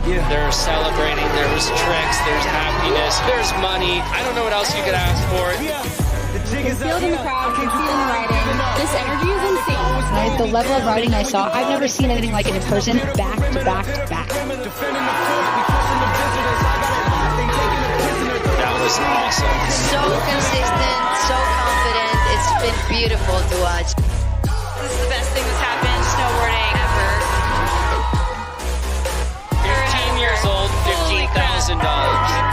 There's celebrating, there was tricks, there's happiness, there's money. I don't know what else you could ask for. Can feel it in the crowd, can see it in the riding. This energy is insane. Right, the level of riding I saw, I've never seen anything like it in person, back to back to back. That was awesome. So consistent, so confident. It's been beautiful to watch. This is the best thing that's happened snowboarding ever. 15 years old, $15,000.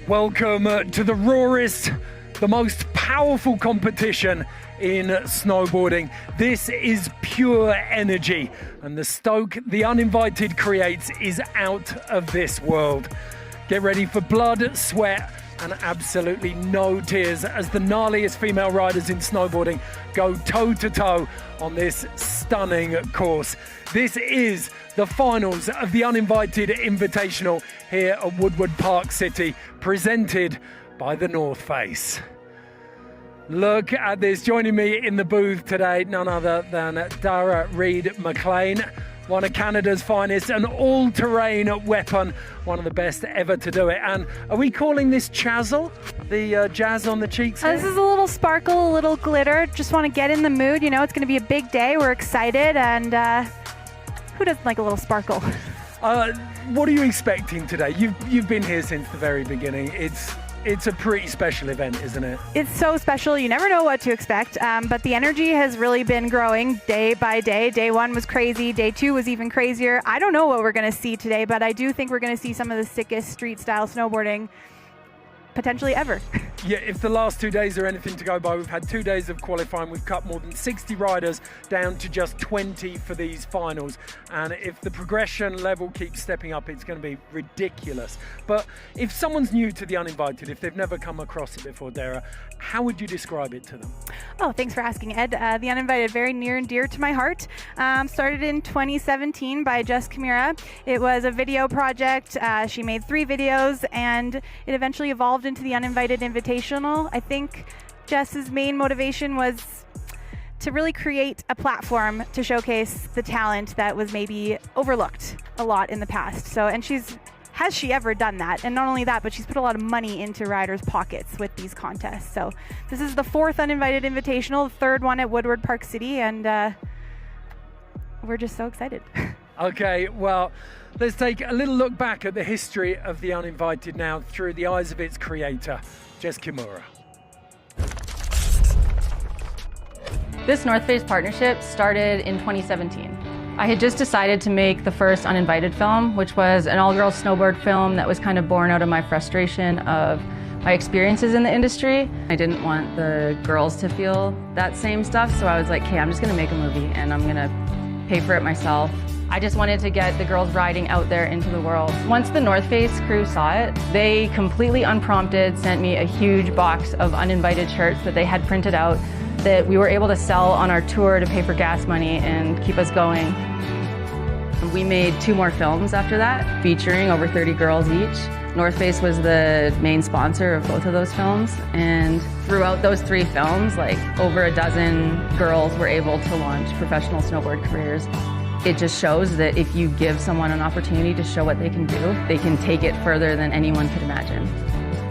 Welcome to the rawest, the most powerful competition in snowboarding. This is pure energy, and the stoke The Uninvited creates is out of this world. Get ready for blood, sweat, and absolutely no tears as the gnarliest female riders in snowboarding go toe-to-toe on this stunning course. This is the finals of the Uninvited Invitational here at Woodward Park City, presented by the North Face. Look at this. Joining me in the booth today, none other than Dara Reid-McLean, one of Canada's finest, an all-terrain weapon, one of the best ever to do it. And are we calling this Chazzle, the jazz on the cheeks here? This is a little sparkle, a little glitter. Just want to get in the mood. You know, it's going to be a big day. We're excited, and who doesn't like a little sparkle? What are you expecting today? You've been here since the very beginning. It's a pretty special event, isn't it? It's so special. You never know what to expect, but the energy has really been growing day by day. Day one was crazy. Day two was even crazier. I don't know what we're going to see today, but I do think we're going to see some of the sickest street-style snowboarding potentially ever. Yeah, if the last 2 days are anything to go by, we've had 2 days of qualifying. We've cut more than 60 riders down to just 20 for these finals. And if the progression level keeps stepping up, it's going to be ridiculous. But if someone's new to The Uninvited, if they've never come across it before, Dara, how would you describe it to them? Oh, thanks for asking, Ed. The Uninvited, very near and dear to my heart. Started in 2017 by Jess Kimura. It was a video project. She made 3 videos, and it eventually evolved into the Uninvited Invitational. I think Jess's main motivation was to really create a platform to showcase the talent that was maybe overlooked a lot in the past. So, and has she ever done that? And not only that, but she's put a lot of money into riders' pockets with these contests. So this is the 4th Uninvited Invitational, the 3rd one at Woodward Park City, and we're just so excited. Okay, well, let's take a little look back at the history of The Uninvited now through the eyes of its creator, Jess Kimura. This North Face partnership started in 2017. I had just decided to make the first Uninvited film, which was an all-girls snowboard film that was kind of born out of my frustration of my experiences in the industry. I didn't want the girls to feel that same stuff, so I was like, okay, I'm just gonna make a movie and I'm gonna pay for it myself. I just wanted to get the girls riding out there into the world. Once the North Face crew saw it, they completely unprompted sent me a huge box of Uninvited shirts that they had printed out that we were able to sell on our tour to pay for gas money and keep us going. We made 2 more films after that, featuring over 30 girls each. North Face was the main sponsor of both of those films, and throughout those 3 films, like over a dozen girls were able to launch professional snowboard careers. It just shows that if you give someone an opportunity to show what they can do, they can take it further than anyone could imagine.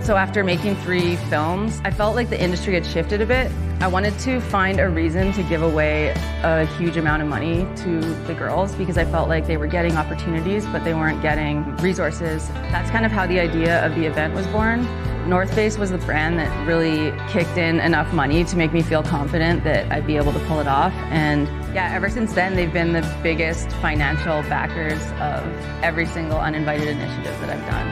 So after making 3 films, I felt like the industry had shifted a bit. I wanted to find a reason to give away a huge amount of money to the girls because I felt like they were getting opportunities, but they weren't getting resources. That's kind of how the idea of the event was born. North Face was the brand that really kicked in enough money to make me feel confident that I'd be able to pull it off. And yeah, ever since then, they've been the biggest financial backers of every single Uninvited initiative that I've done.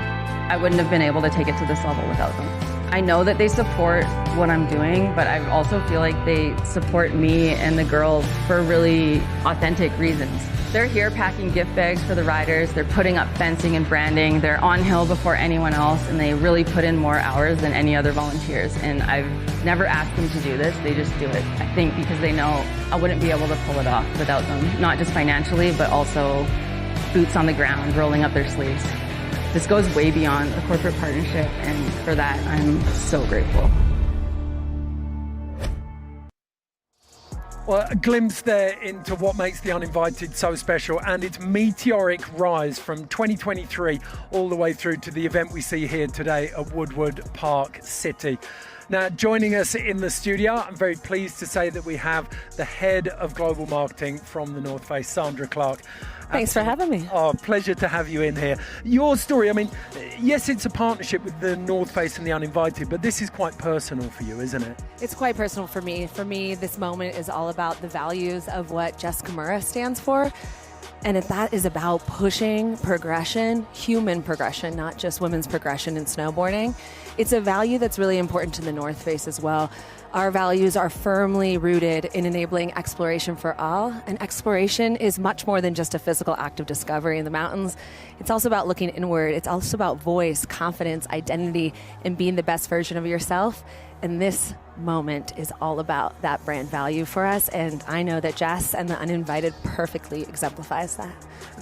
I wouldn't have been able to take it to this level without them. I know that they support what I'm doing, but I also feel like they support me and the girls for really authentic reasons. They're here packing gift bags for the riders, they're putting up fencing and branding, they're on hill before anyone else, and they really put in more hours than any other volunteers. And I've never asked them to do this, they just do it. I think because they know I wouldn't be able to pull it off without them, not just financially, but also boots on the ground, rolling up their sleeves. This goes way beyond a corporate partnership, and for that, I'm so grateful. Well, a glimpse there into what makes The Uninvited so special and its meteoric rise from 2023 all the way through to the event we see here today at Woodward Park City. Now, joining us in the studio, I'm very pleased to say that we have the head of global marketing from the North Face, Sandra Clark. Thanks for having me. Oh, pleasure to have you in here. Your story, I mean, yes, it's a partnership with the North Face and The Uninvited, but this is quite personal for you, isn't it? It's quite personal for me. For me, this moment is all about the values of what Jess Kimura stands for. And that is about pushing progression, human progression, not just women's progression in snowboarding. It's a value that's really important to the North Face as well. Our values are firmly rooted in enabling exploration for all, and exploration is much more than just a physical act of discovery in the mountains. It's also about looking inward. It's also about voice, confidence, identity, and being the best version of yourself. And this moment is all about that brand value for us, and I know that Jess and The Uninvited perfectly exemplifies that.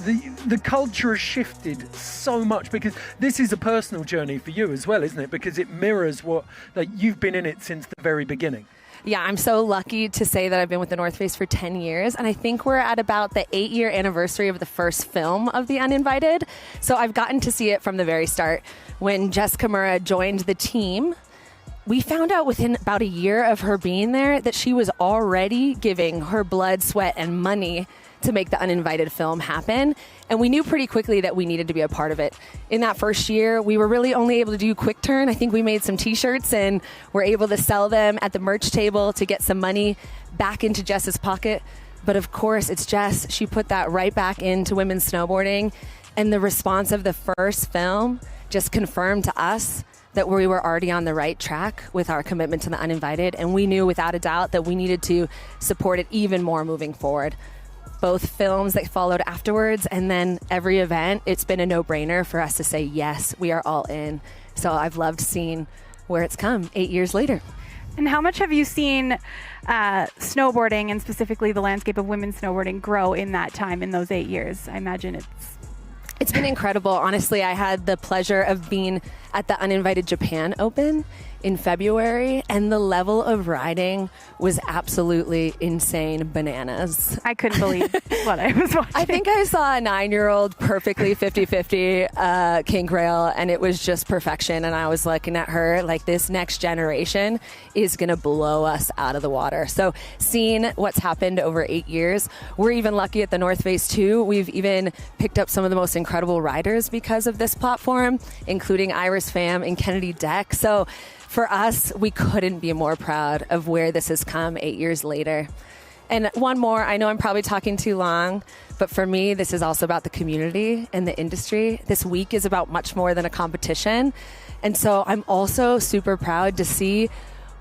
The culture has shifted so much because this is a personal journey for you as well, isn't it? Because it mirrors what, like, you've been in it since the very beginning. Yeah, I'm so lucky to say that I've been with the North Face for 10 years, and I think we're at about the 8-year anniversary of the first film of The Uninvited. So I've gotten to see it from the very start. When Jess Kimura joined the team, we found out within about a year of her being there that she was already giving her blood, sweat, and money to make the Uninvited film happen. And we knew pretty quickly that we needed to be a part of it. In that first year, we were really only able to do quick turn. I think we made some t-shirts and were able to sell them at the merch table to get some money back into Jess's pocket. But of course, it's Jess. She put that right back into women's snowboarding. And the response of the first film just confirmed to us that we were already on the right track with our commitment to the Uninvited, and we knew without a doubt that we needed to support it even more moving forward. Both films that followed afterwards, and then every event, it's been a no-brainer for us to say, yes, we are all in. So I've loved seeing where it's come 8 years later. And how much have you seen snowboarding, and specifically the landscape of women's snowboarding, grow in that time, in those 8 years? I imagine it's been incredible. Honestly, I had the pleasure of being at the Uninvited Japan Open in February, and the level of riding was absolutely insane bananas. I couldn't believe what I was watching. I think I saw a 9-year-old perfectly 50-50 kink rail, and it was just perfection. And I was looking at her like, this next generation is going to blow us out of the water. So seeing what's happened over 8 years, we're even lucky at the North Face too. We've even picked up some of the most incredible riders because of this platform, including Iris Pham and Kennedy Deck. So for us, we couldn't be more proud of where this has come 8 years later. And one more, I know I'm probably talking too long, but for me, this is also about the community and the industry. This week is about much more than a competition. And so I'm also super proud to see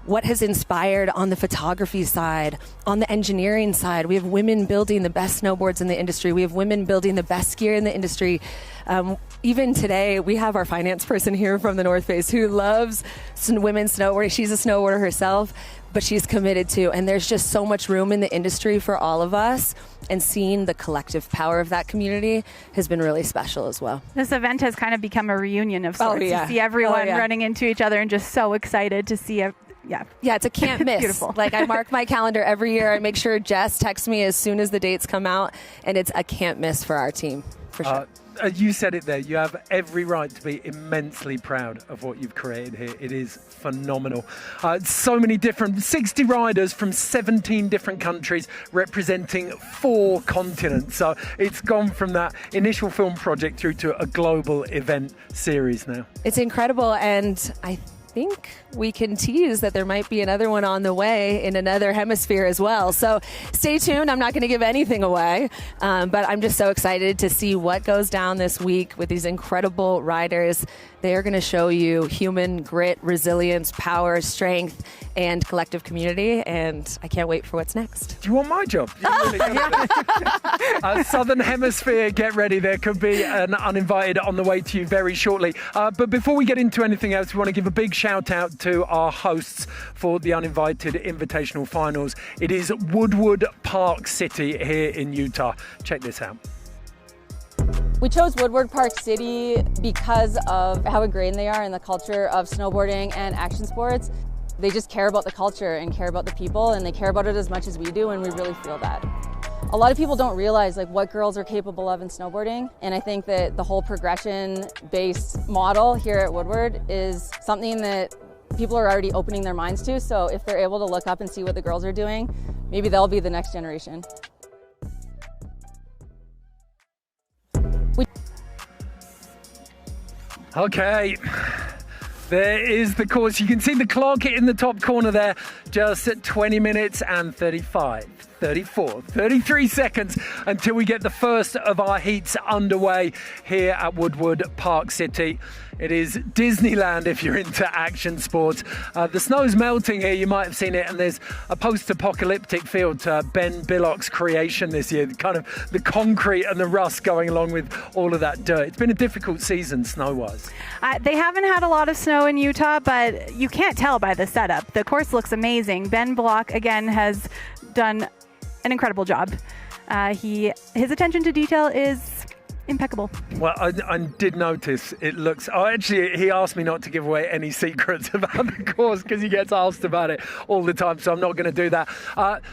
what has inspired on the photography side, on the engineering side. We have women building the best snowboards in the industry. We have women building the best gear in the industry. Even today, we have our finance person here from the North Face who loves women snowboarding. She's a snowboarder herself, but she's committed to, and there's just so much room in the industry for all of us, and seeing the collective power of that community has been really special as well. This event has kind of become a reunion of sorts. Yeah. To see everyone running into each other and just so excited to see it. Yeah, it's a can't miss. Beautiful. Like, I mark my calendar every year. I make sure Jess texts me as soon as the dates come out, and it's a can't miss for our team, for sure. You said it there. You have every right to be immensely proud of what you've created here. It is phenomenal. So many different, 60 riders from 17 different countries representing 4 continents. So it's gone from that initial film project through to a global event series now. It's incredible, and I think we can tease that there might be another one on the way in another hemisphere as well. So stay tuned. I'm not going to give anything away, but I'm just so excited to see what goes down this week with these incredible riders. They are going to show you human grit, resilience, power, strength, and collective community, and I can't wait for what's next. Do you want my job? Southern Hemisphere, get ready. There could be an Uninvited on the way to you very shortly. But before we get into anything else, we want to give a big shout out to our hosts for the Uninvited Invitational Finals. It is Woodward Park City here in Utah. Check this out. We chose Woodward Park City because of how ingrained they are in the culture of snowboarding and action sports. They just care about the culture and care about the people, and they care about it as much as we do, and we really feel that. A lot of people don't realize like what girls are capable of in snowboarding, and I think that the whole progression-based model here at Woodward is something that people are already opening their minds to, so if they're able to look up and see what the girls are doing, maybe they'll be the next generation. Okay, there is the course. You can see the clock in the top corner there, just at 20 minutes and 35, 34, 33 seconds until we get the first of our heats underway here at Woodward Park City. It is Disneyland if you're into action sports. The snow's melting here, you might have seen it, and there's a post-apocalyptic feel to Ben Billock's creation this year, kind of the concrete and the rust going along with all of that dirt. It's been a difficult season snow-wise. They haven't had a lot of snow in Utah, but you can't tell by the setup. The course looks amazing. Ben Billock, again, has done an incredible job. His attention to detail is impeccable. Well, I did notice it looks... Oh, actually, he asked me not to give away any secrets about the course because he gets asked about it all the time, so I'm not going to do that.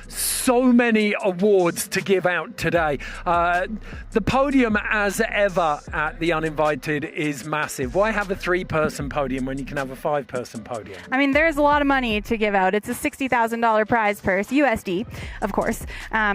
So many awards to give out today. The podium, as ever, at The Uninvited is massive. Why have a 3-person podium when you can have a 5-person podium? I mean, there's a lot of money to give out. It's a $60,000 prize purse, USD, of course.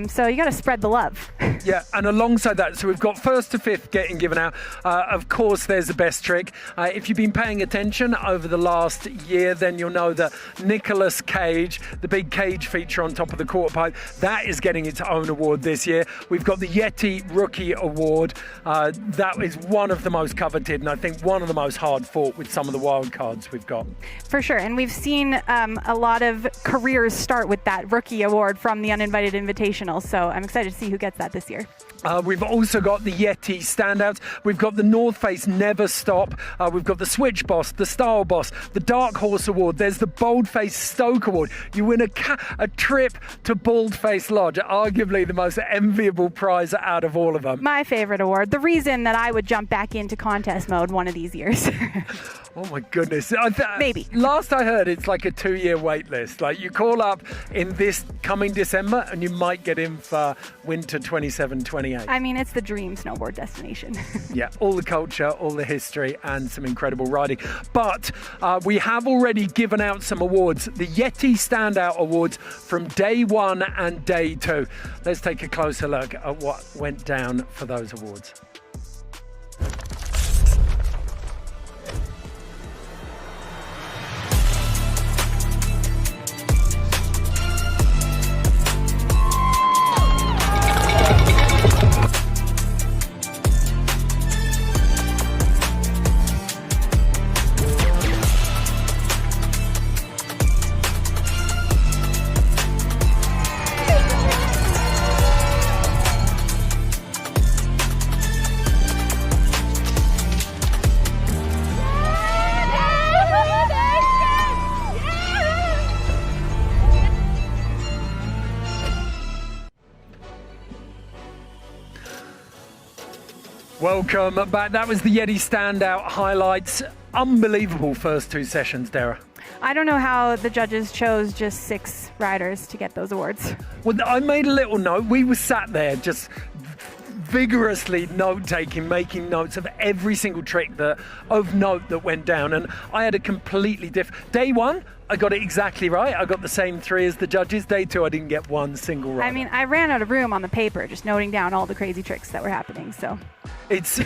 So you got to spread the love. Yeah, and alongside that, so we've got first to fifth getting given out. Of course, there's the best trick. If you've been paying attention over the last year, then you'll know that Nicolas Cage, the big cage feature on top of the quarter pipe, that is getting its own award this year. We've got the Yeti Rookie Award. That is one of the most coveted, and I think one of the most hard fought with some of the Wildcards we've got. For sure, and we've seen a lot of careers start with that Rookie Award from the Uninvited Invitational, so I'm excited to see who gets that this year. We've also got the Yeti Standouts. We've got the North Face Never Stop. We've got the Switch Boss, the Style Boss, the Dark Horse Award. There's the Bold Face Stoke Award. You win a trip to Bald Face Lodge, arguably the most enviable prize out of all of them. My favorite award. The reason that I would jump back into contest mode one of these years. Oh my goodness. Maybe. Last I heard, it's like a 2-year wait list. Like you call up in this coming December and you might get in for winter 27-28. I mean, it's the dream snowboard destination. Yeah, all the culture, all the history, and some incredible riding. But we have already given out some awards. The Yeti Standout Awards from day 1 and day 2. Let's take a closer look at what went down for those awards. Welcome back. That was the Yeti Standout highlights. Unbelievable first 2 sessions, Dara. I don't know how the judges chose just 6 riders to get those awards. Well, I made a little note. We were sat there just vigorously note-taking, making notes of every single trick of note that went down, and I had a completely different... Day 1, I got it exactly right. I got the same 3 as the judges. Day 2, I didn't get one single right. I mean, I ran out of room on the paper just noting down all the crazy tricks that were happening, so... It's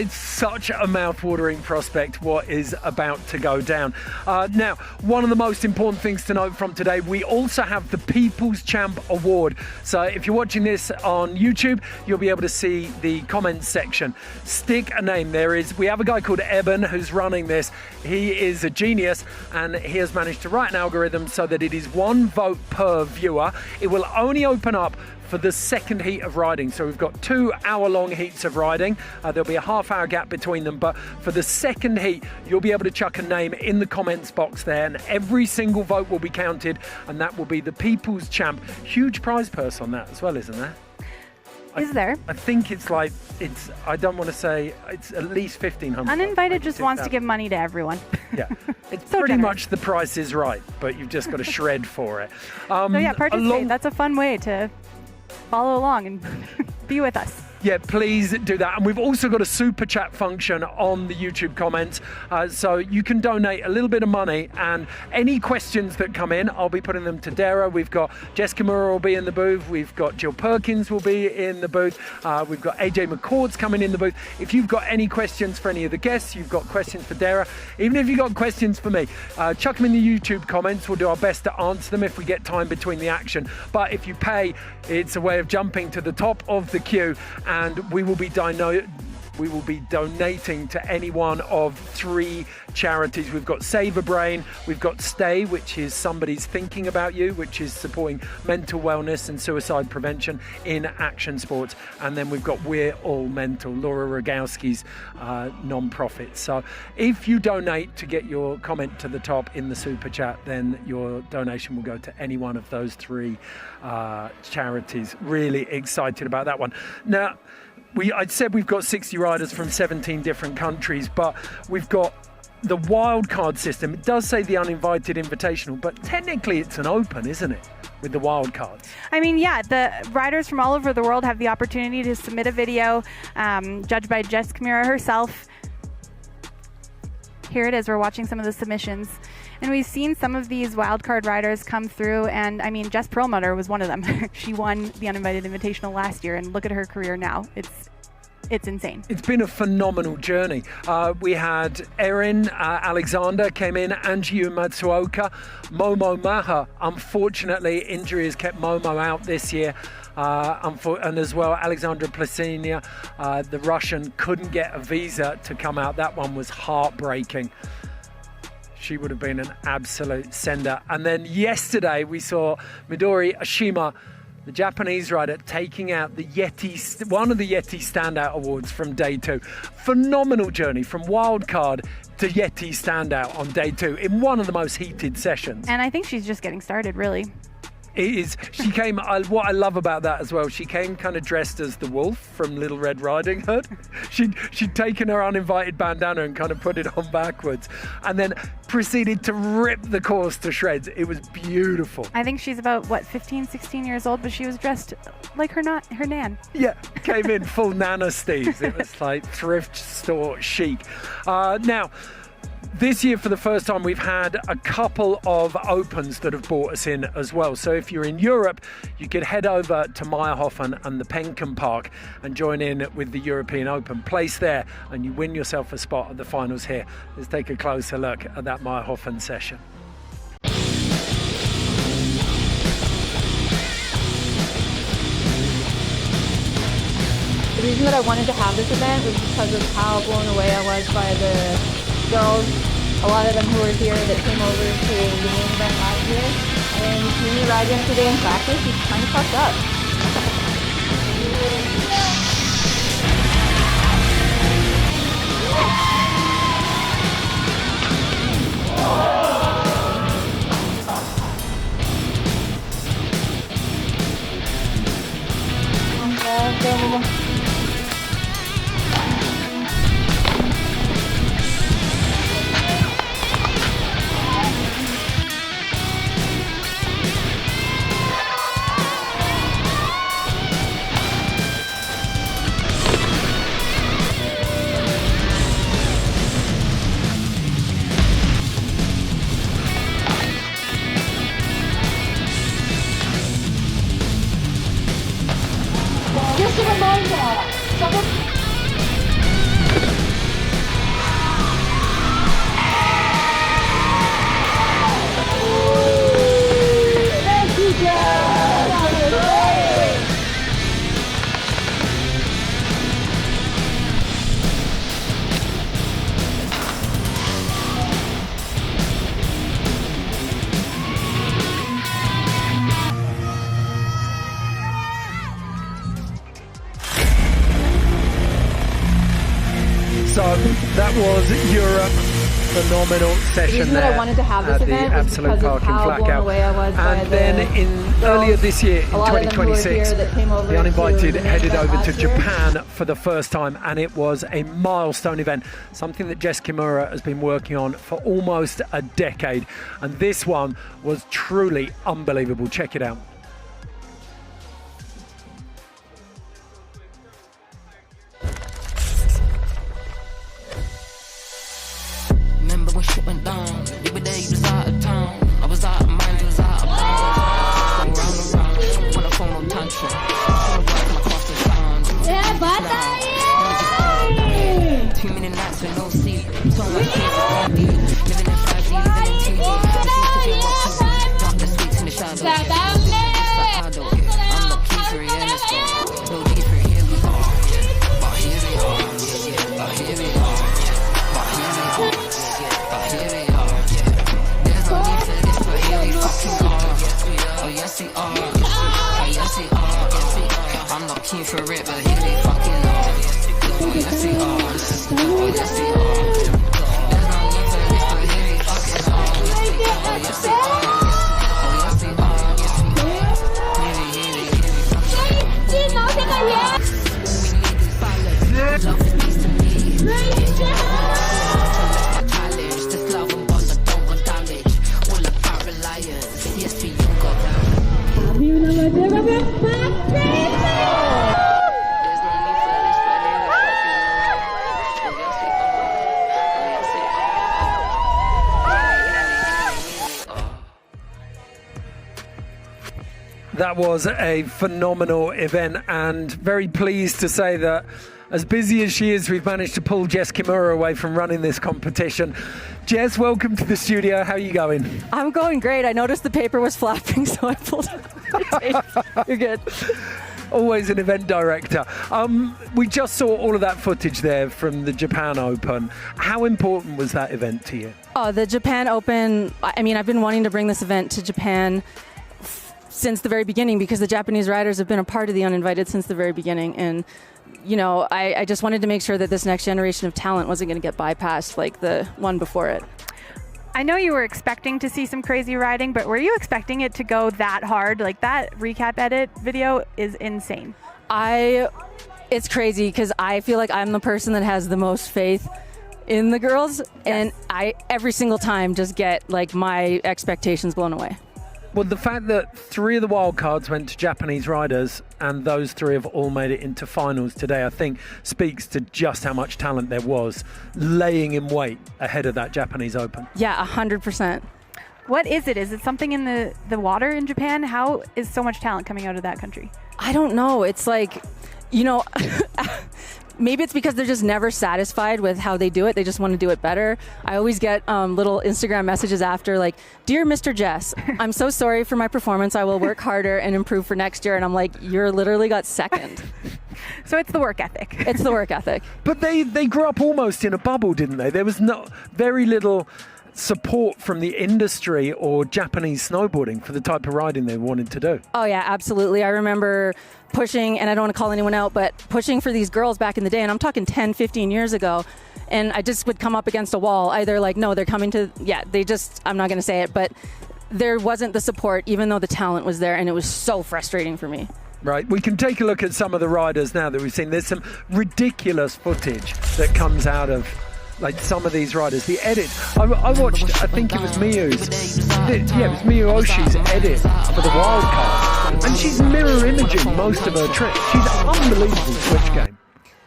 such a mouth-watering prospect what is about to go down. Now, one of the most important things to note from today, we also have the People's Champ Award. So if you're watching this on YouTube, you'll be able to see the comments section. Stick a name. We have a guy called Eben who's running this. He is a genius, and he has managed to write an algorithm so that it is 1 vote per viewer. It will only open up for the second heat of riding. So we've got 2 hour-long heats of riding. There'll be a half-hour gap between them, but for the second heat, you'll be able to chuck a name in the comments box there, and every single vote will be counted, and that will be the People's Champ. Huge prize purse on that as well, isn't there? is there. I think it's like, I don't want to say, it's at least 1,500. Uninvited just wants to give money to everyone. Yeah. It's So pretty generous. much the price is right, but you've just got to shred for it. So yeah, participate. That's a fun way to follow along and be with us. Yeah, please do that. And we've also got a super chat function on the YouTube comments. So you can donate a little bit of money, and any questions that come in, I'll be putting them to Dara. We've got Jess Kimura will be in the booth. We've got Jill Perkins will be in the booth. We've got AJ McCord's coming in the booth. If you've got any questions for any of the guests, you've got questions for Dara, even if you've got questions for me, chuck them in the YouTube comments. We'll do our best to answer them if we get time between the action. But if you pay, it's a way of jumping to the top of the queue, and we will be donating to any one of 3 charities. We've got Save a Brain, we've got Stay, which is Somebody's Thinking About You, which is supporting mental wellness and suicide prevention in action sports, and then we've got We're All Mental, Laura Rogowski's non-profit. So if you donate to get your comment to the top in the super chat, then your donation will go to any one of those 3 charities. Really excited about that one. Now, I'd said we've got 60 riders from 17 different countries, but we've got the wildcard system. It does say the uninvited invitational, but technically it's an open, isn't it, with the wildcards? I mean, yeah, the riders from all over the world have the opportunity to submit a video judged by Jess Kimura herself. Here it is. We're watching some of the submissions. And we've seen some of these wildcard riders come through, and I mean, Jess Perlmutter was one of them. She won the Uninvited Invitational last year, and look at her career now. It's insane. It's been a phenomenal journey. We had Erin Alexander came in, Anjiu Matsuoka, Momo Maha. Unfortunately, injury has kept Momo out this year. And as well, Alexandra Plasinia, the Russian, couldn't get a visa to come out. That one was heartbreaking. She would have been an absolute sender. And then yesterday we saw Midori Ashima, the Japanese rider, taking out the one of the Yeti Standout Awards from day 2. Phenomenal journey from wildcard to Yeti Standout on day 2 in one of the most heated sessions. And I think she's just getting started, really. It is. She came, what I love about that as well, she came kind of dressed as the wolf from Little Red Riding Hood. She'd taken her uninvited bandana and kind of put it on backwards, and then proceeded to rip the course to shreds. It was beautiful. I think she's about, 15, 16 years old, but she was dressed like her nan. Yeah, came in full Nana Steves. It was like thrift store chic. Now, this year, for the first time, we've had a couple of opens that have brought us in as well. So if you're in Europe, you could head over to Meyerhofen and the Penken Park and join in with the European Open. Place there and you win yourself a spot at the finals here. Let's take a closer look at that Meyerhofen session. The reason that I wanted to have this event was because of how blown away I was by the girls, a lot of them who were here that came over to the main event last year, and seeing me ride yesterday in practice is kind of fucked up. So that was Europe. phenomenal session. The reason there that I wanted to have this at event the was Absolute because Park of in how blown Blackout. away I was by And then earlier this year, in a lot of them who were 2026, here that came over The Uninvited to headed Manila over to last year. Japan for the first time, and it was a milestone event, something that Jess Kimura has been working on for almost a decade. And this one was truly unbelievable. Check it out. Remember when shit went down? You were there, you was out of town. I was out of mind, you was out of bounds. Go round and round, wanna phone no tantrum. Wanna work my cost of sound. Too many nights with no sleep. Turn my kids around me. Living in 5D, living in 2D. Drop the sweets in the shadows. I'm not keen for reality. No need for here we are. But here we are. But here we are. But here we are. But here we are. There's no need for this, but here we fucking are. Oh yes we are. Oh yes we are. I'm not keen for it, but here we fucking are. Oh yes we are. Oh yes we are. There's no need for this, but here we fucking are. Oh yes we are. Oh yes we are. Here we fucking are. Love is peace to me. This love and bond that don't want damage. All about reliance. Yes, we young got down. There's no need for this, but here we fucking are. Oh yes we are. Oh yes we are. That was a phenomenal event, and very pleased to say that as busy as she is, we've managed to pull Jess Kimura away from running this competition. Jess, welcome to the studio. How are you going? I'm going great. I noticed the paper was flapping, so I pulled it. You're good. Always an event director. We just saw all of that footage there from the Japan Open. How important was that event to you? Oh, the Japan Open, I mean, I've been wanting to bring this event to Japan since the very beginning because the Japanese riders have been a part of the Uninvited since the very beginning. And, you know, I just wanted to make sure that this next generation of talent wasn't going to get bypassed like the one before it. I know you were expecting to see some crazy riding, but were you expecting it to go that hard? Like, that recap edit video is insane. It's crazy because I feel like I'm the person that has the most faith in the girls, yes. And I every single time just get like my expectations blown away. Well, the fact that 3 of the wildcards went to Japanese riders and those 3 have all made it into finals today, I think speaks to just how much talent there was laying in wait ahead of that Japanese Open. Yeah, 100%. What is it? Is it something in the water in Japan? How is so much talent coming out of that country? I don't know. It's like, you know, maybe it's because they're just never satisfied with how they do it. They just want to do it better. I always get little Instagram messages after like, "Dear Mr. Jess, I'm so sorry for my performance. I will work harder and improve for next year." And I'm like, you're literally got second. So it's the work ethic. It's the work ethic. But they grew up almost in a bubble, didn't they? There was very little support from the industry or Japanese snowboarding for the type of riding they wanted to do. Oh yeah, absolutely. I remember pushing, and I don't want to call anyone out, but pushing for these girls back in the day, and I'm talking 10, 15 years ago, and I just would come up against a wall, either like, no, they're coming to, I'm not going to say it, but there wasn't the support, even though the talent was there, and it was so frustrating for me. Right, we can take a look at some of the riders now that we've seen. There's some ridiculous footage that comes out of like some of these riders. The edit, I watched, I think it was Miyu's, it was Miyu Oshi's edit for the Wildcards, and she's mirror imaging most of her tricks. She's an unbelievable switch game.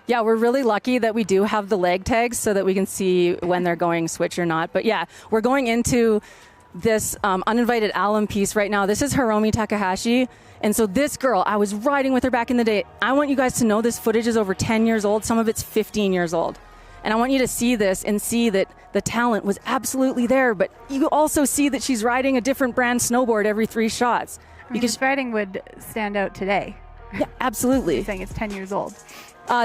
Yeah, we're really lucky that we do have the leg tags so that we can see when they're going switch or not. But yeah, we're going into this uninvited alum piece right now. This is Hiromi Takahashi. And so this girl, I was riding with her back in the day. I want you guys to know this footage is over 10 years old. Some of it's 15 years old. And I want you to see this and see that the talent was absolutely there, but you also see that she's riding a different brand snowboard every 3 shots. Because riding would stand out today. Yeah, absolutely. You're saying it's 10 years old.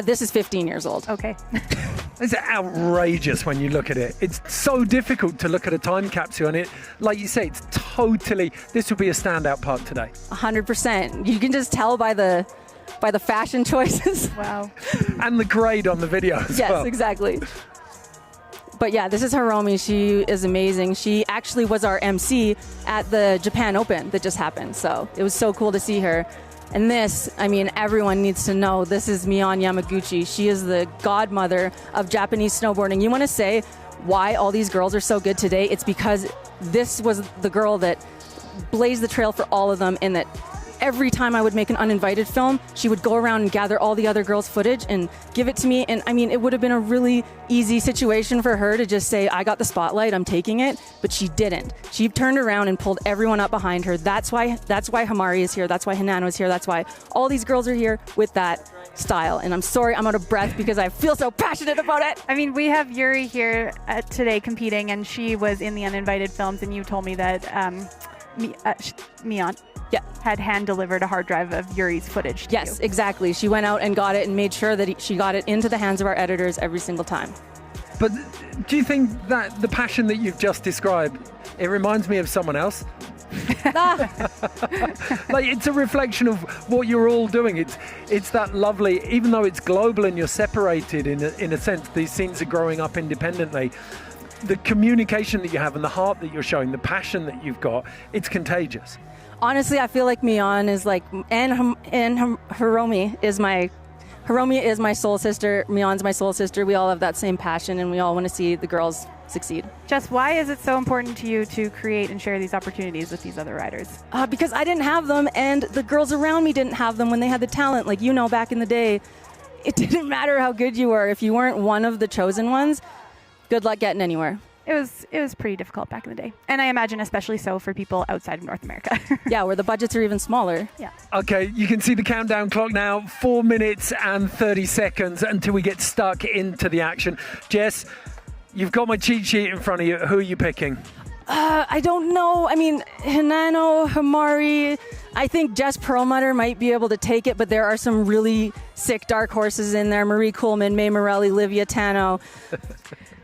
This is 15 years old. Okay. It's outrageous when you look at it. It's so difficult to look at a time capsule, and it, like you say, it's totally, this would be a standout part today. 100%. You can just tell by the fashion choices. Wow. And the grade on the video as well. Yes, exactly. But yeah, this is Hiromi. She is amazing. She actually was our MC at the Japan Open that just happened. So it was so cool to see her. And this, I mean, everyone needs to know, this is Mion Yamaguchi. She is the godmother of Japanese snowboarding. You want to say why all these girls are so good today? It's because this was the girl that blazed the trail for all of them, and that every time I would make an uninvited film, she would go around and gather all the other girls' footage and give it to me. And I mean, it would have been a really easy situation for her to just say, I got the spotlight, I'm taking it. But she didn't. She turned around and pulled everyone up behind her. That's why Hamari is here. That's why Hinano is here. That's why all these girls are here with that style. And I'm sorry, I'm out of breath because I feel so passionate about it. I mean, we have Yuri here today competing, and she was in the uninvited films, and you told me that Mion had hand-delivered a hard drive of Yuri's footage to Yes, you. exactly. She went out and got it and made sure that she got it into the hands of our editors every single time. But do you think that the passion that you've just described, it reminds me of someone else? Like, it's a reflection of what you're all doing. It's that lovely, even though it's global and you're separated in a sense, these scenes are growing up independently. The communication that you have and the heart that you're showing, the passion that you've got, it's contagious. Honestly, I feel like Mion is like, and Hiromi is my soul sister. Mion's my soul sister. We all have that same passion, and we all want to see the girls succeed. Jess, why is it so important to you to create and share these opportunities with these other riders? Because I didn't have them, and the girls around me didn't have them when they had the talent. Like, you know, back in the day, it didn't matter how good you were. If you weren't one of the chosen ones, good luck getting anywhere. It was pretty difficult back in the day. And I imagine especially so for people outside of North America. Yeah, where the budgets are even smaller. Yeah. Okay, you can see the countdown clock now, 4 minutes and 30 seconds until we get stuck into the action. Jess, you've got my cheat sheet in front of you. Who are you picking? I don't know. I mean, Hinano, Hamari, I think Jess Perlmutter might be able to take it, but there are some really sick dark horses in there. Marie Coleman, May Morelli, Livia Tano.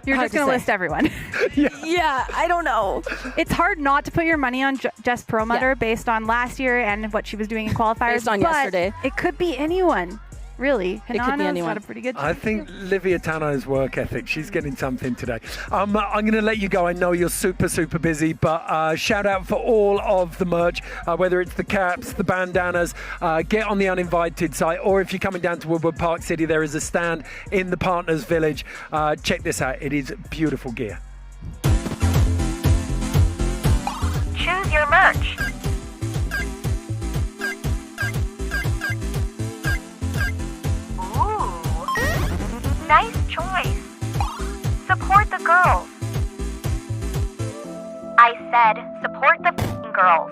You're just going to list everyone. Yeah, I don't know. It's hard not to put your money on Jess Perlmutter based on last year and what she was doing in qualifiers. Based on yesterday. It could be anyone, really. It could be anyone. Got a pretty good I think Livia Tano's work ethic, she's getting something today. I'm going to let you go. I know you're super, super busy, but shout out for all of the merch, whether it's the caps, the bandanas, get on the Uninvited site, or if you're coming down to Woodward Park City, there is a stand in the Partners Village. Check this out. It is beautiful gear. Choose your merch. Nice choice. Support the girls. I said support the f***ing girls.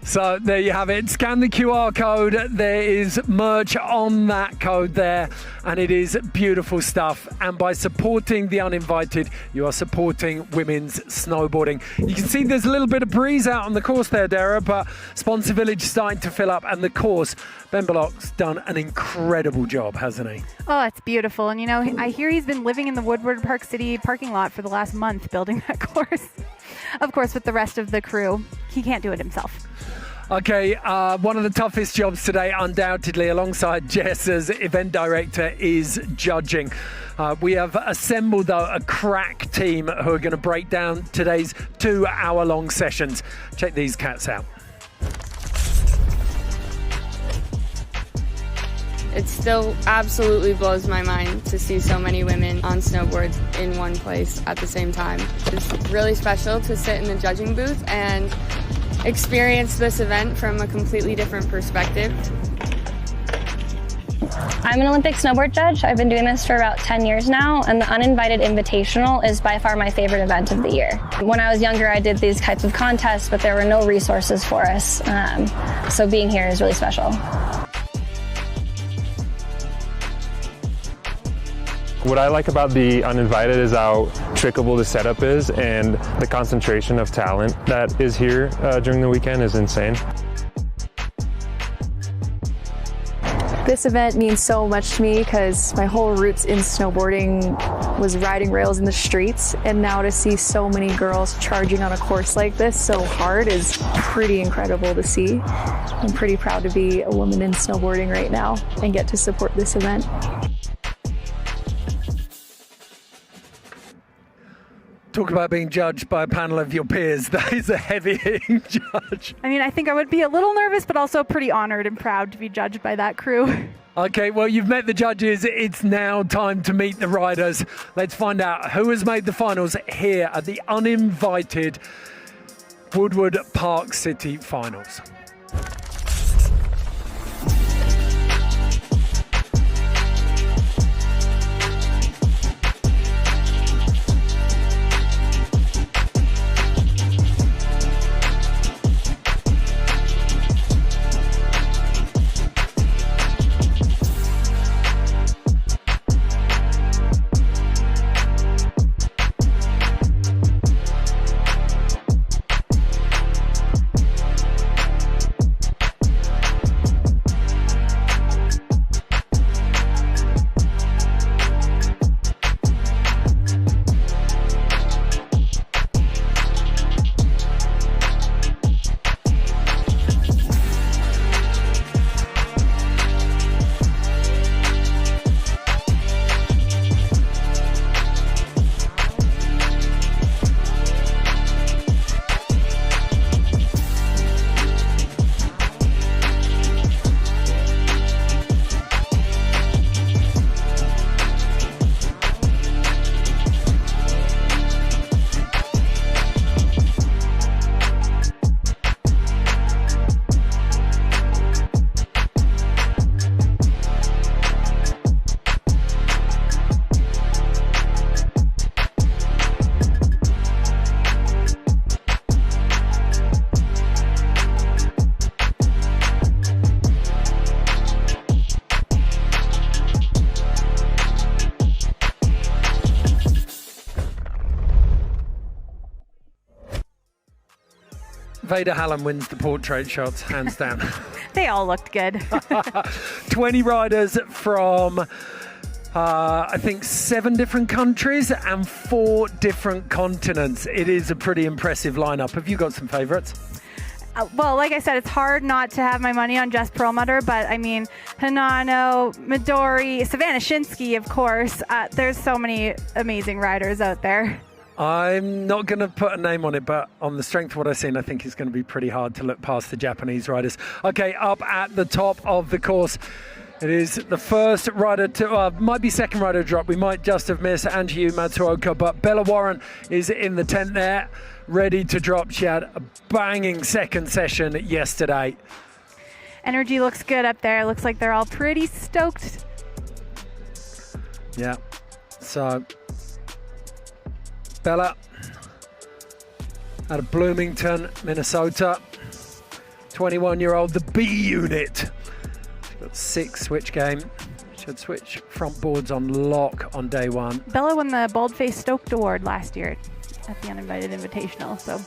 So there you have it. Scan the QR code. There is merch on that code there, and it is beautiful stuff. And by supporting the Uninvited, you are supporting women's snowboarding. You can see there's a little bit of breeze out on the course there, Dara, but Sponsor Village is starting to fill up, and the course, Ben Bullock's done an incredible job, hasn't he? Oh, it's beautiful. And, you know, I hear he's been living in the Woodward Park City parking lot for the last month building that course. Of course, with the rest of the crew. He can't do it himself. Okay, one of the toughest jobs today, undoubtedly, alongside Jess as event director, is judging. We have assembled, though, a crack team who are going to break down today's 2-hour-long sessions. Check these cats out. It still absolutely blows my mind to see so many women on snowboards in one place at the same time. It's really special to sit in the judging booth and experience this event from a completely different perspective. I'm an Olympic snowboard judge. I've been doing this for about 10 years now, and the Uninvited Invitational is by far my favorite event of the year. When I was younger, I did these types of contests, but there were no resources for us, so being here is really special. What I like about the Uninvited is how trickable the setup is, and the concentration of talent that is here during the weekend is insane. This event means so much to me because my whole roots in snowboarding was riding rails in the streets, and now to see so many girls charging on a course like this so hard is pretty incredible to see. I'm pretty proud to be a woman in snowboarding right now and get to support this event. Talk about being judged by a panel of your peers. That is a heavy-hitting judge. I mean, I think I would be a little nervous, but also pretty honored and proud to be judged by that crew. Okay, well, you've met the judges. It's now time to meet the riders. Let's find out who has made the finals here at the Uninvited Woodward Park City Finals. Vader Hallam wins the portrait shots, hands down. They all looked good. 20 riders from, I think, 7 different countries and 4 different continents. It is a pretty impressive lineup. Have you got some favorites? Well, like I said, it's hard not to have my money on Jess Perlmutter, but I mean, Hinano, Midori, Savannah Shinsky, of course. There's so many amazing riders out there. I'm not going to put a name on it, but on the strength of what I've seen, I think it's going to be pretty hard to look past the Japanese riders. Okay, up at the top of the course, it is the first rider to, might be second rider to drop. We might just have missed Anjiu Matsuoka, but Bella Warren is in the tent there, ready to drop. She had a banging second session yesterday. Energy looks good up there. Looks like they're all pretty stoked. Yeah, so Bella out of Bloomington, Minnesota, 21-year-old, the B unit. She's got 6 switch game. She had switch front boards on lock on day 1. Bella won the Bald-Faced Stoked Award last year at the Uninvited Invitational, so.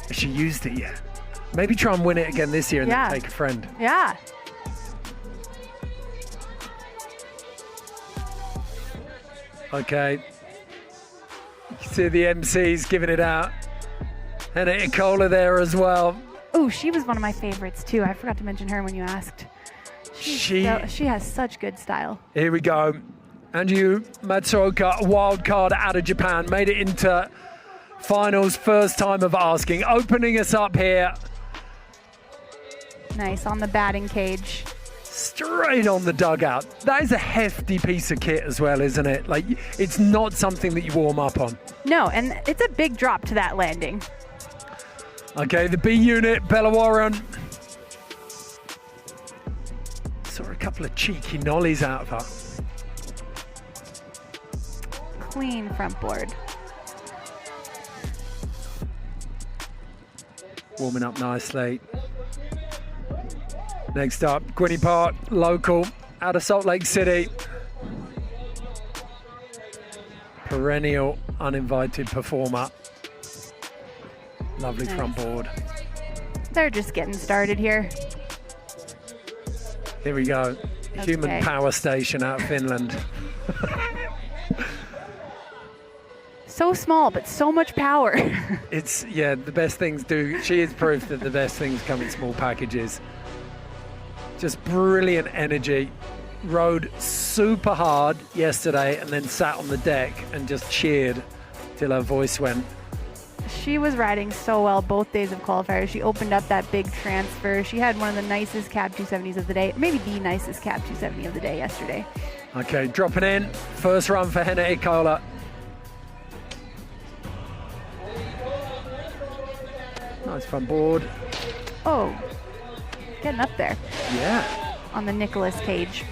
Has she used it yet? Maybe try and win it again this year and then take a friend. Yeah. Okay. You see the MCs giving it out. And Nicola there as well. Oh, she was one of my favorites too. I forgot to mention her when you asked. She has such good style. Here we go. Anjiu Matsuoka, wild card out of Japan, made it into finals, first time of asking. Opening us up here. Nice on the batting cage. Straight on the dugout. That is a hefty piece of kit as well, isn't it? Like, it's not something that you warm up on. No, and it's a big drop to that landing. Okay, the B unit, Bella Warren. Saw a couple of cheeky nollies out of her. Clean front board. Warming up nicely. Next up, Gwynnie Park, local, out of Salt Lake City. Perennial uninvited performer. Lovely front board. They're just getting started here. Here we go. Okay. Human power station out of Finland. So small, but so much power. It's, yeah, the best things do. She is proof that the best things come in small packages. Just brilliant energy. Rode super hard yesterday and then sat on the deck and just cheered till her voice went. She was riding so well both days of qualifiers. She opened up that big transfer. She had one of the nicest cab 270s of the day, maybe the nicest cab 270 of the day yesterday. Okay, dropping in. First run for Henna Ikola. Nice front board. Oh, getting up there. Yeah. On the Nicolas Cage.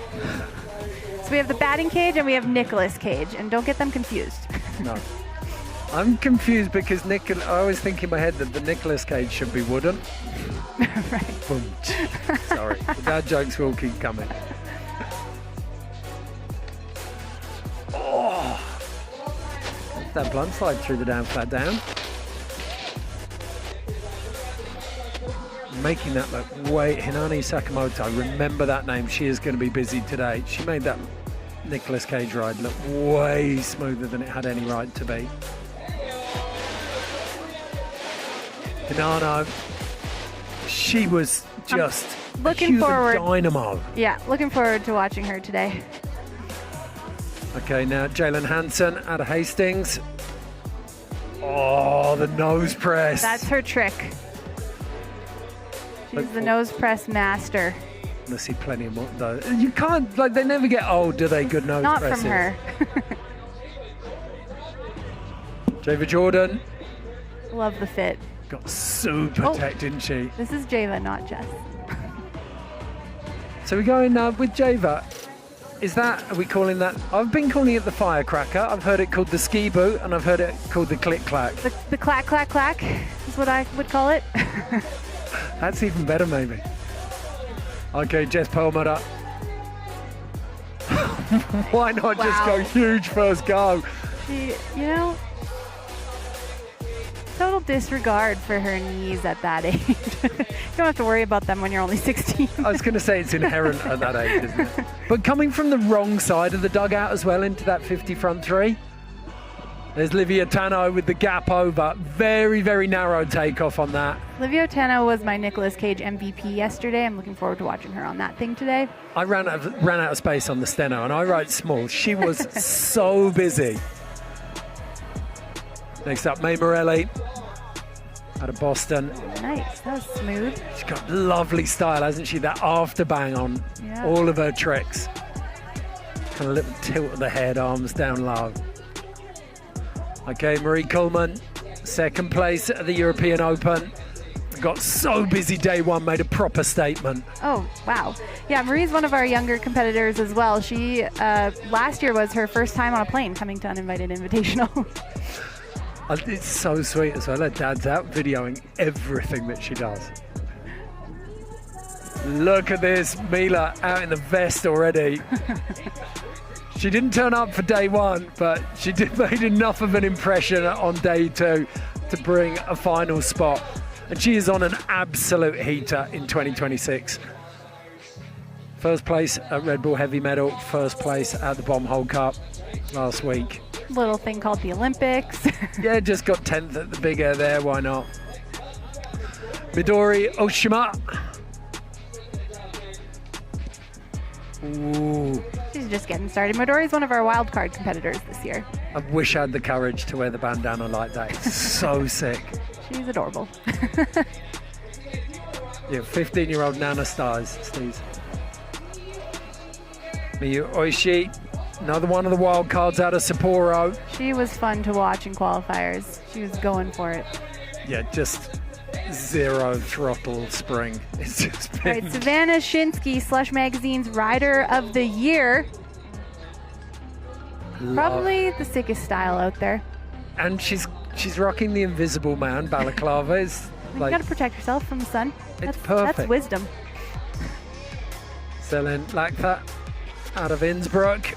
So we have the batting cage and we have Nicolas Cage, and don't get them confused. No. I'm confused because I always think in my head that the Nicolas Cage should be wooden. Right. Boom. Sorry. The dad jokes will keep coming. Oh. That blunt slide through the down flat down. Making that look way. Hinani Sakamoto, remember that name. She is going to be busy today. She made that Nicolas Cage ride look way smoother than it had any right to be. Hinano, she was just looking forward. Dynamo. Yeah, looking forward to watching her today. Okay, now Jalen Hansen out of Hastings. Oh, the nose press. That's her trick. She's the nose press master. I see plenty of more though. You can't, like, they never get old, do they? Good nose presses. Not from her. Java Jordan. Love the fit. Got super tech, didn't she? This is Java, not Jess. So we're going with Java. Are we calling that? I've been calling it the firecracker. I've heard it called the ski boot, and I've heard it called the click clack. The clack clack clack is what I would call it. That's even better, maybe. Okay, Jess Perlmutter. Why not just go huge first go? She, total disregard for her knees at that age. You don't have to worry about them when you're only 16. I was going to say it's inherent at that age, isn't it? But coming from the wrong side of the dugout as well into that 50 front three. There's Livia Tano with the gap over. Very, very narrow takeoff on that. Livia Tano was my Nicolas Cage MVP yesterday. I'm looking forward to watching her on that thing today. I ran out of space on the steno, and I ride small. She was so busy. Next up, May Morelli out of Boston. Nice, that was smooth. She's got lovely style, hasn't she? That afterbang on all of her tricks. Kind of little tilt of the head, arms down low. Okay, Marie Coleman, second place at the European Open. Got so busy day one, made a proper statement. Oh, wow. Yeah, Marie's one of our younger competitors as well. She, last year was her first time on a plane coming to Uninvited Invitational. It's so sweet as well. Her dad's out videoing everything that she does. Look at this, Mila out in the vest already. She didn't turn up for day one, but she made enough of an impression on day two to bring a final spot. And she is on an absolute heater in 2026. First place at Red Bull Heavy Medal, first place at the Bomb Hole Cup last week. Little thing called the Olympics. Yeah, just got 10th at the big air there, why not? Midori Oshima. Ooh. She's just getting started. Midori's one of our wildcard competitors this year. I wish I had the courage to wear the bandana like that. It's so sick. She's adorable. Yeah, 15-year-old Nana stars, Steve. Miyu Oishi, another one of the wild cards out of Sapporo. She was fun to watch in qualifiers. She was going for it. Yeah, just zero throttle spring. It's just been... Right, Savannah Shinsky, Slush Magazine's Rider of the Year. Probably the sickest style out there. And she's rocking the Invisible Man balaclava. It's like, you gotta protect yourself from the sun. It's perfect. That's wisdom. Selin Lakta out of Innsbruck.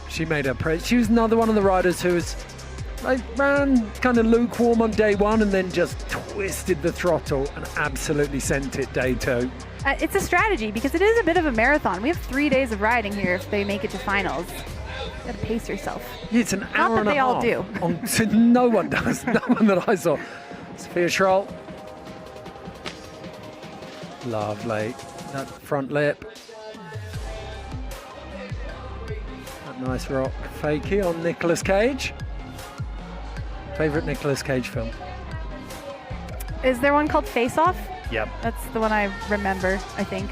She made her praise. She was another one of the riders who was Like, ran kind of lukewarm on day one and then just twisted the throttle and absolutely sent it day two. It's a strategy because it is a bit of a marathon. We have 3 days of riding here if they make it to finals. You gotta pace yourself. Yeah, it's an hour and a half. Not that they all do. No one does. No one that I saw. Sophia Schroll. Lovely. That front lip. That nice rock fakie on Nicolas Cage. Favourite Nicolas Cage film? Is there one called Face Off? Yep. That's the one I remember, I think.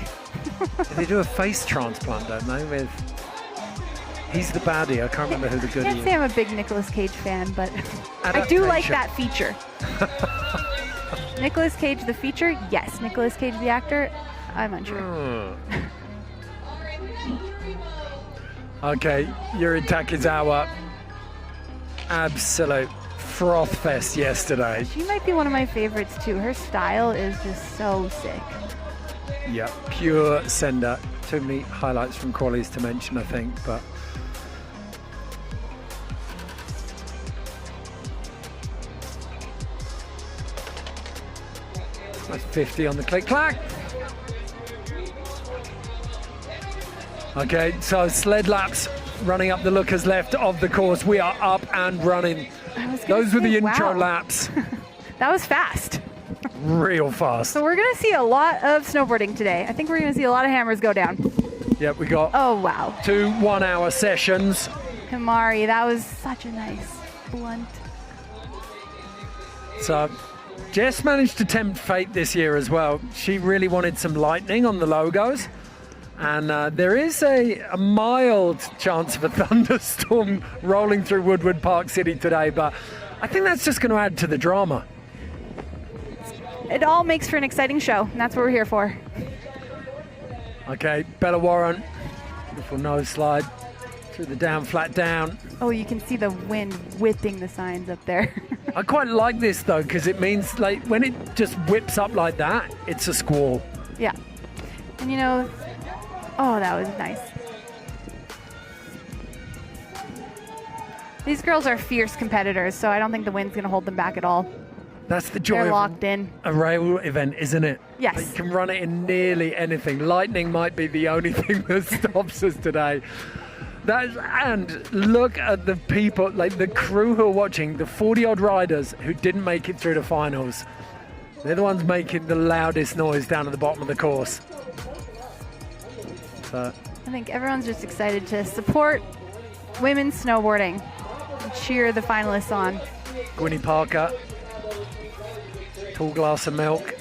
They do a face transplant, don't they? With he's the baddie. I can't remember who the goodie is. I can't say I'm a big Nicolas Cage fan, but I do like that feature. Nicolas Cage the feature? Yes. Nicolas Cage the actor? I'm unsure. Okay, Yuri Takizawa. Absolute froth fest yesterday. She might be one of my favorites too. Her style is just so sick. Yeah, pure sender. Too many highlights from qualies to mention, I think, but that's 50 on the click-clack. Okay, so sled laps running up the lookers left of the course. We are up and running. Those were the intro laps. That was fast. Real fast. So we're going to see a lot of snowboarding today. I think we're going to see a lot of hammers go down. Yep, we got 2 1-hour sessions. Kamari, that was such a nice blunt. So Jess managed to tempt fate this year as well. She really wanted some lightning on the logos. And there is a mild chance of a thunderstorm rolling through Woodward Park City today, but I think that's just going to add to the drama. It all makes for an exciting show, and that's what we're here for. Okay, Bella Warren, beautiful nose slide through the down, flat down. Oh, you can see the wind whipping the signs up there. I quite like this though, because it means like when it just whips up like that, it's a squall. Yeah. And you know, oh, that was nice. These girls are fierce competitors, so I don't think the wind's going to hold them back at all. That's the joy They're locked in. A rail event, isn't it? Yes. You can run it in nearly anything. Lightning might be the only thing that stops us today. And look at the people, like the crew who are watching, the 40-odd riders who didn't make it through the finals. They're the ones making the loudest noise down at the bottom of the course. So I think everyone's just excited to support women's snowboarding and cheer the finalists on. Gwynnie Parker, tall glass of milk.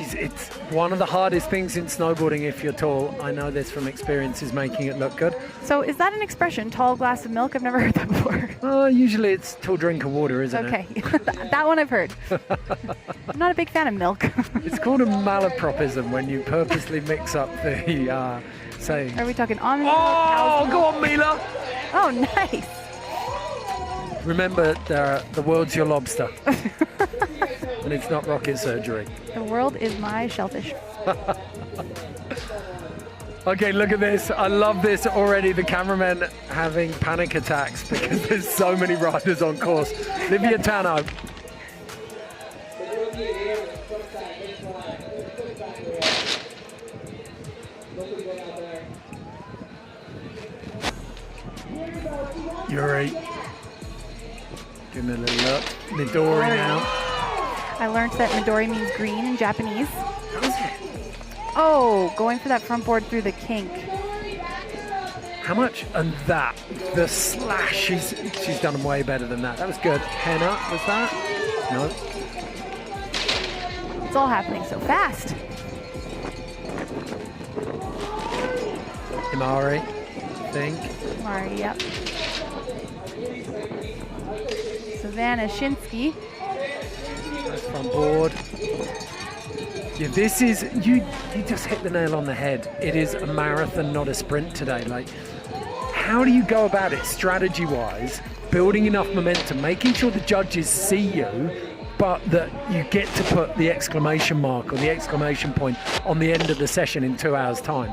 It's one of the hardest things in snowboarding if you're tall. I know this from experience, is making it look good. So is that an expression, tall glass of milk? I've never heard that before. Usually it's tall drink of water, isn't it? Okay, that one I've heard. I'm not a big fan of milk. It's called a malapropism when you purposely mix up the saying. Are we talking almond milk? Oh, go on, Mila. Oh, nice. Remember, the world's your lobster. And it's not rocket surgery. The world is my shellfish. Okay, look at this. I love this already. The cameramen having panic attacks because there's so many riders on course. Livia Tano. Yuri. Give me a little look. Midori now. I learned that Midori means green in Japanese. Oh, going for that front board through the kink. How much? And that, the slash, she's done way better than that. That was good. Henna, was that? No. It's all happening so fast. Imari, I think. Imari, yep. Savannah Shinsky. That's front board. Yeah, this is, you just hit the nail on the head. It is a marathon, not a sprint today. Like, how do you go about it strategy-wise, building enough momentum, making sure the judges see you, but that you get to put the exclamation mark or the exclamation point on the end of the session in 2 hours' time?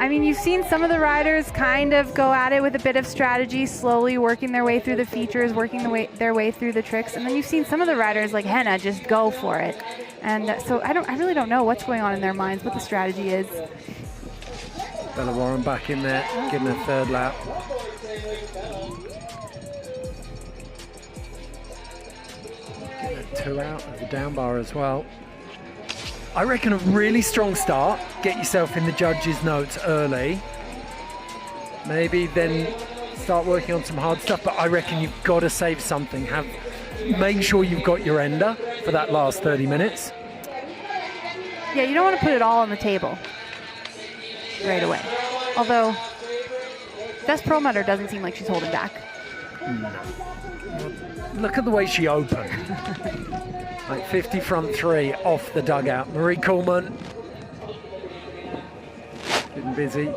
I mean, you've seen some of the riders kind of go at it with a bit of strategy, slowly working their way through the features, working their way through the tricks, and then you've seen some of the riders like Henna just go for it. And so I really don't know what's going on in their minds, what the strategy is. Bella Warren back in there, getting a third lap. Getting a 2 out of the down bar as well. I reckon a really strong start. Get yourself in the judges' notes early. Maybe then start working on some hard stuff, but I reckon you've got to save something. Make sure you've got your ender for that last 30 minutes. Yeah, you don't want to put it all on the table right away. Although, Jess Perlmutter doesn't seem like she's holding back. No. Look at the way she opened. Like 50 front 3 off the dugout. Marie Coleman getting busy.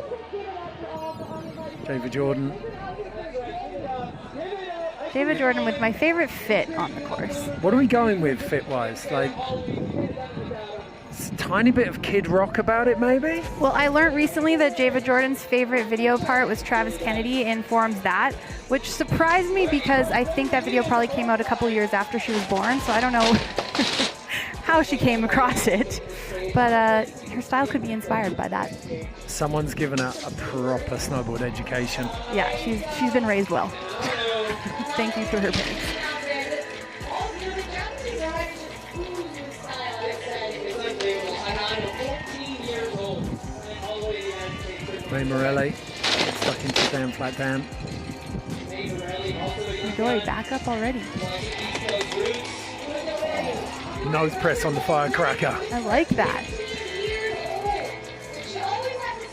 David Jordan. David Jordan with my favorite fit on the course. What are we going with fit-wise? Like, it's a tiny bit of Kid Rock about it, maybe? Well, I learned recently that David Jordan's favorite video part was Travis Kennedy in Forum's That, which surprised me because I think that video probably came out a couple years after she was born, so I don't know how she came across it. But her style could be inspired by that. Someone's given her a proper snowboard education. Yeah, she's been raised well. Thank you to her parents. Ray Morelli gets stuck into down, flat down. Joy, back up already. Nose press on the firecracker. I like that.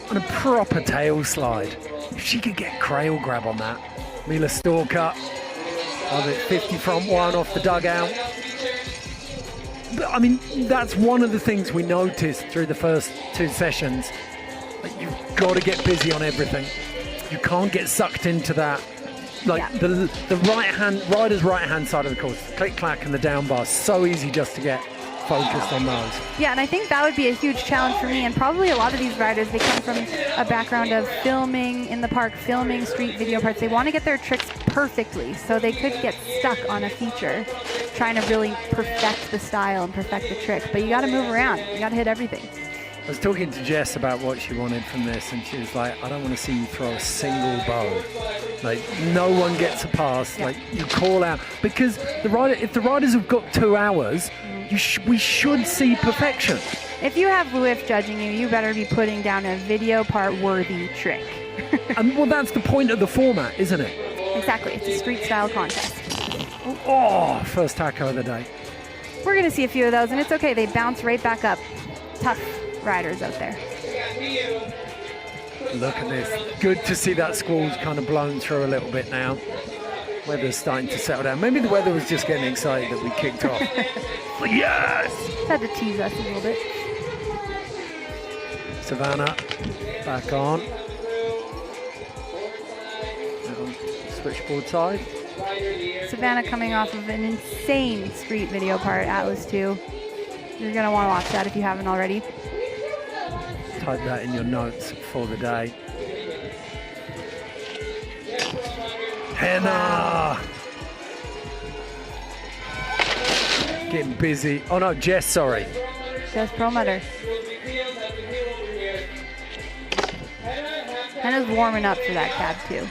And a proper tail slide. If she could get crail grab on that. Mila Stalker. Of it, 50 front 1 off the dugout. But, I mean, that's one of the things we noticed through the first 2 sessions. Like, you've got to get busy on everything. You can't get sucked into that. Like the rider's right hand side of the course, click clack and the down bar, so easy just to get focused on those. Yeah, and I think that would be a huge challenge for me, and probably a lot of these riders, they come from a background of filming in the park, filming street video parts. They want to get their tricks perfectly, so they could get stuck on a feature trying to really perfect the style and perfect the trick. But you got to move around, you got to hit everything. I was talking to Jess about what she wanted from this, and she was like, I don't want to see you throw a single bow. Like, no one gets a pass. Yeah. Like, you call out. Because if the riders have got 2 hours, we should see perfection. If you have Louis judging you, you better be putting down a video part worthy trick. And well, that's the point of the format, isn't it? Exactly. It's a street style contest. Oh, first taco of the day. We're going to see a few of those, and it's okay. They bounce right back up. Tough riders out there. Look at this. Good to see that squall's kind of blown through a little bit now. Weather's starting to settle down. Maybe the weather was just getting excited that we kicked off. Yes! Had to tease us a little bit. Savannah back on. Switchboard side. Savannah coming off of an insane street video part, Atlas 2. You're going to want to watch that if you haven't already. Type that in your notes for the day. Henna! Getting busy. Oh no, Jess, sorry. Jess Perlmutter. Henna's warming up for that cab too.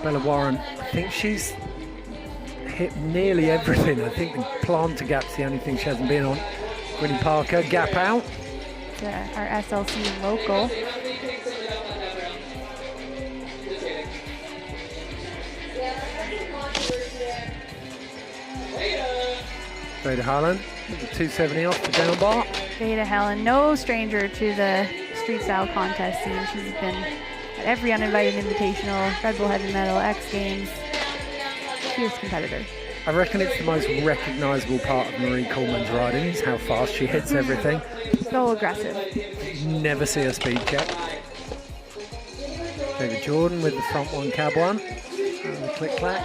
Bella Warren, I think she's hit nearly everything. I think the planter gap's the only thing she hasn't been on. Gwynnie Parker, gap out. Our SLC local. Veda Helen, the 270 off the down bar. Veda Helen, no stranger to the street style contest scene. She's been at every uninvited invitational, Red Bull Heavy Metal, X Games. Fierce competitor. I reckon it's the most recognisable part of Marie Coleman's riding is how fast she hits everything. So aggressive. You never see her speed check. David Jordan with the front one, cab one, and the click clack.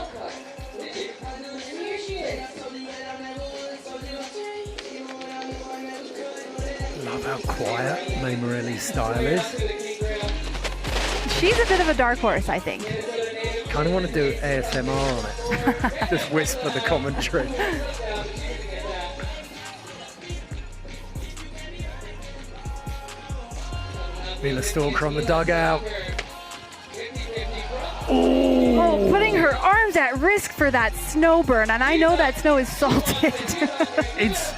Love how quiet May Morelli's style is. She's a bit of a dark horse, I think. Kind of want to do ASMR on it. Just whisper the commentary. Mila Stalker on the dugout. Oh, putting her arms at risk for that snow burn, and I know that snow is salted. It's,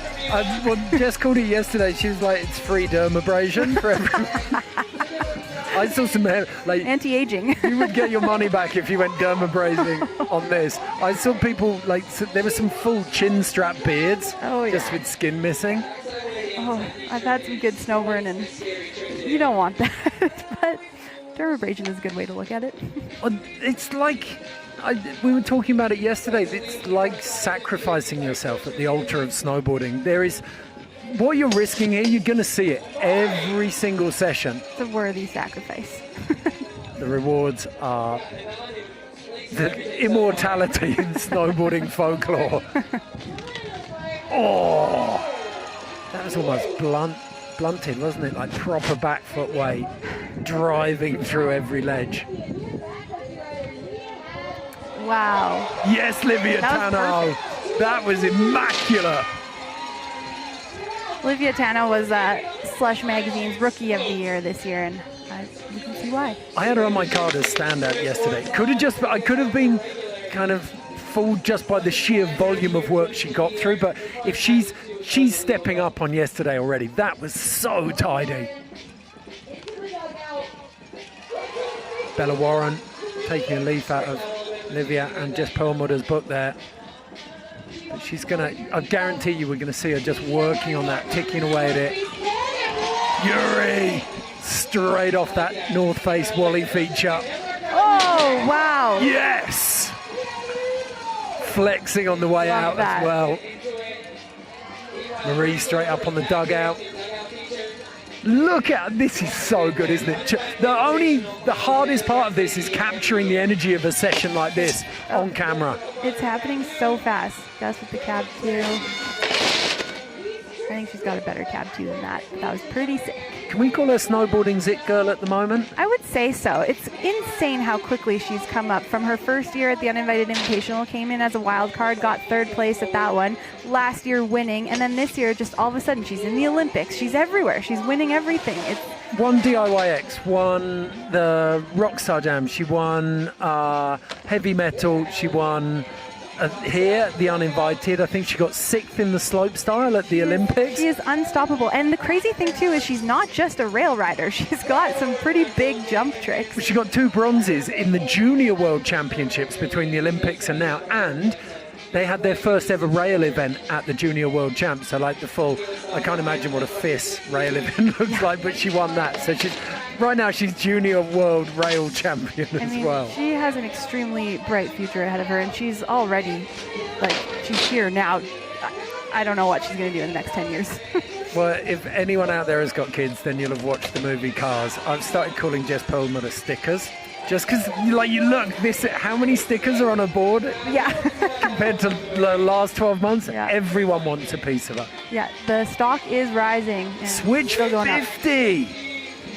well, Jess called it yesterday. She was like, it's free dermabrasion for everyone. I saw some hair, like anti-aging. You would get your money back if you went dermabrasing on this. I saw people like there were some full chin strap beards, just with skin missing. Oh, I've had some good snow burn, and you don't want that. But dermabrasion is a good way to look at it. It's like we were talking about it yesterday. It's like sacrificing yourself at the altar of snowboarding. There is. What you're risking here, you're going to see it every single session. It's a worthy sacrifice. The rewards are the immortality in snowboarding folklore. Oh, that was almost blunted, wasn't it? Like proper back foot weight, driving through every ledge. Wow. Yes, Livia Tano. That was immaculate. Olivia Tano was Slush Magazine's Rookie of the Year this year, and you can see why. I had her on my card as standout yesterday. I could have been kind of fooled just by the sheer volume of work she got through, but if she's stepping up on yesterday already, that was so tidy. Bella Warren taking a leaf out of Livia and Jess Perlmutter's book there. But she's I guarantee you we're gonna see her just working on that, ticking away at it. Yuri, straight off that North Face Wally feature. Oh, wow. Yes! Flexing on the way out as well. Marie straight up on the dugout. Look at this, is so good, isn't it? The hardest part of this is capturing the energy of a session like this on camera. It's happening so fast. Gus with the cab 2. I think she's got a better cab 2 than that. That was pretty sick. Can we call her snowboarding's it girl at the moment? I would say so. It's insane how quickly she's come up. From her first year at the Uninvited Invitational, came in as a wild card, got 3rd place at that one. Last year winning, and then this year just all of a sudden she's in the Olympics. She's everywhere. She's winning everything. It's won DIYX, won the Rockstar Jam, she won Heavy Metal, she won here, the Uninvited. I think she got 6th in the slope style at the Olympics. She is unstoppable. And the crazy thing, too, is she's not just a rail rider. She's got some pretty big jump tricks. She got 2 bronzes in the Junior World Championships between the Olympics and now. And they had their first ever rail event at the Junior World Champs. So like the full, I can't imagine what a FIS rail event looks like, but she won that. So right now she's Junior World Rail Champion as well. She has an extremely bright future ahead of her, and she's already, she's here now. I don't know what she's going to do in the next 10 years. Well, if anyone out there has got kids, then you'll have watched the movie Cars. I've started calling Jess Perlmutter stickers. Just because, you look, how many stickers are on a board? Yeah. Compared to the last 12 months, everyone wants a piece of her. Yeah, the stock is rising. And Switch still going 50. Up.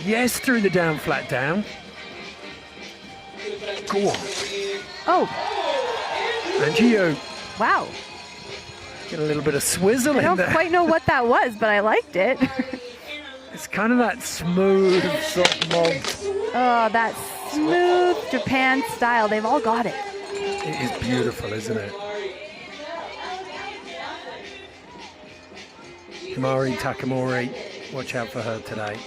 Yes, through the down, flat down. Go on. Oh. And you. Wow. Get a little bit of swizzle in there. I don't quite know what that was, but I liked it. It's kind of that smooth, soft mold. Oh, that smooth Japan style. They've all got it. It is beautiful, isn't it? Himari Takamori, watch out for her today.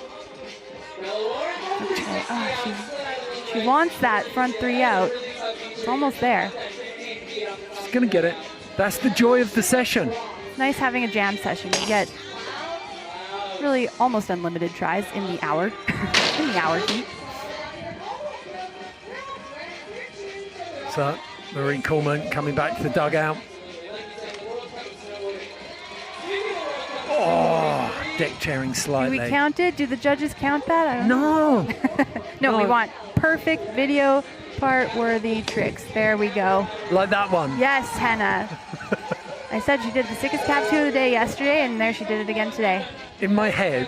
Okay. Oh, she wants that front 3 out. It's almost there. She's going to get it. That's the joy of the session. Nice having a jam session. You get really almost unlimited tries in the hour. In the hour heat. So, Marie Coleman coming back to the dugout. Oh, deck chairing Do slightly. we count it? Do the judges count that? I don't know. No. No, we want perfect video part worthy tricks. There we go. Like that one. Yes, Henna. I said she did the sickest tattoo of the day yesterday, and there she did it again today. In my head,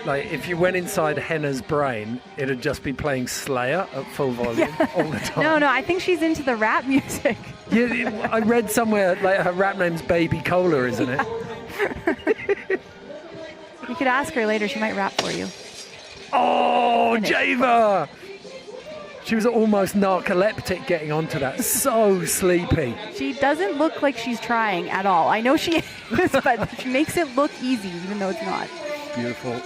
like if you went inside Henna's brain, it'd just be playing Slayer at full volume all the time. No, I think she's into the rap music. Yeah, I read somewhere like her rap name's Baby Cola, isn't it? You could ask her later. She might rap for you. Oh, Java! She was almost narcoleptic getting onto that. So sleepy. She doesn't look like she's trying at all. I know she is, but she makes it look easy, even though it's not. Beautiful.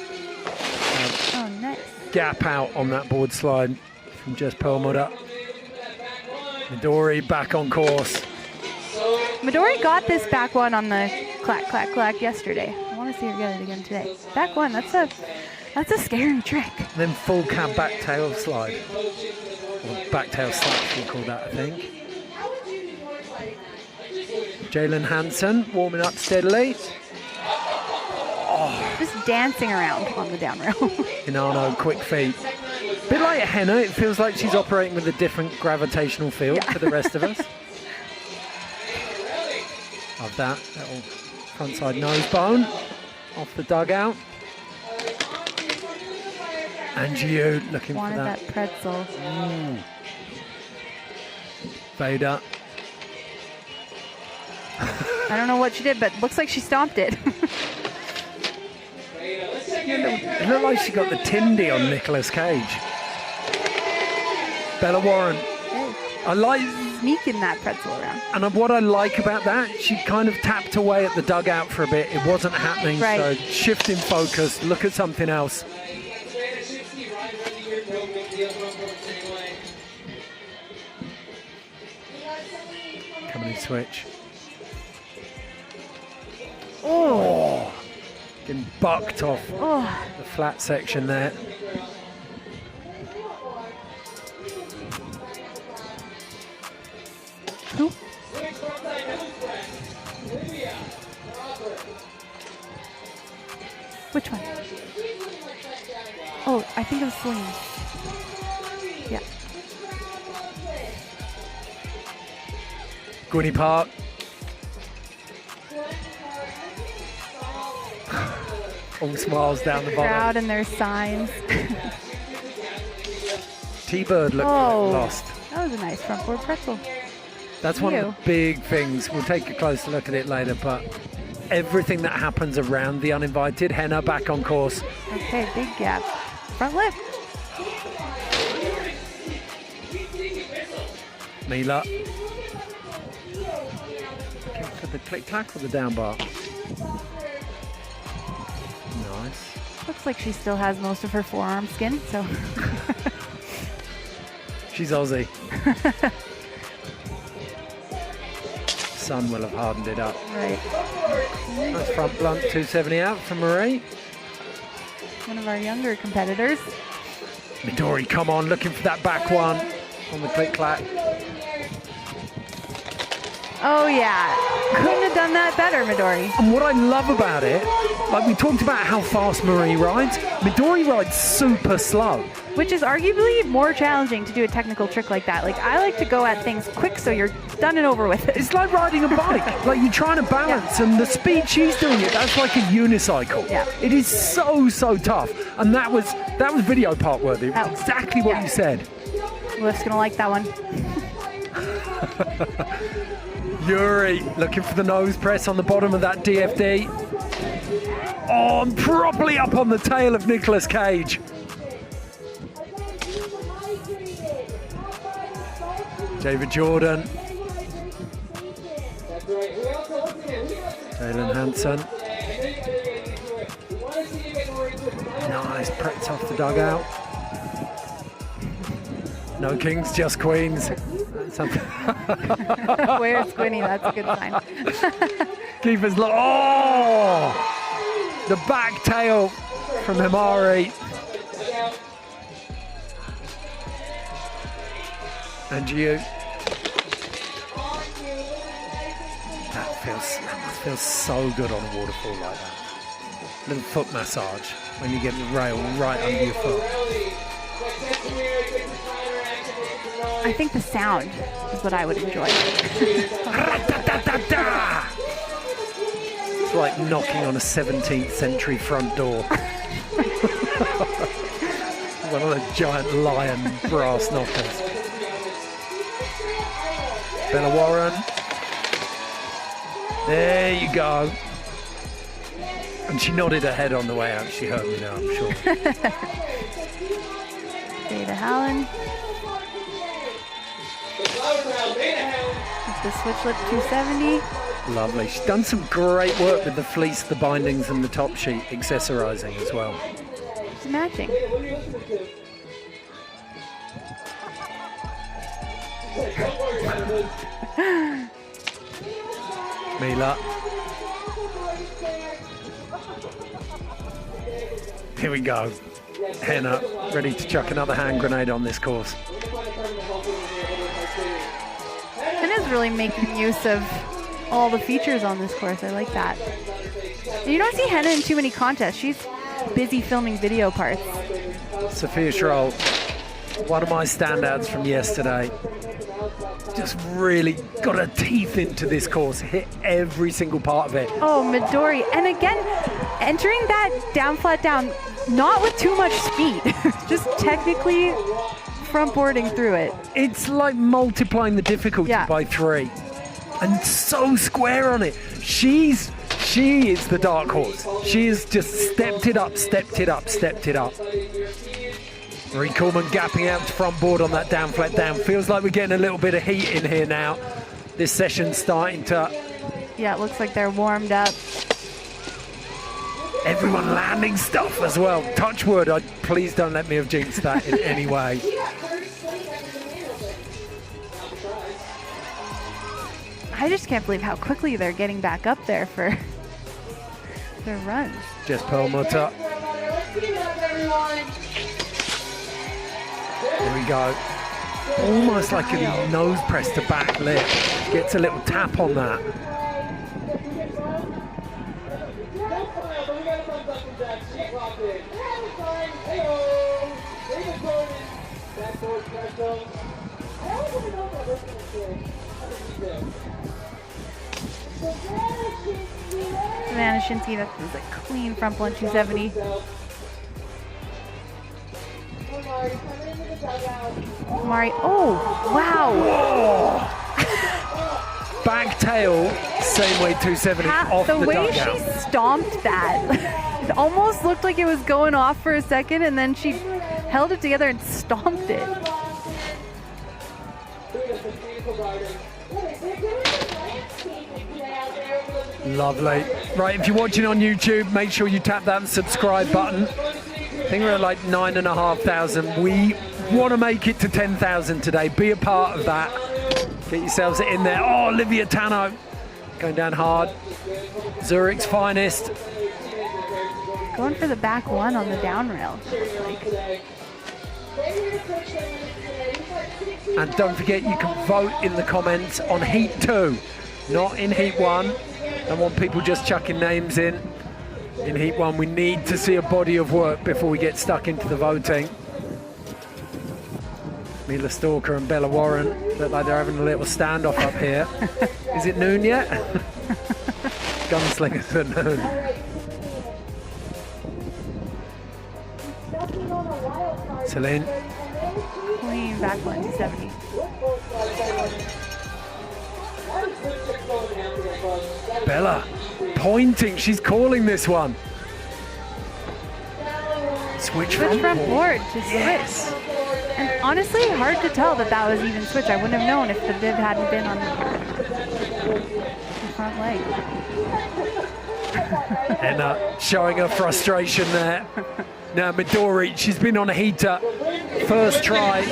Oh, nice. Gap out on that board slide from Jess Perlmutter. Midori back on course. Midori got this back one on the clack, clack, clack yesterday. I want to see her get it again today. Back one, that's a scary trick. And then full cab back tail slide. Or back tail slash, we call that, I think. Jalen Hansen warming up steadily. Just dancing around on the down rail. Inano, quick feet. Bit like Henna, it feels like she's operating with a different gravitational field to the rest of us. Love that little frontside nose bone off the dugout. And you looking Wanted for that. that pretzel. Vader. I don't know what she did, but looks like she stomped it. It looked like she got the Tindy on Nicolas Cage. Bella Warren. I like sneaking that pretzel around. And what I like about that, she kind of tapped away at the dugout for a bit. It wasn't happening, Right. so shifting focus, look at something else. Coming in switch. Oh! Getting bucked off the flat section there. Who? Which one? Oh, I think it was Celine. Yeah. Gwynny Park. All smiles down the bottom. Crowd and their signs. T-Bird looked lost. That was a nice front board pretzel. That's one of the big things. We'll take a closer look at it later, but everything that happens around the uninvited, Henna back on course. Okay, big gap. Front lip. Mila. Looking for the click-clack or the down bar? Nice. Looks like she still has most of her forearm skin, so. She's Aussie. Sun will have hardened it up. Right. Nice front blunt 270 out from Marie. One of our younger competitors. Midori, come on, looking for that back one on the click-clack. Oh yeah, couldn't have done that better, Midori. And what I love about it, like we talked about how fast Marie rides, Midori rides super slow. Which is arguably more challenging to do a technical trick like that. Like, I like to go at things quick so you're done and over with it. It's like riding a bike. Like, you're trying to balance, and the speed she's doing it, that's like a unicycle. Yeah. It is so tough. And that was video part worthy. Exactly what you said. Lift's gonna like that one. Yuri looking for the nose press on the bottom of that DFD. Oh, I'm properly up on the tail of Nicolas Cage. David Jordan. Jalen Hansen. Nice, pretty off the dugout. No kings, just queens. Where's Gwynny? That's a good sign. Keeper's the back tail from Himari. And you. That feels so good on a waterfall like that. Little foot massage when you get the rail right under your foot. I think the sound is what I would enjoy. It's like knocking on a 17th century front door. One of the giant lion brass knockers. Bella Warren. There you go. And she nodded her head on the way out. She heard me now, I'm sure. Beta Hallen. The switch lip 270. Lovely. She's done some great work with the fleece, the bindings, and the top sheet, accessorizing as well. It's matching. Mila. Here we go. Henna, ready to chuck another hand grenade on this course. Henna's really making use of all the features on this course. I like that. And you don't see Henna in too many contests. She's busy filming video parts. Sophia Schroll, one of my standouts from yesterday. Just really got her teeth into this course, hit every single part of it. Oh, Midori. And again, entering that down, flat down, not with too much speed, just technically front boarding through it. It's like multiplying the difficulty by 3. And so square on it. She is the dark horse. She has just stepped it up, stepped it up, stepped it up. Marie Coleman gapping out to front board on that down, flat down. Feels like we're getting a little bit of heat in here now. This session's starting to... Yeah, it looks like they're warmed up. Everyone landing stuff as well. Touch wood. Please don't let me have jinxed that in any way. I just can't believe how quickly they're getting back up there for their runs. Jess Perlmutter. There we go. Almost like a nose press to back lip. Gets a little tap on that. Savannah Shinsky, that was a clean front blunt 270. Mari, oh, wow. Back tail, same way 270 off the dugout. The way she stomped that, it almost looked like it was going off for a second, and then she held it together and stomped it. Lovely. Right, if you're watching on YouTube, make sure you tap that subscribe button. I think we're at like 9,500. We want to make it to 10,000 today. Be a part of that. Get yourselves in there. Oh, Olivia Tano going down hard. Zurich's finest. Going for the back one on the down rail. And don't forget, you can vote in the comments on Heat 2, not in Heat 1. Don't want people just chucking names in. In Heat 1, we need to see a body of work before we get stuck into the voting. Mila Stalker and Bella Warren look like they're having a little standoff up here. Is it noon yet? Gunslingers at noon. Celine. Clean back one 270. Bella pointing, she's calling this one. Switch front board to switch. And honestly, hard to tell that that was even switch. I wouldn't have known if the bib hadn't been on the front leg. And showing her frustration there. Now Midori, she's been on a heater. First try,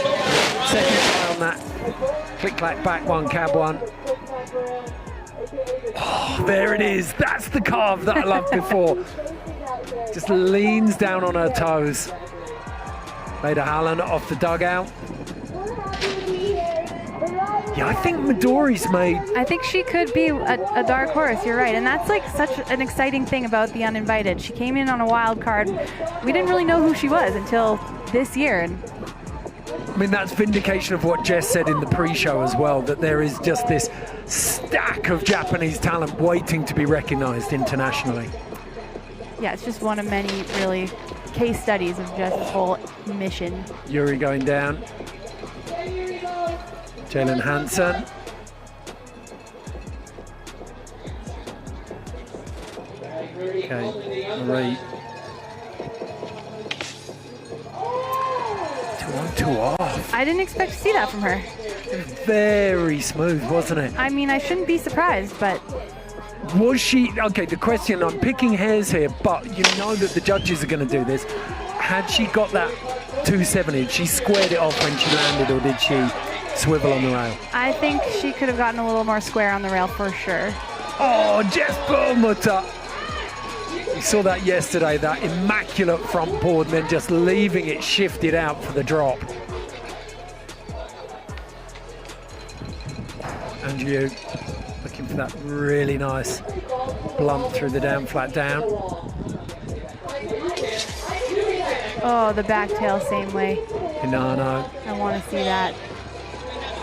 second try on that. Click clack back one, cab one. Oh, there it is. That's the carve that I loved before. Just leans down on her toes. Vader Hallen off the dugout. Yeah, I think Midori's made. I think she could be a dark horse. You're right, and that's like such an exciting thing about The Uninvited. She came in on a wild card. We didn't really know who she was until this year. And I mean, that's vindication of what Jess said in the pre-show as well, that there is just this stack of Japanese talent waiting to be recognized internationally. yeah, it's just one of many really case studies of Jess's whole mission. Yuri going down. Jalen Hansen. Okay, Marie. 2 on, 2 off. I didn't expect to see that from her. Very smooth, wasn't it? I mean, I shouldn't be surprised, but... Was she... Okay, the question, I'm picking hairs here, but you know that the judges are going to do this. Had she got that 270, did she squared it off when she landed, or did she swivel on the rail? I think she could have gotten a little more square on the rail for sure. Oh, Jess Perlmutter. We saw that yesterday, that immaculate front board, and then just leaving it shifted out for the drop. And you looking for that really nice blunt through the down, flat down. Oh, the back tail same way. Hinano. I want to see that.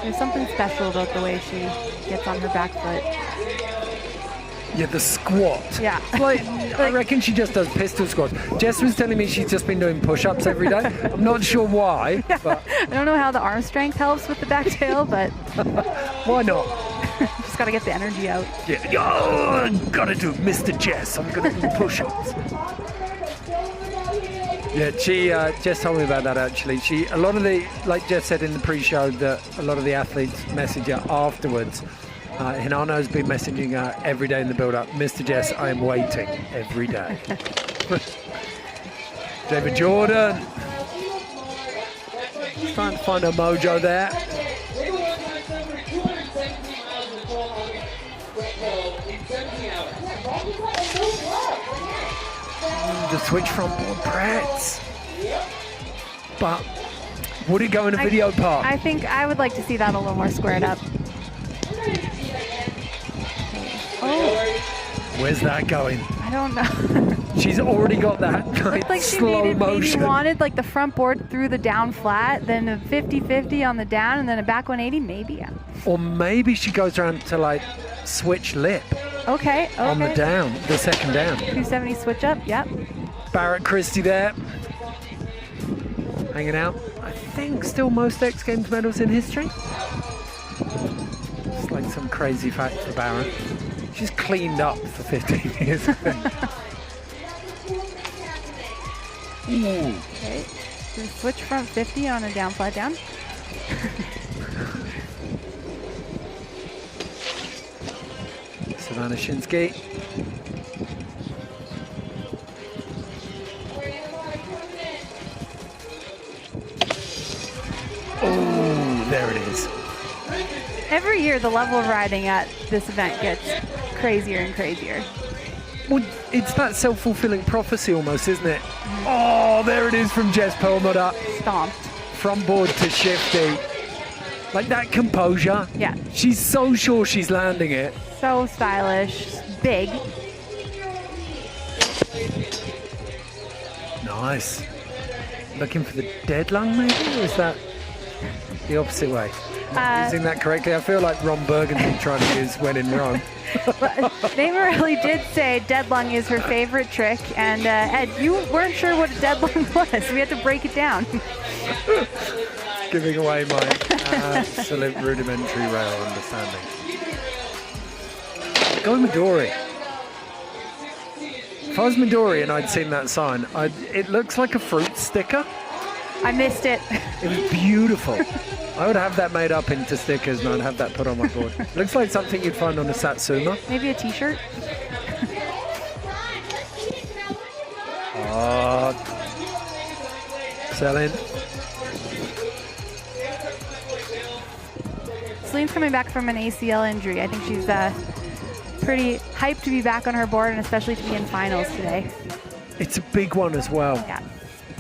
There's something special about the way she gets on her back foot. Yeah, the squat. Yeah. Like, I reckon she just does pistol squats. Jess was telling me she's just been doing push-ups every day. I'm not sure why, but... I don't know how the arm strength helps with the back tail, but... Why not? Just got to get the energy out. Yeah. Oh, gotta do Mr. Jess. I'm gonna do push-ups. Yeah, Jess told me about that actually. A lot of the, like Jess said in the pre-show, that a lot of the athletes message her afterwards. Hinano's been messaging her every day in the build-up. Mr. Jess, I am waiting every day. David Jordan. Trying to find her mojo there. The switch front board Pretz. But would it go in a video part? I think I would like to see that a little more squared up. Oh. Where's that going? I don't know. She's already got that like slow motion. Maybe wanted like the front board through the down flat, then a 50-50 on the down, and then a back 180, maybe. Yeah. Or maybe she goes around to like switch lip. Okay. On the down, the second down. 270 switch up, yep. Barrett Christie there. Hanging out. I think still most X Games medals in history. It's like some crazy fact for Barrett. She's cleaned up for 15 years. Ooh. Okay. So switch front 50 on a down flat down. Savannah Shinsky. Oh, there it is. Every year, the level of riding at this event gets crazier and crazier. Well, it's that self-fulfilling prophecy almost, isn't it? Oh, there it is from Jess Perlmutter. Stomped. From board to shifty. Like that composure. Yeah. She's so sure she's landing it. So stylish. Big. Nice. Looking for the dead lung maybe? Or is that the opposite way? Using that correctly? I feel like Ron Burgundy trying to use when in Rome. They really did say dead lung is her favorite trick, and Ed, you weren't sure what a dead lung was. We had to break it down. Giving away my absolute rudimentary rail understanding. Go Midori. If I was Midori and I'd seen that sign, it looks like a fruit sticker. I missed it. It was beautiful. I would have that made up into stickers and I'd have that put on my board. Looks like something you'd find on a Satsuma. Maybe a t-shirt. Selling. Celine's coming back from an ACL injury. I think she's pretty hyped to be back on her board, and especially to be in finals today. It's a big one as well. Yeah.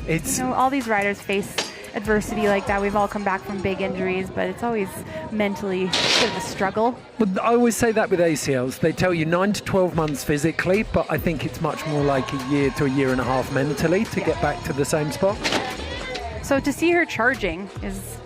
It's all these riders face adversity like that. We've all come back from big injuries, but it's always mentally a bit of a struggle. But I always say that with ACLs. They tell you 9 to 12 months physically, but I think it's much more like a year to a year and a half mentally to get back to the same spot. So to see her charging is...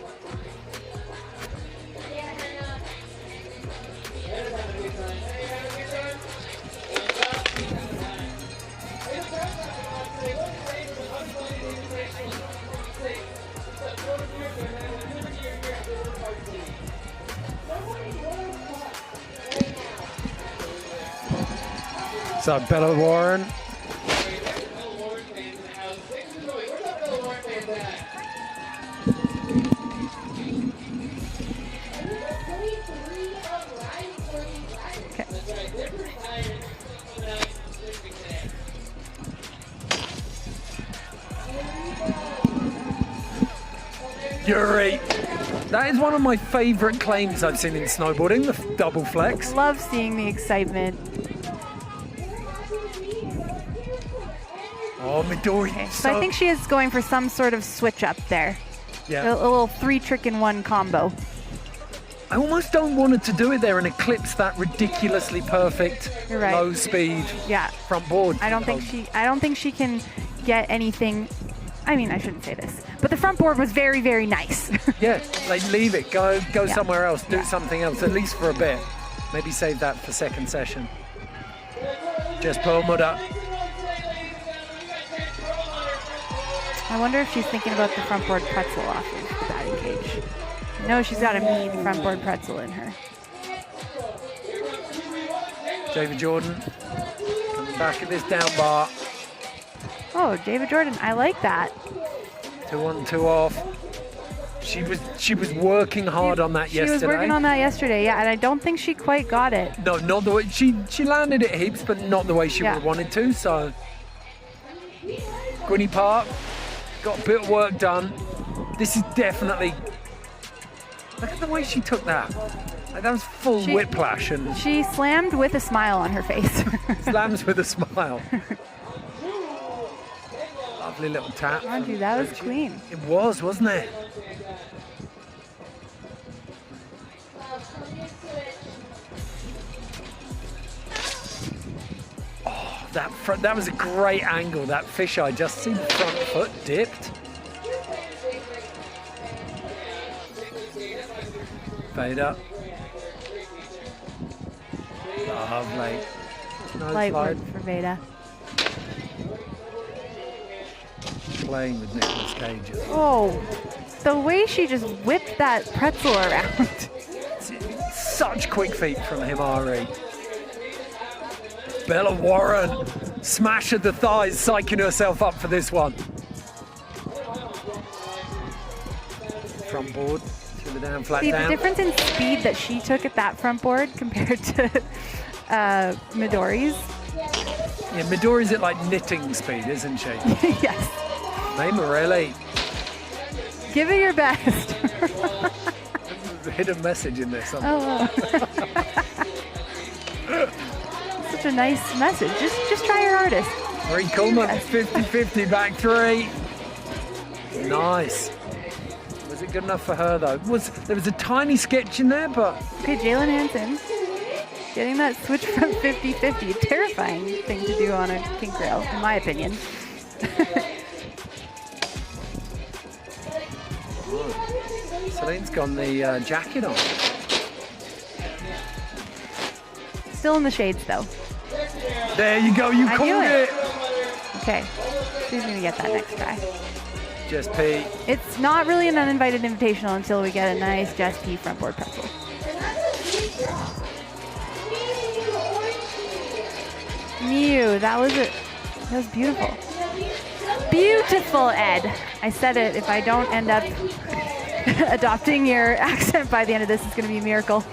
So Bella Warren. Yuri. That is one of my favourite claims I've seen in snowboarding, the double flex. Love seeing the excitement. Oh, Midori. Okay. So I think she is going for some sort of switch up there. Yeah. A little 3-trick-in-1 combo. I almost don't want her to do it there and eclipse that ridiculously perfect You're right. low speed front board. I don't think she can get anything. I mean, I shouldn't say this, but the front board was very, very nice. Yeah, like leave it, go somewhere else, do something else, at least for a bit. Maybe save that for second session. Just Perlmutter. I wonder if she's thinking about the front board pretzel off of the batting cage. No, she's got a mean front board pretzel in her. David Jordan coming back at this down bar. Oh, David Jordan, I like that. 2 on, 2 off. She was working hard on that yesterday. She was working on that yesterday, yeah, and I don't think she quite got it. No, not the way she landed it heaps, but not the way she would have wanted to. So, Gwynnie Park got a bit of work done. This is definitely. Look at the way she took that. Like, that was full whiplash, and she slammed with a smile on her face. Slams with a smile. Lovely little tap. Andrew, that was clean. It was, wasn't it? Oh, that was a great angle. That fisheye, just see the front foot dipped. Fade up. Lovely. Nice Light work slide. for Veda. Playing with Nicolas Cage. Oh, the way she just whipped that pretzel around. Such quick feet from Himari. Bella Warren, smash at the thighs, psyching herself up for this one. Front board, to the down, flat down. The difference in speed that she took at that front board compared to Midori's. Yeah, Midori's at like knitting speed, isn't she? Yes. Hey, Morelli. Give it your best. There's a hidden message in there somewhere. Oh. Such a nice message. Just try your hardest. Marie Coleman, 50-50, back 3. Nice. Was it good enough for her though? There was a tiny sketch in there, but... Okay, Jalen Hansen. Getting that switch from 50-50. Terrifying thing to do on a kink rail, in my opinion. Celine's got the jacket on. Still in the shades, though. There you go, you called it. Okay, she's going to get that next try. Jess P. It's not really an uninvited invitational until we get a nice Jess P front board pretzel. Mew, that was beautiful. Beautiful, Ed. I said it. If I don't end up adopting your accent by the end of this, it's going to be a miracle.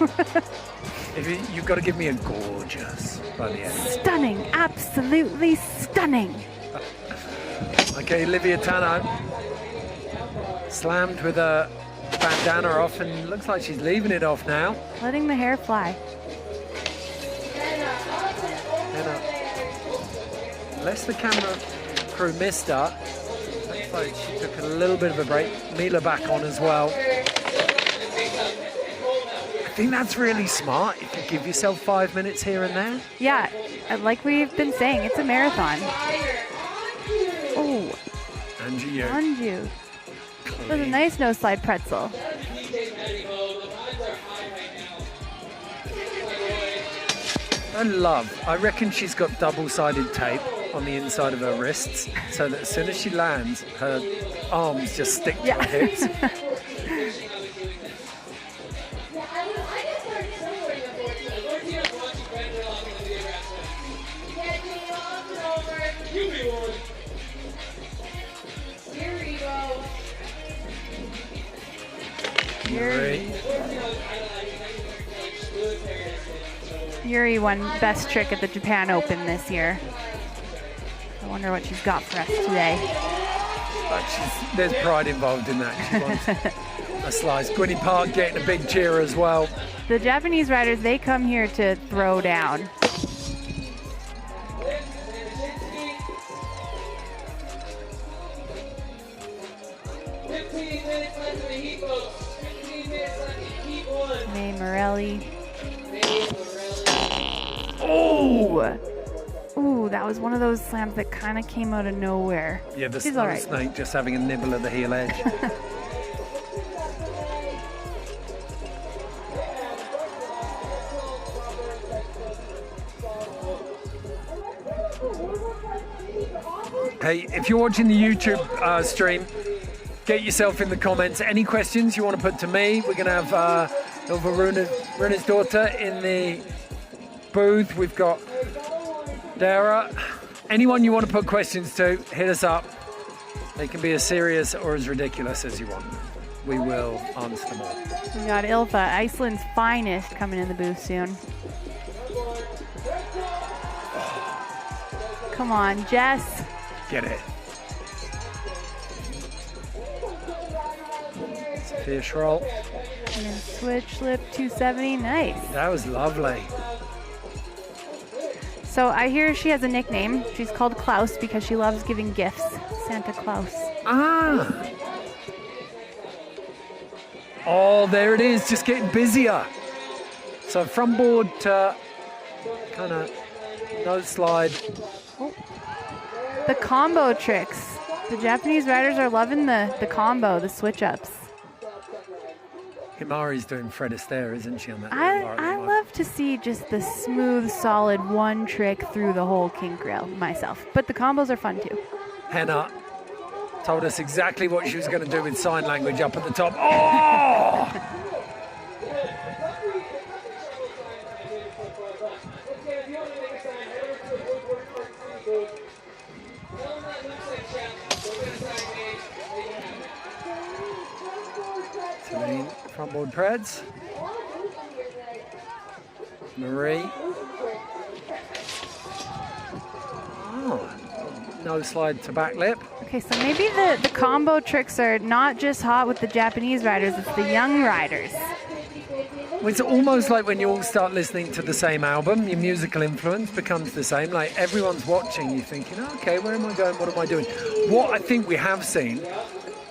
You've got to give me a gorgeous by the end. Stunning. Absolutely stunning. Okay, Olivia Tano. Slammed with a bandana off, and looks like she's leaving it off now. Letting the hair fly. Unless the camera crew missed her, Looks like she took a little bit of a break. Mila back on as well. I think that's really smart if you give yourself 5 minutes here and there. Yeah, like we've been saying, it's a marathon. Oh, Anju. That was a nice no slide pretzel. I reckon she's got double-sided tape on the inside of her wrists, so that as soon as she lands, her arms just stick to her hips. Yuri won best trick at the Japan Open this year. I wonder what she's got for us today. There's pride involved in that. She wants a slice. Gwynny Park getting a big cheer as well. The Japanese riders, they come here to throw down. May Morelli. Oh! Ooh, that was one of those slams that kind of came out of nowhere. Yeah, the She's snow all right. snake just having a nibble at the heel edge. Hey, if you're watching the YouTube stream, get yourself in the comments. Any questions you want to put to me? We're going to have Runa's daughter in the booth. We've got Dara. Anyone you want to put questions to, hit us up. They can be as serious or as ridiculous as you want. We will answer them all. We got Ilfa, Iceland's finest, coming in the booth soon. Come on, Jess. Get it. Fish roll. And then switch slip 270. Nice. That was lovely. So I hear she has a nickname. She's called Klaus because she loves giving gifts. Santa Claus. Ah. Oh, there it is. Just getting busier. So from board to kind of no slide. Oh. The combo tricks. The Japanese riders are loving the combo, the switch ups. Himari's doing Fred Astaire, isn't she, on that? I love to see just the smooth, solid one trick through the whole kink rail myself. But the combos are fun too. Henna told us exactly what she was going to do with sign language up at the top. Oh! Front board Preds. Marie. Oh, no slide to back lip. Okay, so maybe the combo tricks are not just hot with the Japanese riders, it's the young riders. Well, it's almost like when you all start listening to the same album, your musical influence becomes the same. Like everyone's watching, you're thinking, okay, where am I going? What am I doing? What I think we have seen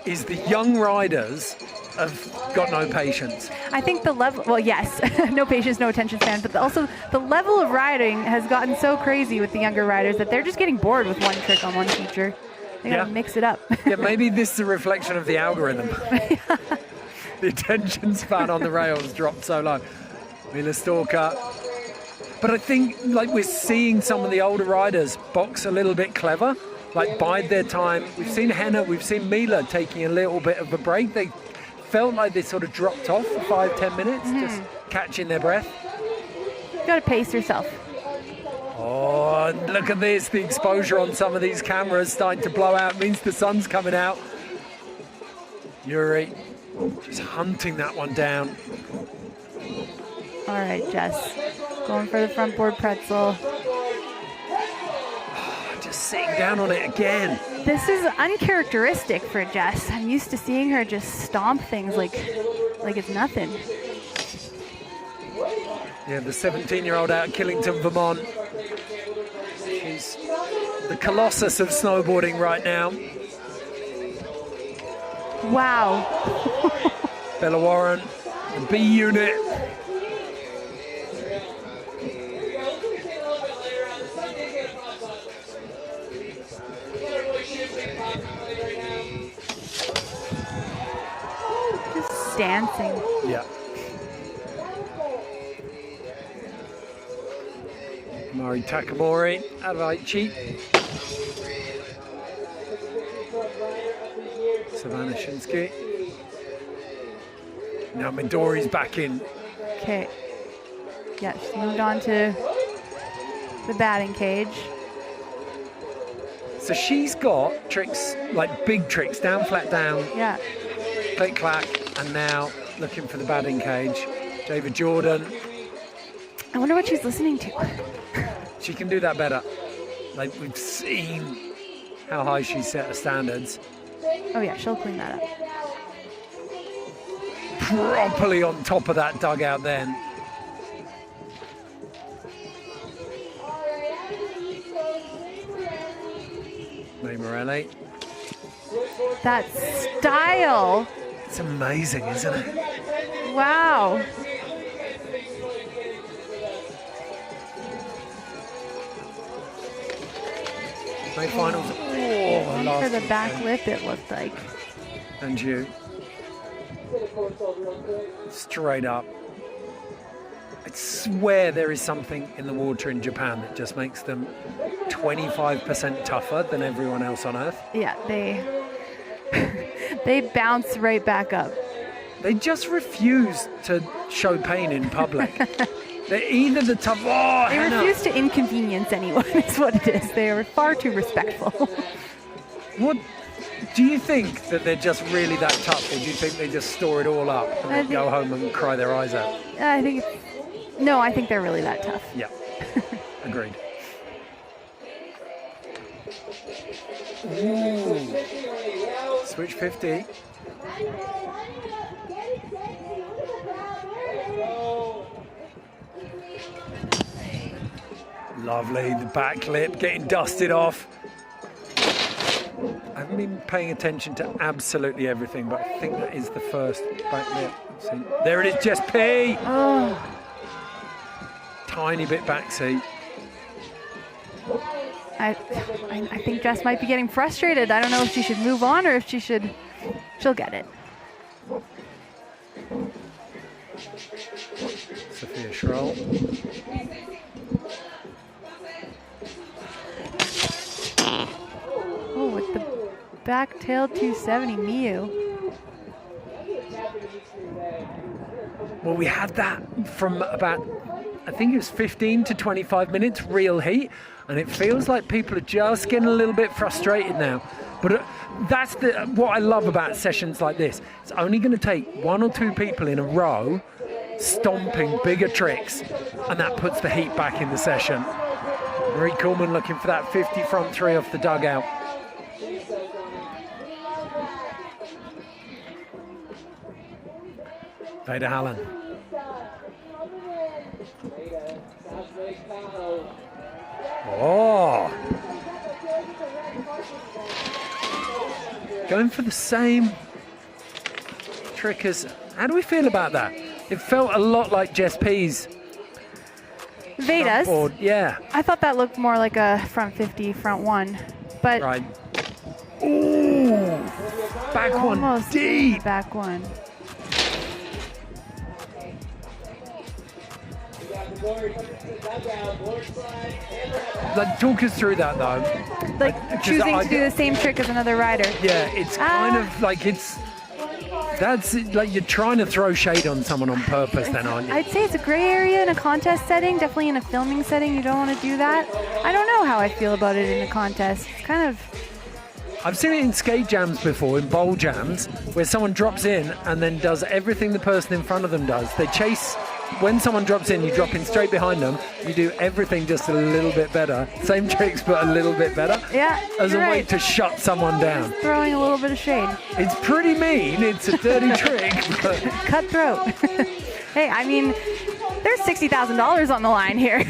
is the young riders have got no patience. I think the level, well, yes, no patience, no attention span, but also the level of riding has gotten so crazy with the younger riders that they're just getting bored with one trick on one feature. They gotta mix it up. Yeah, maybe this is a reflection of the algorithm. The attention span on the rails dropped so low. Mila Stalker. But I think like we're seeing some of the older riders box a little bit clever, like bide their time. We've seen Henna, we've seen Mila taking a little bit of a break. They felt like they sort of dropped off for 5-10 minutes, just catching their breath. You gotta pace yourself. Oh, look at this. The exposure on some of these cameras starting to blow out. It means the sun's coming out. Yuri just hunting that one down. All right, Jess. Going for the front board pretzel. Just sitting down on it again. This is uncharacteristic for Jess. I'm used to seeing her just stomp things like it's nothing. Yeah, the 17-year-old out of Killington, Vermont. She's the colossus of snowboarding right now. Wow. Bella Warren, the B unit. Just dancing. Yeah. Mari Takamori, Advaichi. Savannah Shinsky. Now Midori's back in. Okay. Yeah, she's moved on to the batting cage. So she's got tricks, like big tricks, down, flat, down. Yeah. Click, clack, and now looking for the batting cage. David Jordan. I wonder what she's listening to. She can do that better. Like, we've seen how high she set her standards. Oh yeah, she'll clean that up. Properly on top of that dugout then. May Morelli. That style. It's amazing, isn't it? Wow. May finals. Oh, For the back lip, it looked like. And you. Straight up. I swear there is something in the water in Japan that just makes them 25% tougher than everyone else on Earth. Yeah, they bounce right back up. They just refuse to show pain in public. They're either the tough. Oh, They Hannah. refuse to inconvenience anyone, is what it is. They are far too respectful. What do you think, that they're just really that tough, or do you think they just store it all up and then go home and cry their eyes out? I think they're really that tough. Yeah, agreed. Ooh. Switch 50. Lovely, the back lip getting dusted off. I haven't been paying attention to absolutely everything, but I think that is the first back lip. See, there it is, Jess P. Oh. Tiny bit back seat. I think Jess might be getting frustrated. I don't know if she should move on or if she'll get it. Sophia Schroll. Oh, with the back tail 270 Miyu. Well, we had that from about, I think it was 15 to 25 minutes real heat, and it feels like people are just getting a little bit frustrated now. But that's what I love about sessions like this. It's only going to take one or two people in a row stomping bigger tricks, and that puts the heat back in the session. Marie Coleman looking for that 50 front three off the dugout. Veda Hallen. Oh! Going for the same trick as... How do we feel about that? It felt a lot like Jess P's. Veda's? Board. Yeah. I thought that looked more like a front 50, front one. But right. Ooh! Back one deep. Back one. Like, talk us through that though. Like choosing to do the same trick as another rider. Yeah, it's kind of like that's like you're trying to throw shade on someone on purpose then, aren't you? I'd say it's a gray area in a contest setting. Definitely in a filming setting, you don't want to do that. I don't know how I feel about it in a contest. It's kind of... I've seen it in skate jams before, in bowl jams, where someone drops in and then does everything the person in front of them does. They chase... When someone drops in, you drop in straight behind them. You do everything just a little bit better. Same tricks, but a little bit better. Yeah, as a way right. to shut someone down. Just throwing a little bit of shade. It's pretty mean. It's a dirty trick. But cutthroat. Hey, I mean, there's $60,000 on the line here.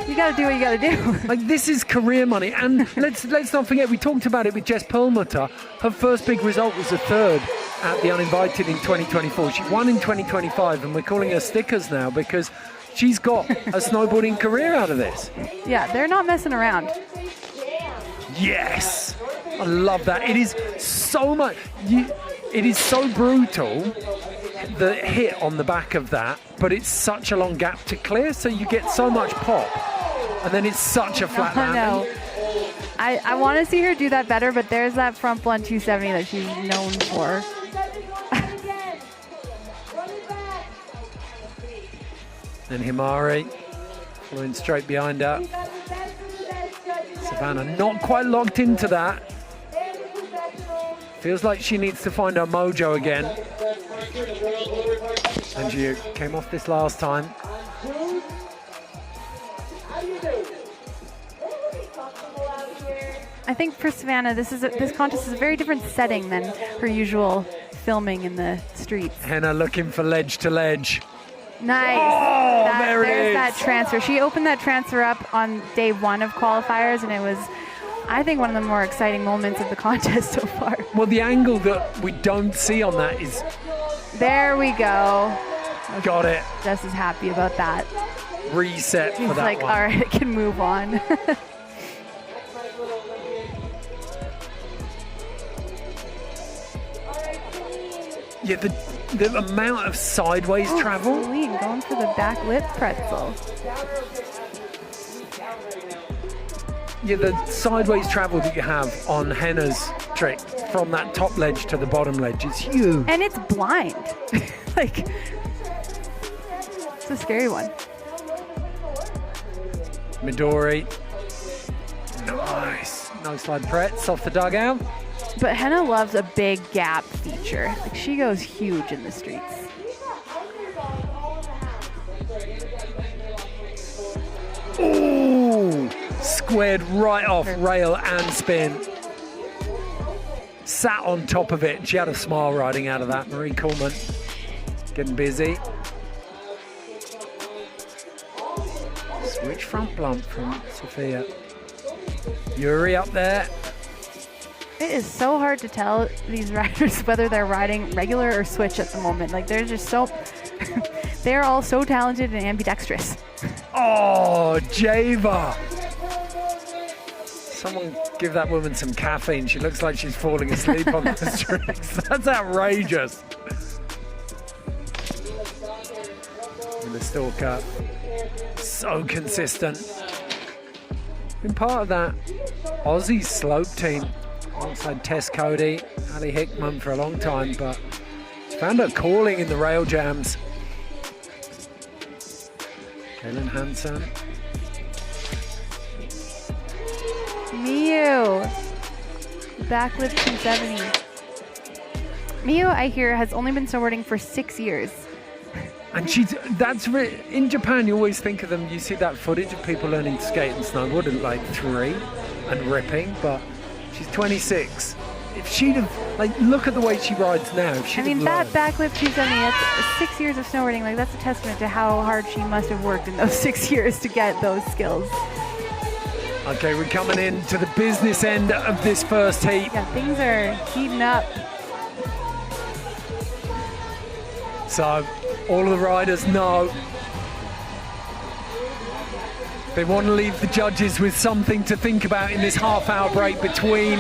You got to do what you got to do. Like, this is career money. And let's not forget, we talked about it with Jess Perlmutter. Her first big result was a third at The Uninvited in 2024. She won in 2025, and we're calling her Stickers now because she's got a snowboarding career out of this. Yeah, they're not messing around. Yes, I love that. It is so much. It is so brutal, the hit on the back of that, but it's such a long gap to clear, so you get so much pop, and then it's such a flat landing. I want to see her do that better, but there's that front blunt 270 that she's known for. And Himari following straight behind her. Savannah not quite locked into that. Feels like she needs to find her mojo again. And she came off this last time. I think for Savannah, this contest is a very different setting than her usual filming in the streets. Henna looking for ledge to ledge. Nice. Oh, there it there's is. That transfer. She opened that transfer up on day 1 of qualifiers, and it was, I think, one of the more exciting moments of the contest so far. Well, the angle that we don't see on that is... There we go. Got it. Jess is happy about that. Reset She's for that like, one. all right, I can move on. Yeah, the amount of sideways travel. Clean, going for the back lip pretzel. Yeah, the sideways travel that you have on Henna's trick from that top ledge to the bottom ledge is huge. And it's blind. Like, it's a scary one. Midori. Nice. No slide pretz off the dugout. But Henna loves a big gap feature. Like, she goes huge in the streets. Ooh! Squared right off rail and spin. Sat on top of it. She had a smile riding out of that. Marie Coleman getting busy. Switch front blunt from Sophia. Yuri up there. It is so hard to tell these riders whether they're riding regular or switch at the moment. Like, they're just so... they're all so talented and ambidextrous. Oh, Java. Someone give that woman some caffeine. She looks like she's falling asleep on those tricks. That's outrageous. And the stalker. So consistent. Been part of that Aussie slope team alongside Tess Cody, Ali Hickman for a long time, but she found her calling in the rail jams. Kaylin Hansen. Miu. Backlip 270. Miu, I hear, has only been snowboarding for 6 years. And in Japan, you always think of them, you see that footage of people learning to skate and snowboard at like 3 and ripping, but she's 26. If she'd have, like, look at the way she rides now. I mean, that backlip 270, that's 6 years of snowboarding. Like, that's a testament to how hard she must have worked in those 6 years to get those skills. Okay, we're coming into the business end of this first heat. Yeah, things are heating up. So, all of the riders know they want to leave the judges with something to think about in this half-hour break between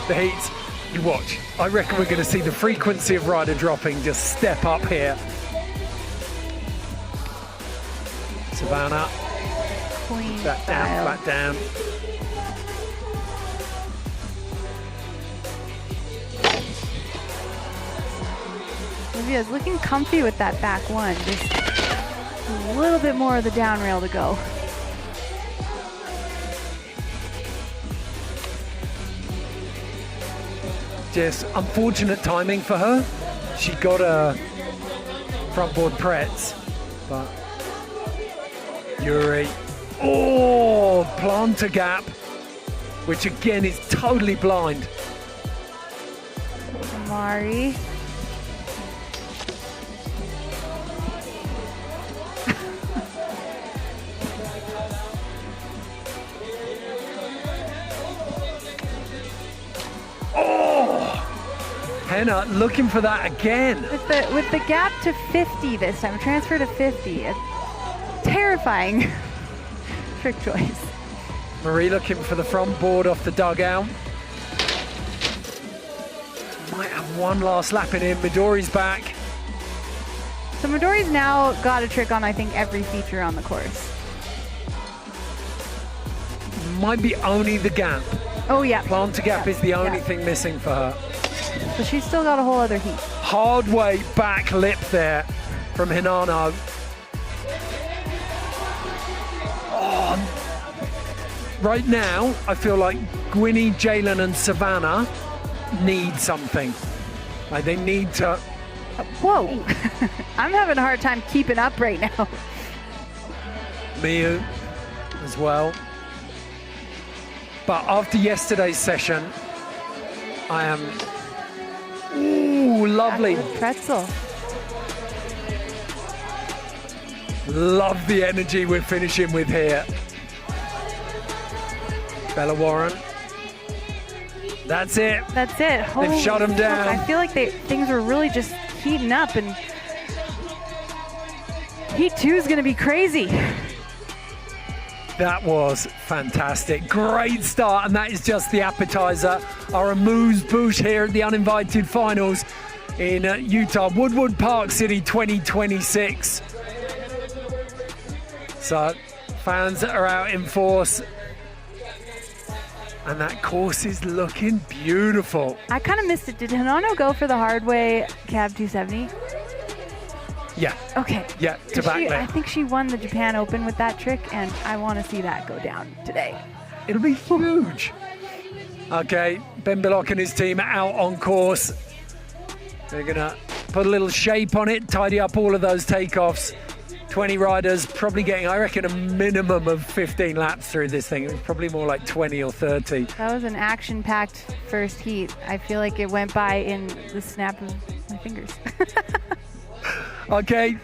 the heats. You watch. I reckon we're going to see the frequency of rider dropping just step up here. Savannah. Queen back down, back down. Olivia's looking comfy with that back one. Just a little bit more of the down rail to go. Just unfortunate timing for her. She got a front board pretz, but Yuri, planter gap, which again is totally blind. Mari. Henna looking for that again. With the gap to 50 this time, transfer to 50. It's terrifying trick choice. Marie looking for the front board off the dugout. Might have one last lap in him. Midori's back. So Midori's now got a trick on, I think, every feature on the course. Might be only the gap. Oh, yeah. Planter gap is the only thing missing for her. So she's still got a whole other heat. Hard way back lip there from Hinano. Oh, right now, I feel like Gwynnie, Jalen, and Savannah need something. Like they need to. Whoa! I'm having a hard time keeping up right now. Miu as well. But after yesterday's session, I am. Ooh, lovely. Pretzel. Love the energy we're finishing with here. Bella Warren. That's it. That's it. They've shut them down. I feel like things were really just heating up, and Heat 2 is going to be crazy. That was fantastic. Great start, and that is just the appetizer. Our amuse-bouche here at the Uninvited Finals in Utah, Woodward Park City 2026. So fans are out in force, and that course is looking beautiful. I kind of missed it. Did Hinano go for the hard way cab 270? Yeah. Okay. Yeah, to back I there. think she won the Japan Open with that trick, and I want to see that go down today. It'll be huge. Okay, Ben Billock and his team out on course. They're going to put a little shape on it, tidy up all of those takeoffs. 20 riders, probably getting, I reckon, a minimum of 15 laps through this thing. It was probably more like 20 or 30. That was an action-packed first heat. I feel like it went by in the snap of my fingers. Okay,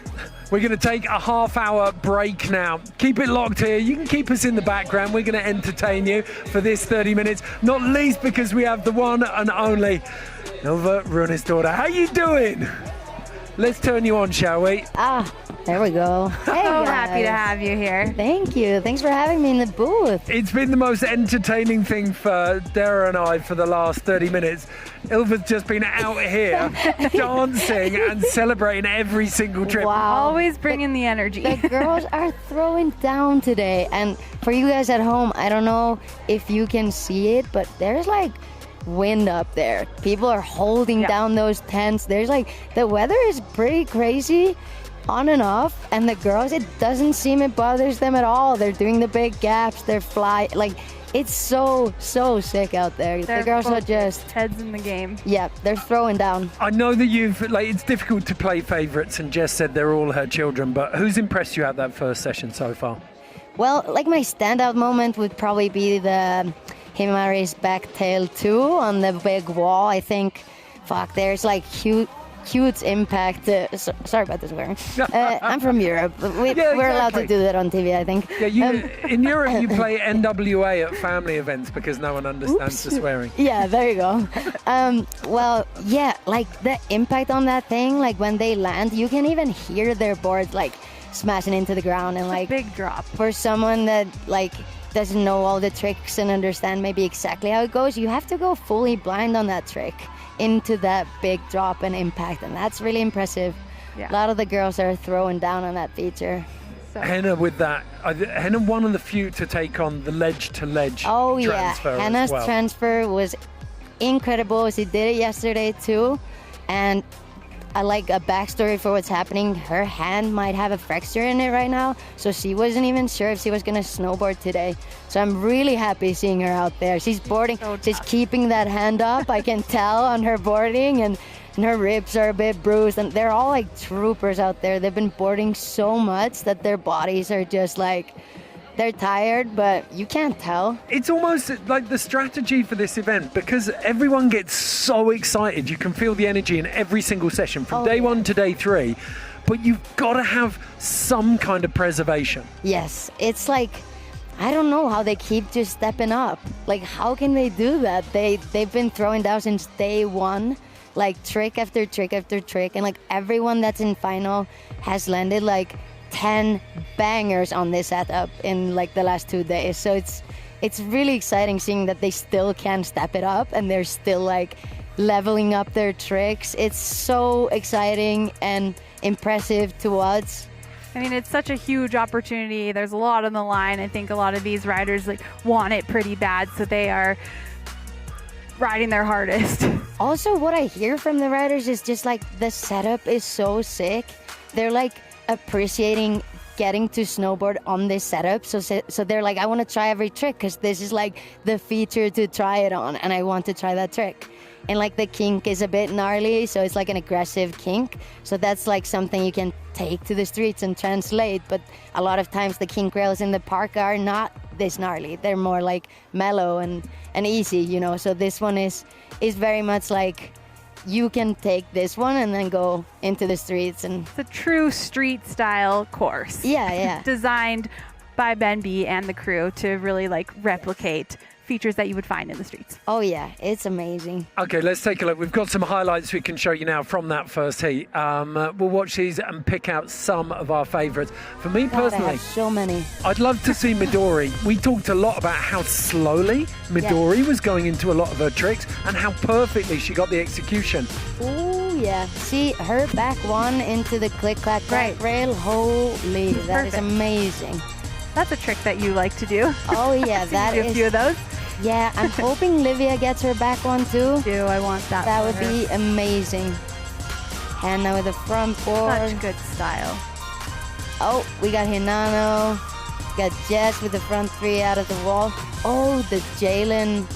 we're going to take a half-hour break now. Keep it locked here. You can keep us in the background. We're going to entertain you for this 30 minutes, not least because we have the one and only Ilva Runesdotter. How you doing? Let's turn you on, shall we? There we go. Hey, so happy to have you here. Thank you. Thanks for having me in the booth. It's been the most entertaining thing for Dara and I for the last 30 minutes. Ilva's just been out here dancing and celebrating every single trip. Wow. Always bringing the energy. The girls are throwing down today. And for you guys at home, I don't know if you can see it, but there's like wind up there. People are holding down those tents. There's like, the weather is pretty crazy on and off, and the girls, it doesn't seem it bothers them at all. They're doing the big gaps, they're flying, like it's so sick out there. They're the girls are just heads in the game. Yeah, they're throwing down. I know that it's difficult to play favorites, and Jess said they're all her children, but who's impressed you at that first session so far? Well, like my standout moment would probably be the Himari's back tail 2 on the big wall. I think, there's like huge impact. Sorry about this, swearing. I'm from Europe. We're allowed to do that on TV, I think. Yeah, in Europe you play NWA at family events because no one understands the swearing. Yeah, there you go. Well, yeah, like the impact on that thing, like when they land, you can even hear their board like smashing into the ground, and like big drop. For someone that like doesn't know all the tricks and understand maybe exactly how it goes, you have to go fully blind on that trick into that big drop and impact, and that's really impressive. A lot of the girls are throwing down on that feature. Henna with that. Henna one of the few to take on the ledge-to-ledge transfer. Henna's transfer was incredible. She did it yesterday too, and I like a backstory for what's happening. Her hand might have a fracture in it right now, so she wasn't even sure if she was going to snowboard today. So I'm really happy seeing her out there. She's boarding, she's keeping that hand up. I can tell on her boarding, and her ribs are a bit bruised, and they're all like troopers out there. They've been boarding so much that their bodies are just like, they're tired, but you can't tell. It's almost like the strategy for this event, because everyone gets so excited. You can feel the energy in every single session from day 1 to day 3, but you've got to have some kind of preservation. Yes, it's like, I don't know how they keep just stepping up. Like, how can they do that? They've been throwing down since day 1. like trick after trick after trick, and like everyone that's in final has landed like 10 bangers on this setup in like the last 2 days. So it's really exciting seeing that they still can step it up and they're still like leveling up their tricks. It's so exciting and impressive to watch. I mean, it's such a huge opportunity. There's a lot on the line. I think a lot of these riders like want it pretty bad, so they are riding their hardest. Also, what I hear from the riders is just like the setup is so sick. They're like appreciating getting to snowboard on this setup. So they're like, I want to try every trick because this is like the feature to try it on, and I want to try that trick. And like the kink is a bit gnarly, so it's like an aggressive kink. So that's like something you can take to the streets and translate. But a lot of times the kink rails in the park are not this gnarly. They're more like mellow and easy, you know. So this one is very much like you can take this one and then go into the streets. And it's a true street style course. Yeah. Designed by Ben B and the crew to really like replicate features that you would find in the streets. Oh yeah, it's amazing. Okay, let's take a look. We've got some highlights we can show you now from that first heat. We'll watch these and pick out some of our favourites. For me personally, I have so many. I'd love to see Midori. We talked a lot about how slowly Midori was going into a lot of her tricks and how perfectly she got the execution. Oh yeah, see her back one into the click clack crack rail. Holy, that is amazing. That's a trick that you like to do. Oh yeah, that is a few of those. Yeah, I'm hoping Livia gets her back one too. I want that. That would be amazing. Hannah with the front board. Such good style. Oh, we got Hinano. Got Jess with the front 3 out of the wall. Oh, the Jalen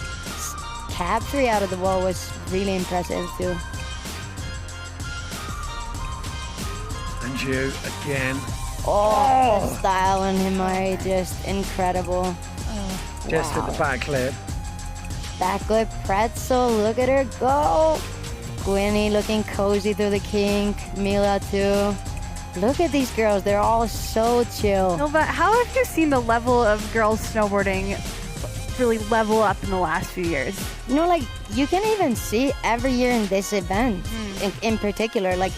cab 3 out of the wall was really impressive too. And you again. Oh, the style on Himari, just incredible. Just with the backlip. Backlip pretzel, look at her go. Gwynny looking cozy through the kink. Mila too. Look at these girls, they're all so chill. Nova, how have you seen the level of girls snowboarding really level up in the last few years? You know, like you can even see every year in this event in particular, like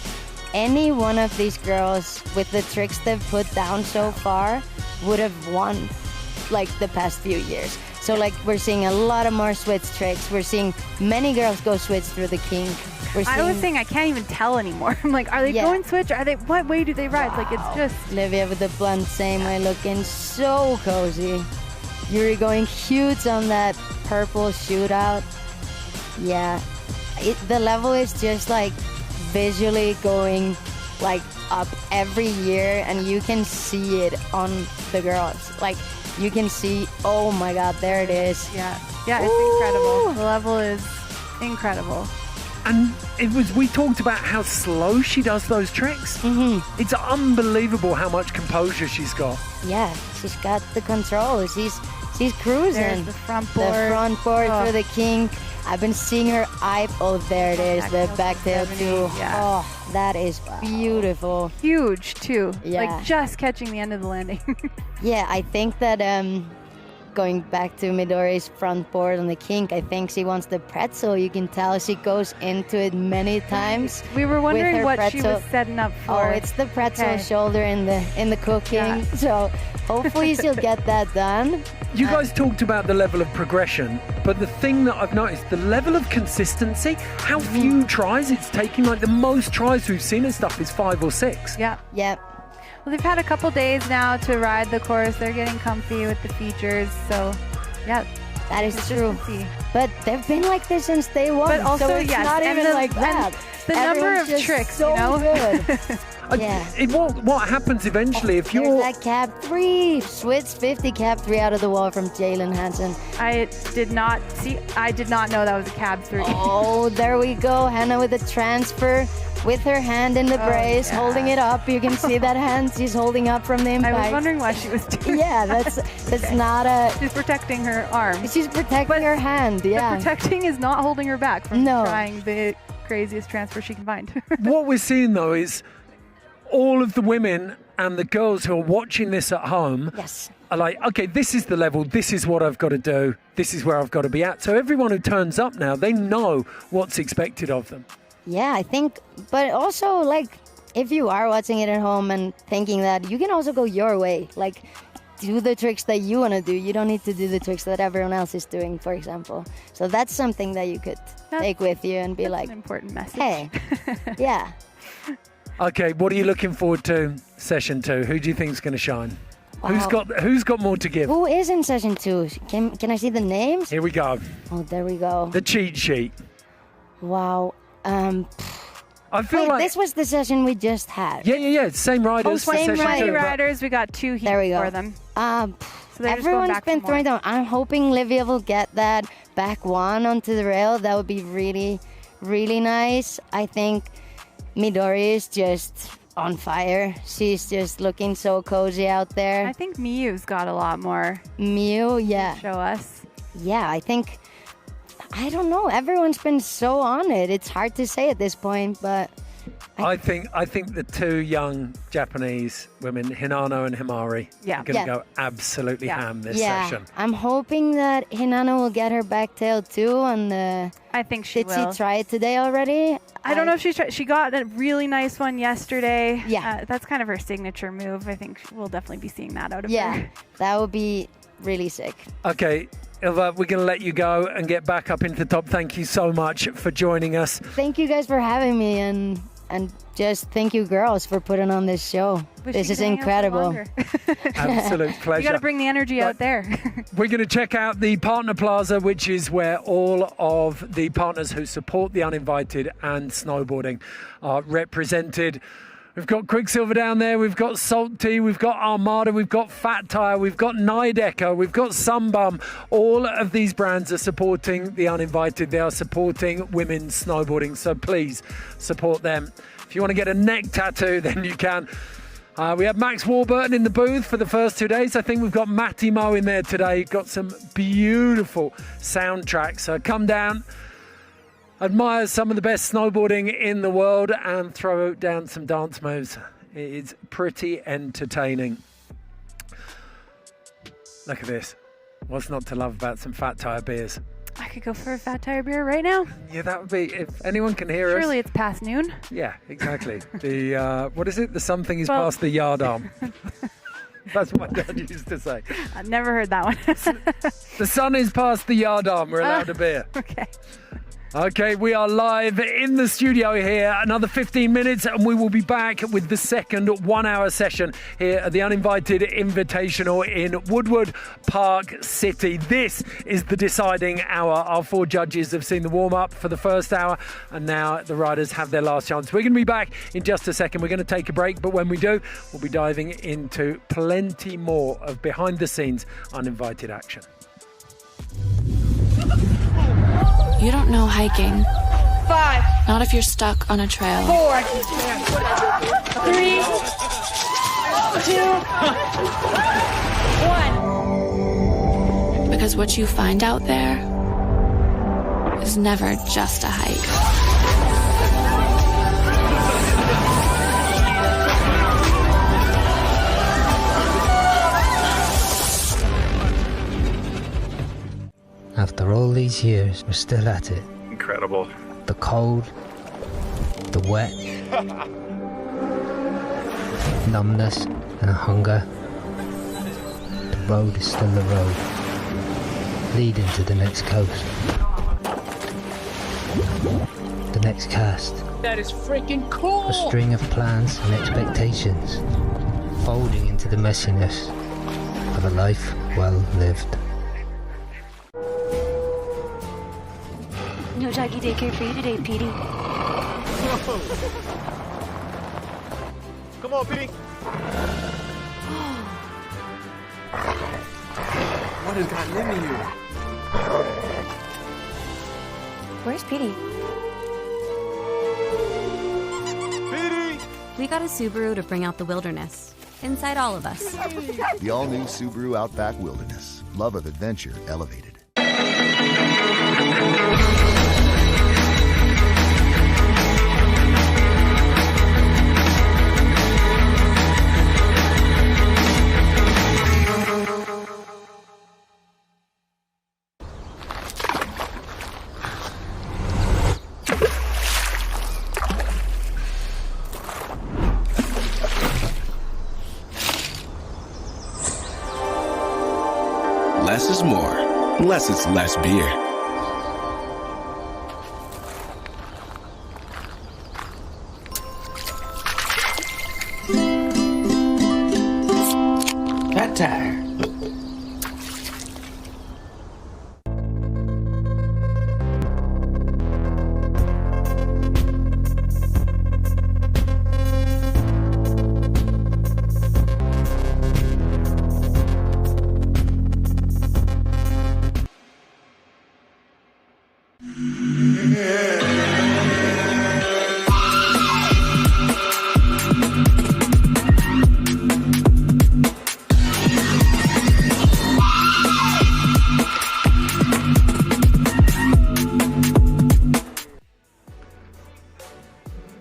any one of these girls with the tricks they've put down so far would have won like the past few years. So like we're seeing a lot of more switch tricks. We're seeing many girls go switch through the kink. I was saying I can't even tell anymore. I'm like, are they going switch? Are they? What way do they ride? Like it's just Livia with the blunt same way, looking so cozy. Yuri going huge on that purple shootout. Yeah, the level is just like visually going like up every year, and you can see it on the girls. Like you can see, oh my god, there it is. Yeah, it's incredible. The level is incredible. And we talked about how slow she does those tricks. Mm-hmm. It's unbelievable how much composure she's got. Yeah, she's got the control. She's cruising. There's the front board. The front board for the kink. I've been seeing her oh, there it is, the back tail too. Yeah. Oh, that is beautiful. Huge too. Yeah. Like just catching the end of the landing. Yeah, I think that going back to Midori's front board on the kink, I think she wants the pretzel. You can tell she goes into it many times. We were wondering what pretzel. she was setting up for. Oh, it's the pretzel shoulder in the cooking. Yeah. So hopefully she'll get that done. You guys talked about the level of progression, but the thing that I've noticed, the level of consistency, how few tries it's taking. Like the most tries we've seen and stuff is 5 or 6. Yeah. Well, they've had a couple days now to ride the course. They're getting comfy with the features. So, yeah. That is true. But they've been like this since day one. But also, so it's not even like that. The number of just tricks, so you know? Good. Yeah. What happens eventually if you're... There's that cab 3. Switch 50 cab 3 out of the wall from Jalen Hansen. I did not know that was a cab 3. Oh, there we go. Hannah with the transfer. With her hand in the brace, holding it up. You can see that hand she's holding up from the impact. I was wondering what she was doing. Yeah, that's not a... She's protecting her arm. She's protecting her hand, yeah. The protecting is not holding her back from trying the craziest transfer she can find. What we're seeing, though, is all of the women and the girls who are watching this at home are like, okay, this is the level, this is what I've got to do, this is where I've got to be at. So everyone who turns up now, they know what's expected of them. Yeah, I think, but also, like, if you are watching it at home and thinking that, you can also go your way. Like, do the tricks that you want to do. You don't need to do the tricks that everyone else is doing, for example. So that's something that you could take with you and be like, an important message. Hey, yeah. Okay, what are you looking forward to session 2? Who do you think is going to shine? Wow. Who's got more to give? Who is in session 2? Can I see the names? Here we go. Oh, there we go. The cheat sheet. Wow. I feel like this was the session we just had. Yeah. Same riders. Same riders. We got 2 heats for them. So everyone's been throwing them. I'm hoping Livia will get that back one onto the rail. That would be really, really nice. I think Midori is just on fire. She's just looking so cozy out there. I think Miyu's got a lot more. Miyu, yeah. To show us. Yeah, I don't know. Everyone's been so on it. It's hard to say at this point, but I think the 2 young Japanese women, Hinano and Himari, are going to go absolutely ham this session. I'm hoping that Hinano will get her back tail too on the... I think she will. Did she try it today already? I don't know if she got a really nice one yesterday. Yeah. That's kind of her signature move. I think we'll definitely be seeing that out of her. Yeah, that would be really sick. Okay, Ilva, we're going to let you go and get back up into the top. Thank you so much for joining us. Thank you guys for having me, and just thank you girls for putting on this show. This is incredible. Absolute pleasure. You got to bring the energy out there. We're going to check out the Partner Plaza, which is where all of the partners who support the Uninvited and snowboarding are represented. We've got Quicksilver down there, we've got Salty, we've got Armada, we've got Fat Tire, we've got Nidecker, we've got Sunbum. All of these brands are supporting the Uninvited. They are supporting women's snowboarding, so please support them. If you want to get a neck tattoo, then you can. We have Max Warburton in the booth for the first 2 days. I think we've got Matty Moe in there today. Got some beautiful soundtracks. So come down, admire some of the best snowboarding in the world, and throw down some dance moves. It is pretty entertaining. Look at this. What's not to love about some Fat Tire beers? I could go for a Fat Tire beer right now. Yeah, that would be, if anyone can hear us. Surely it's past noon. Yeah, exactly. The, what is it? The something is past the yard arm. That's what my dad used to say. I've never heard that one. The sun is past the yard arm. We're allowed a beer. Okay. Okay, we are live in the studio here. Another 15 minutes and we will be back with the second 1 hour session here at the Uninvited Invitational in Woodward Park City. This is the deciding hour. Our 4 judges have seen the warm-up for the first hour and now the riders have their last chance. We're going to be back in just a second. We're going to take a break, but when we do, we'll be diving into plenty more of behind-the-scenes Uninvited action. You don't know hiking. 5. Not if you're stuck on a trail. 4. 3. 2. 1. Because what you find out there is never just a hike. After all these years, we're still at it. Incredible. The cold, the wet, numbness and hunger. The road is still the road, leading to the next coast. The next cast. That is freaking cool! A string of plans and expectations, folding into the messiness of a life well lived. No doggy daycare for you today, Petey. Come on, Petey. What has gotten into you? Where's Petey? Petey! We got a Subaru to bring out the wilderness. Inside all of us. The all-new Subaru Outback Wilderness. Love of adventure elevated. less is more, unless it's less beer. Fat tire.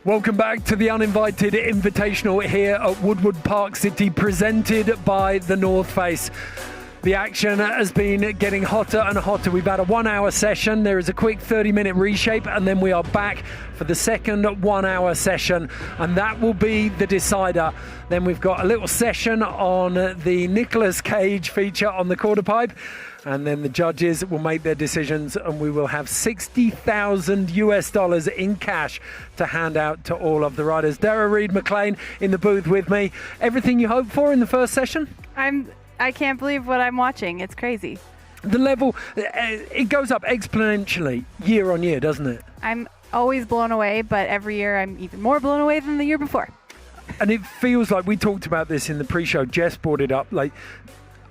Welcome back to the Uninvited Invitational here at Woodward Park City, presented by the North Face. The action has been getting hotter and hotter. We've had a 1 hour session. There is a quick 30-minute reshape, and then we are back for the second 1 hour session, and that will be the decider. Then we've got a little session on the Nicolas Cage feature on the quarter pipe, and then the judges will make their decisions, and we will have $60,000 in cash to hand out to all of the riders. Dara Reed McLean in the booth with me. Everything you hoped for in the first session? I can't believe what I'm watching. It's crazy. The level, it goes up exponentially year on year, doesn't it? I'm always blown away, but every year I'm even more blown away than the year before. And it feels like, we talked about this in the pre-show, Jess brought it up, like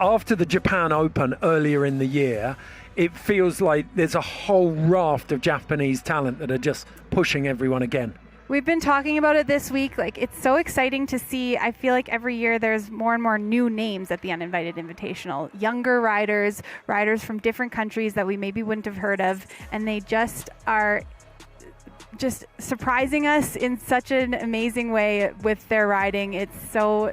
after the Japan Open earlier in the year, it feels like there's a whole raft of Japanese talent that are just pushing everyone again. We've been talking about it this week. Like, it's so exciting to see. I feel like every year there's more and more new names at the Uninvited Invitational. Younger riders from different countries that we maybe wouldn't have heard of, and they just are just surprising us in such an amazing way with their riding. It's so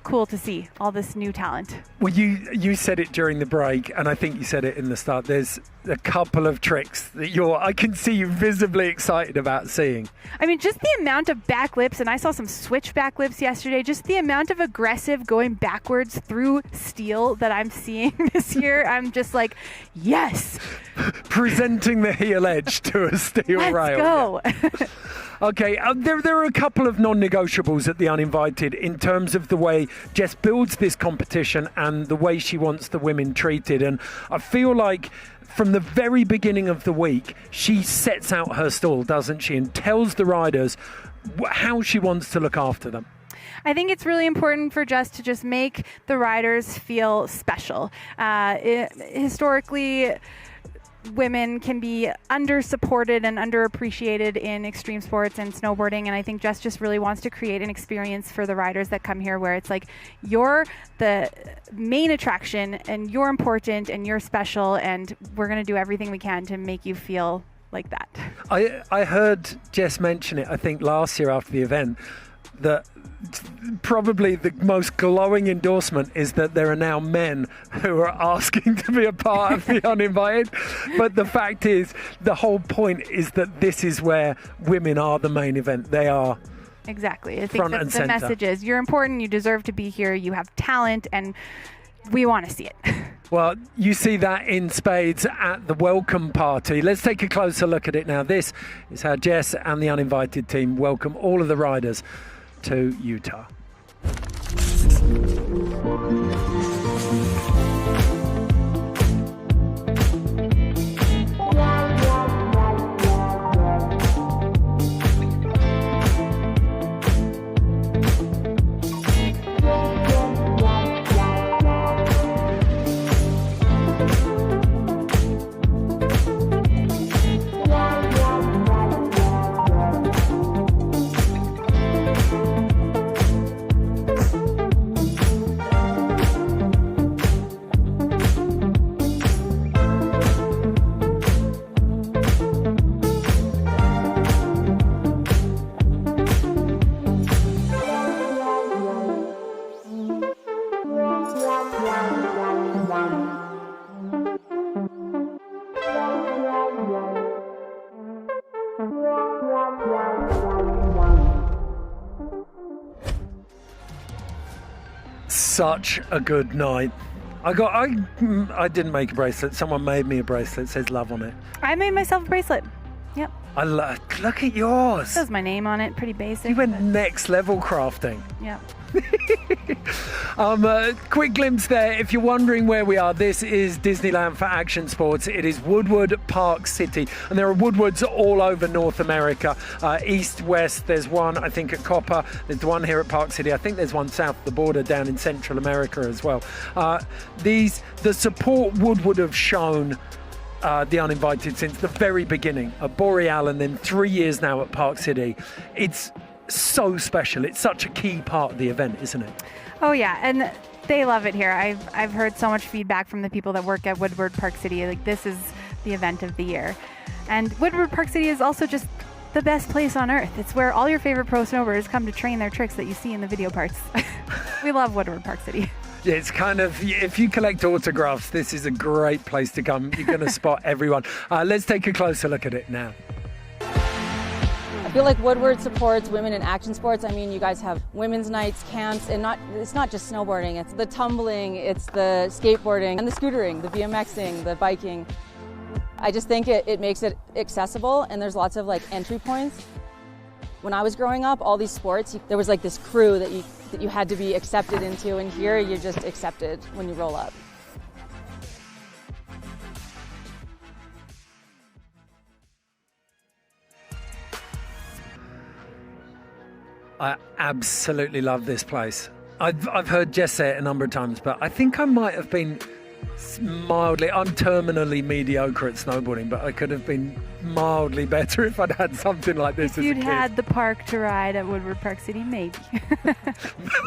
cool to see all this new talent. Well, you said it during the break, and I think you said it in the start. There's a couple of tricks that I can see you visibly excited about seeing. I mean, just the amount of backlips, and I saw some switch backlips yesterday, just the amount of aggressive going backwards through steel that I'm seeing this year. I'm just like, yes! Presenting the heel edge to a steel rail. Let's go! Okay, there are a couple of non-negotiables at the Uninvited in terms of the way Jess builds this competition and the way she wants the women treated. And I feel like from the very beginning of the week, she sets out her stall, doesn't she, and tells the riders how she wants to look after them. I think it's really important for Jess to just make the riders feel special. Historically, women can be under-supported and underappreciated in extreme sports and snowboarding, and I think Jess just really wants to create an experience for the riders that come here where it's like, you're the main attraction and you're important and you're special, and we're going to do everything we can to make you feel like that. I heard Jess mention it, I think last year after the event, that probably the most glowing endorsement is that there are now men who are asking to be a part of the Uninvited. But the fact is, the whole point is that this is where women are the main event. They are exactly. I think front and the center. message is, you're important, you deserve to be here, you have talent, and we want to see it. Well, you see that in spades at the welcome party. Let's take a closer look at it now. This is how Jess and the Uninvited team welcome all of the riders to Utah. Such a good night. I didn't make a bracelet. Someone made me a bracelet. It says love on it. I made myself a bracelet. Yep. Look at yours. It says my name on it. Pretty basic. You went next level crafting. Yep. Quick glimpse there. If you're wondering where we are, this is Disneyland for action sports. It is Woodward Park City, and there are Woodwards all over North America. East, west, there's one, I think, at Copper. There's one here at Park City. I think there's one south of the border down in Central America as well. The support Woodward have shown The Uninvited since the very beginning at Boreal, and then 3 years now at Park City. It's so special. It's such a key part of the event, isn't it? Oh yeah, and they love it here. I've heard so much feedback from the people that work at Woodward Park City. Like, this is the event of the year. And Woodward Park City is also just the best place on earth. It's where all your favorite pro snowboarders come to train their tricks that you see in the video parts. We love Woodward Park City. Yeah, it's kind of, if you collect autographs, this is a great place to come. You're going to spot everyone. Let's take a closer look at it now. I feel like Woodward supports women in action sports. I mean, you guys have women's nights, camps, and it's not just snowboarding. It's the tumbling, it's the skateboarding, and the scootering, the BMXing, the biking. I just think it makes it accessible, and there's lots of entry points. When I was growing up, all these sports, there was this crew that you had to be accepted into, and here you're just accepted when you roll up. I absolutely love this place. I've heard Jess say it a number of times, but I think I might have been mildly, I'm terminally mediocre at snowboarding, but I could have been mildly better if I'd had something like this as a kid. If you'd had the park to ride at Woodward Park City, maybe.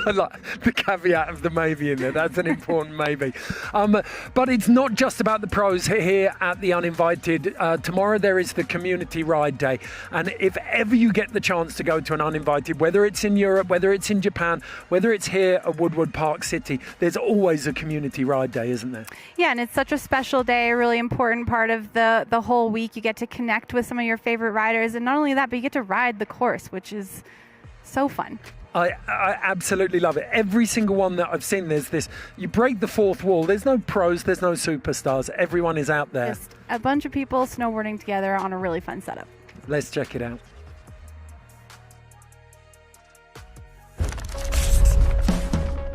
I like the caveat of the maybe in there. That's an important maybe. But it's not just about the pros here at The Uninvited. Tomorrow there is the community ride day. And if ever you get the chance to go to an Uninvited, whether it's in Europe, whether it's in Japan, whether it's here at Woodward Park City, there's always a community ride day, isn't there? Yeah, and it's such a special day, a really important part of the whole week. You get to connect with some of your favorite riders, and not only that, but you get to ride the course, which is so fun. I absolutely love it. Every single one that I've seen, there's this, you break the fourth wall. There's no pros, there's no superstars. Everyone is out there. Just a bunch of people snowboarding together on a really fun setup. Let's check it out.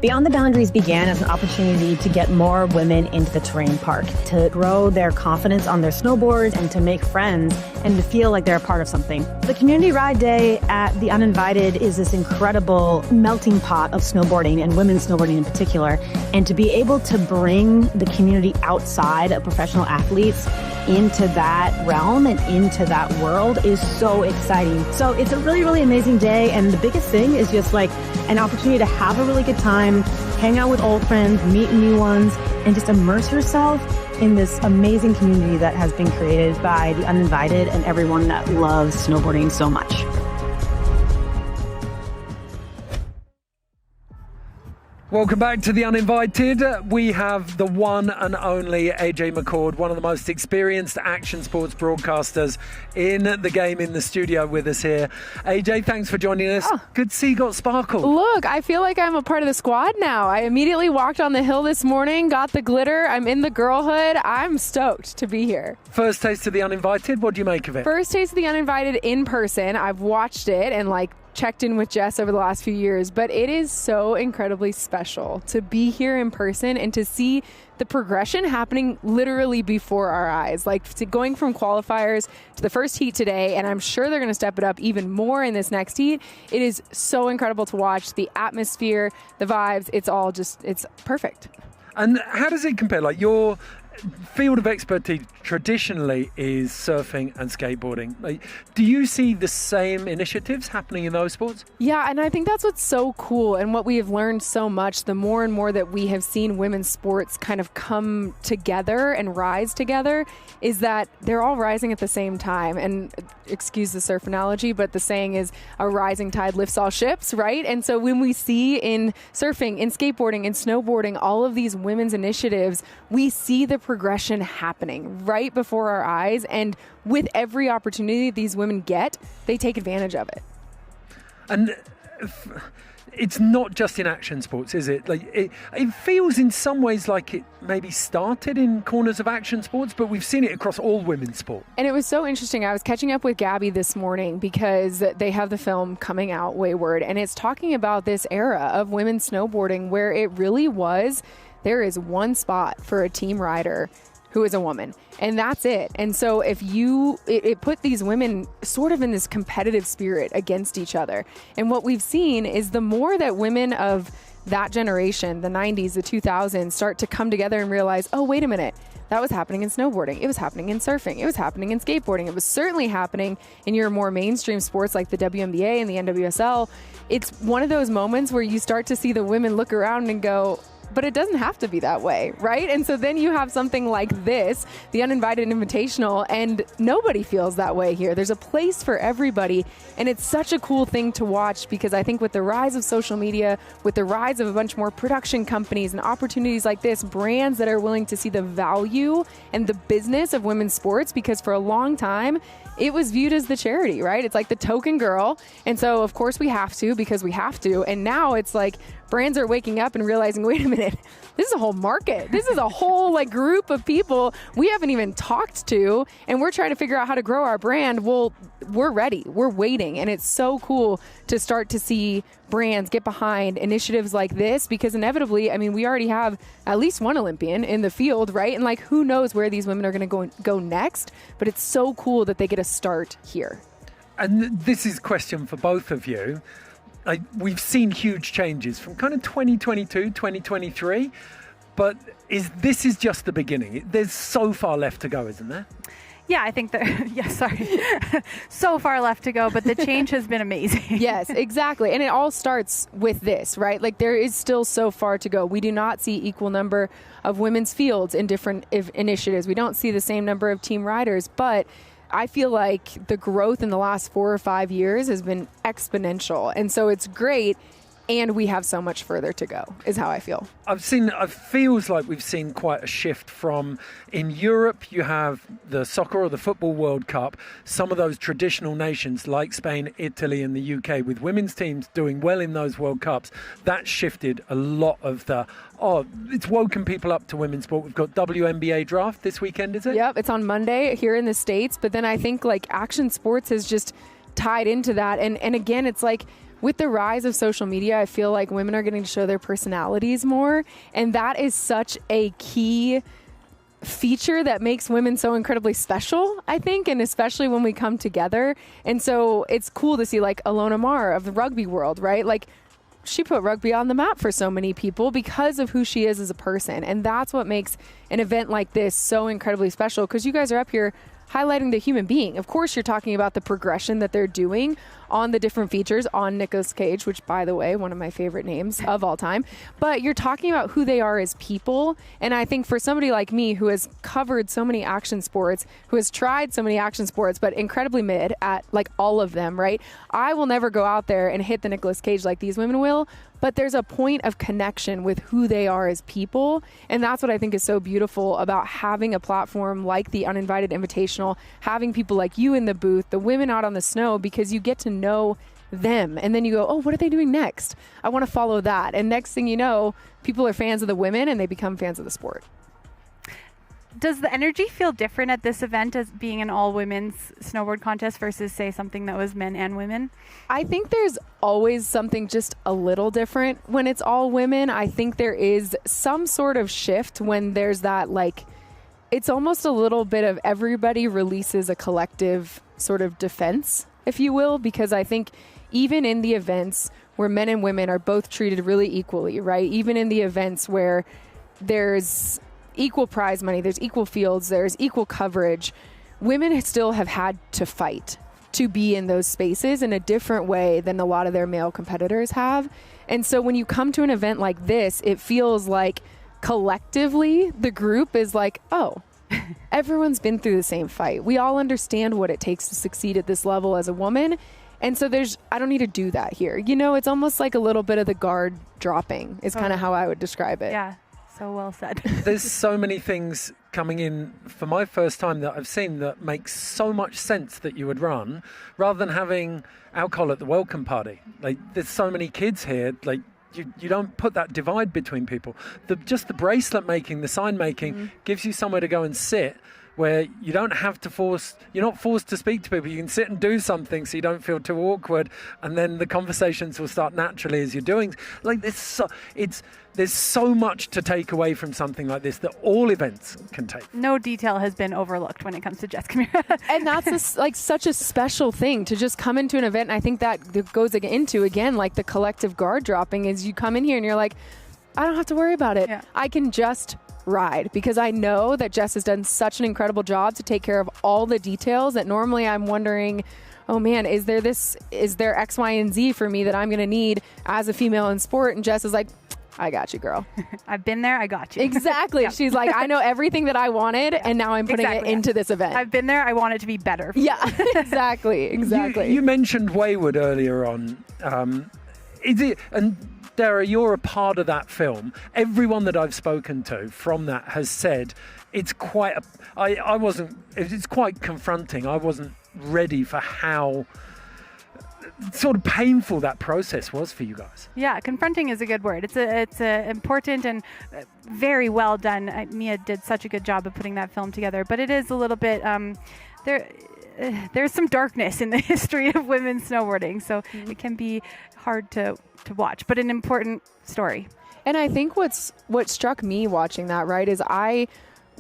Beyond the Boundaries began as an opportunity to get more women into the terrain park, to grow their confidence on their snowboards and to make friends and to feel like they're a part of something. The Community Ride Day at The Uninvited is this incredible melting pot of snowboarding and women's snowboarding in particular. And to be able to bring the community outside of professional athletes into that realm and into that world is so exciting. So it's a really, really amazing day. And the biggest thing is just an opportunity to have a really good time, hang out with old friends, meet new ones, and just immerse yourself in this amazing community that has been created by The Uninvited and everyone that loves snowboarding so much. Welcome back to The Uninvited. We have the one and only AJ McCord, one of the most experienced action sports broadcasters in the game, in the studio with us here. AJ, thanks for joining us. Oh. Good to see you got sparkle. Look, I feel like I'm a part of the squad now. I immediately walked on the hill this morning, got the glitter. I'm in the girlhood. I'm stoked to be here. First taste of The Uninvited. What do you make of it? First taste of The Uninvited in person. I've watched it and checked in with Jess over the last few years, but it is so incredibly special to be here in person and to see the progression happening literally before our eyes, going from qualifiers to the first heat today, and I'm sure they're going to step it up even more in this next heat. It is so incredible to watch. The atmosphere, the vibes, it's perfect. And how does it compare? Your field of expertise traditionally is surfing and skateboarding. Do you see the same initiatives happening in those sports? Yeah, and I think that's what's so cool and what we have learned so much, the more and more that we have seen women's sports kind of come together and rise together, is that they're all rising at the same time. And excuse the surf analogy, but the saying is a rising tide lifts all ships, right? And so when we see in surfing, in skateboarding, in snowboarding, all of these women's initiatives, we see the progression happening right before our eyes, and with every opportunity these women get, they take advantage of it. And it's not just in action sports, is it? Like it feels in some ways like it maybe started in corners of action sports, but we've seen it across all women's sport. And it was so interesting. I was catching up with Gabby this morning because they have the film coming out, Wayward, and it's talking about this era of women's snowboarding where it really was, there is one spot for a team rider who is a woman, and that's it. And so if it put these women sort of in this competitive spirit against each other. And what we've seen is the more that women of that generation, the 90s, the 2000s, start to come together and realize, oh, wait a minute, that was happening in snowboarding. It was happening in surfing. It was happening in skateboarding. It was certainly happening in your more mainstream sports like the WNBA and the NWSL. It's one of those moments where you start to see the women look around and go, but it doesn't have to be that way, right? And so then you have something like this, the Uninvited Invitational, and nobody feels that way here. There's a place for everybody, and it's such a cool thing to watch because I think with the rise of social media, with the rise of a bunch more production companies and opportunities like this, brands that are willing to see the value and the business of women's sports, because for a long time, it was viewed as the charity, right? It's like the token girl. And so, of course, we have to because we have to. And now it's like brands are waking up and realizing, wait a minute, this is a whole market. This is a whole like group of people we haven't even talked to. And we're trying to figure out how to grow our brand. Well, we're ready. We're waiting. And it's so cool to start to see brands get behind initiatives like this because inevitably, I mean, we already have at least one Olympian in the field, right? And like, who knows where these women are going to go next, but it's so cool that they get a start here. And this is a question for both of you. We've seen huge changes from kind of 2022, 2023, but this is just the beginning. There's so far left to go, isn't there? Yeah, I think that, so far left to go, but the change has been amazing. Yes, exactly. And it all starts with this, right? Like there is still so far to go. We do not see equal number of women's fields in different initiatives. We don't see the same number of team riders, but I feel like the growth in the last 4 or 5 years has been exponential. And so it's great. And we have so much further to go, is how I feel. It feels like we've seen quite a shift from, in Europe, you have the soccer or the football World Cup, some of those traditional nations like Spain, Italy and the UK with women's teams doing well in those World Cups. That shifted a lot of it's woken people up to women's sport. We've got WNBA draft this weekend, is it? Yep, it's on Monday here in the States. But then I think like action sports has just tied into that. And again, it's like, with the rise of social media, I feel like women are getting to show their personalities more. And that is such a key feature that makes women so incredibly special, I think, and especially when we come together. And so it's cool to see like Alona Mar of the rugby world, right? Like she put rugby on the map for so many people because of who she is as a person. And that's what makes an event like this so incredibly special, because you guys are up here highlighting the human being. Of course, you're talking about the progression that they're doing on the different features on Nicolas Cage, which, by the way, one of my favorite names of all time. But you're talking about who they are as people. And I think for somebody like me who has covered so many action sports, who has tried so many action sports, but incredibly mid at like all of them, right? I will never go out there and hit the Nicolas Cage like these women will. But there's a point of connection with who they are as people. And that's what I think is so beautiful about having a platform like the Uninvited Invitational, having people like you in the booth, the women out on the snow, because you get to know them. And then you go, oh, what are they doing next? I want to follow that. And next thing you know, people are fans of the women and they become fans of the sport. Does the energy feel different at this event as being an all-women's snowboard contest versus, say, something that was men and women? I think there's always something just a little different when it's all women. I think there is some sort of shift when there's that, like, it's almost a little bit of everybody releases a collective sort of defense, if you will, because I think even in the events where men and women are both treated really equally, right? Even in the events where there's equal prize money, there's equal fields, there's equal coverage, women still have had to fight to be in those spaces in a different way than a lot of their male competitors have. And so when you come to an event like this, it feels like collectively the group is like, oh, everyone's been through the same fight. We all understand what it takes to succeed at this level as a woman. And so I don't need to do that here. You know, it's almost like a little bit of the guard dropping is kind of how I would describe it. Yeah. So well said. There's so many things coming in for my first time that I've seen that makes so much sense that you would run, rather than having alcohol at the welcome party. Like, there's so many kids here, like, you don't put that divide between people. Just the bracelet making, the sign making gives you somewhere to go and sit, where you don't have to you're not forced to speak to people. You can sit and do something so you don't feel too awkward, and then the conversations will start naturally as you're doing. Like, there's so much to take away from something like this that all events can take. No detail has been overlooked when it comes to Jess Kimura. And that's such a special thing to just come into an event. And I think that goes into, again, like the collective guard dropping, is you come in here and you're like, I don't have to worry about it. Yeah. I can just ride, because I know that Jess has done such an incredible job to take care of all the details that normally I'm wondering, oh man, is there X, Y, and Z for me that I'm going to need as a female in sport? And Jess is like, I got you, girl. I've been there. I got you. Exactly. Yeah. She's like, I know everything that I wanted, and now I'm putting it into this event. I've been there. I want it to be better. Yeah, exactly. You mentioned Wayward earlier on. And Dara, you're a part of that film. Everyone that I've spoken to from that has said it's quite it's quite confronting. I wasn't ready for how sort of painful that process was for you guys. Yeah, confronting is a good word. It's important and very well done. Mia did such a good job of putting that film together, but it is a little bit there's some darkness in the history of women's snowboarding, so it can be hard to watch, but an important story. And I think what struck me watching that, right, is I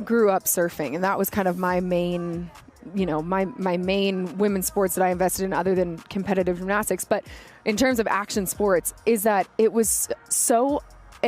grew up surfing, and that was kind of my main my main women's sports that I invested in, other than competitive gymnastics. But in terms of action sports, is that it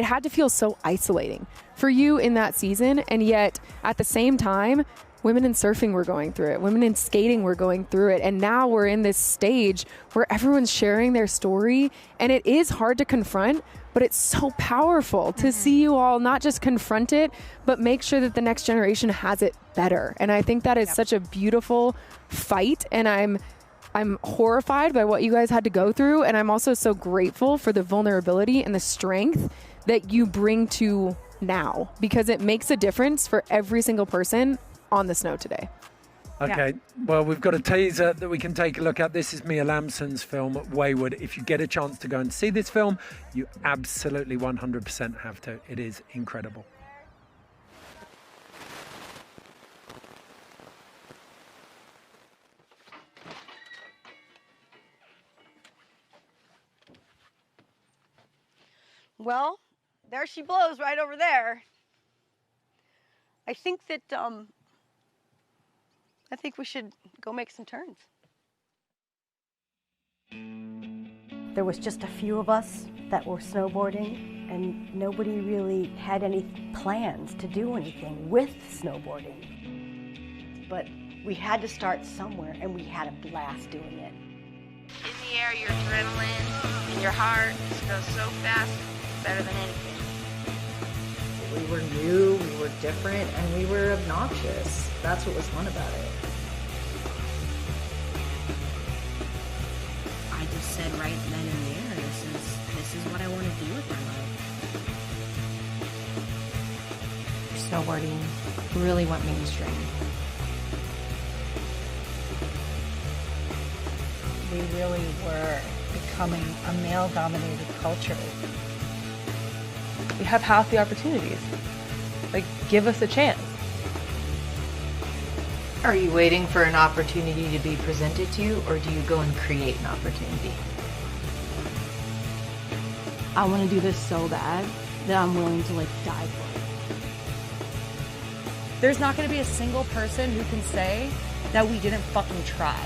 had to feel so isolating for you in that season. And yet at the same time, women in surfing were going through it. Women in skating were going through it. And now we're in this stage where everyone's sharing their story, and it is hard to confront, but it's so powerful to see you all not just confront it, but make sure that the next generation has it better. And I think that is such a beautiful fight, and I'm horrified by what you guys had to go through, and I'm also so grateful for the vulnerability and the strength that you bring to now, because it makes a difference for every single person on the snow today. Okay, well, we've got a teaser that we can take a look at. This is Mia Lamson's film, Wayward. If you get a chance to go and see this film, you absolutely 100% have to. It is incredible. Well, there she blows right over there. I think we should go make some turns. There was just a few of us that were snowboarding, and nobody really had any plans to do anything with snowboarding. But we had to start somewhere, and we had a blast doing it. In the air, your adrenaline and your heart just goes so fast, better than anything. We were new, we were different, and we were obnoxious. That's what was fun about it. I just said right then and there, this is what I want to do with my life. Snowboarding really went mainstream. We really were becoming a male-dominated culture. We have half the opportunities. Like, give us a chance. Are you waiting for an opportunity to be presented to you, or do you go and create an opportunity? I want to do this so bad that I'm willing to die for it. There's not going to be a single person who can say that we didn't fucking try.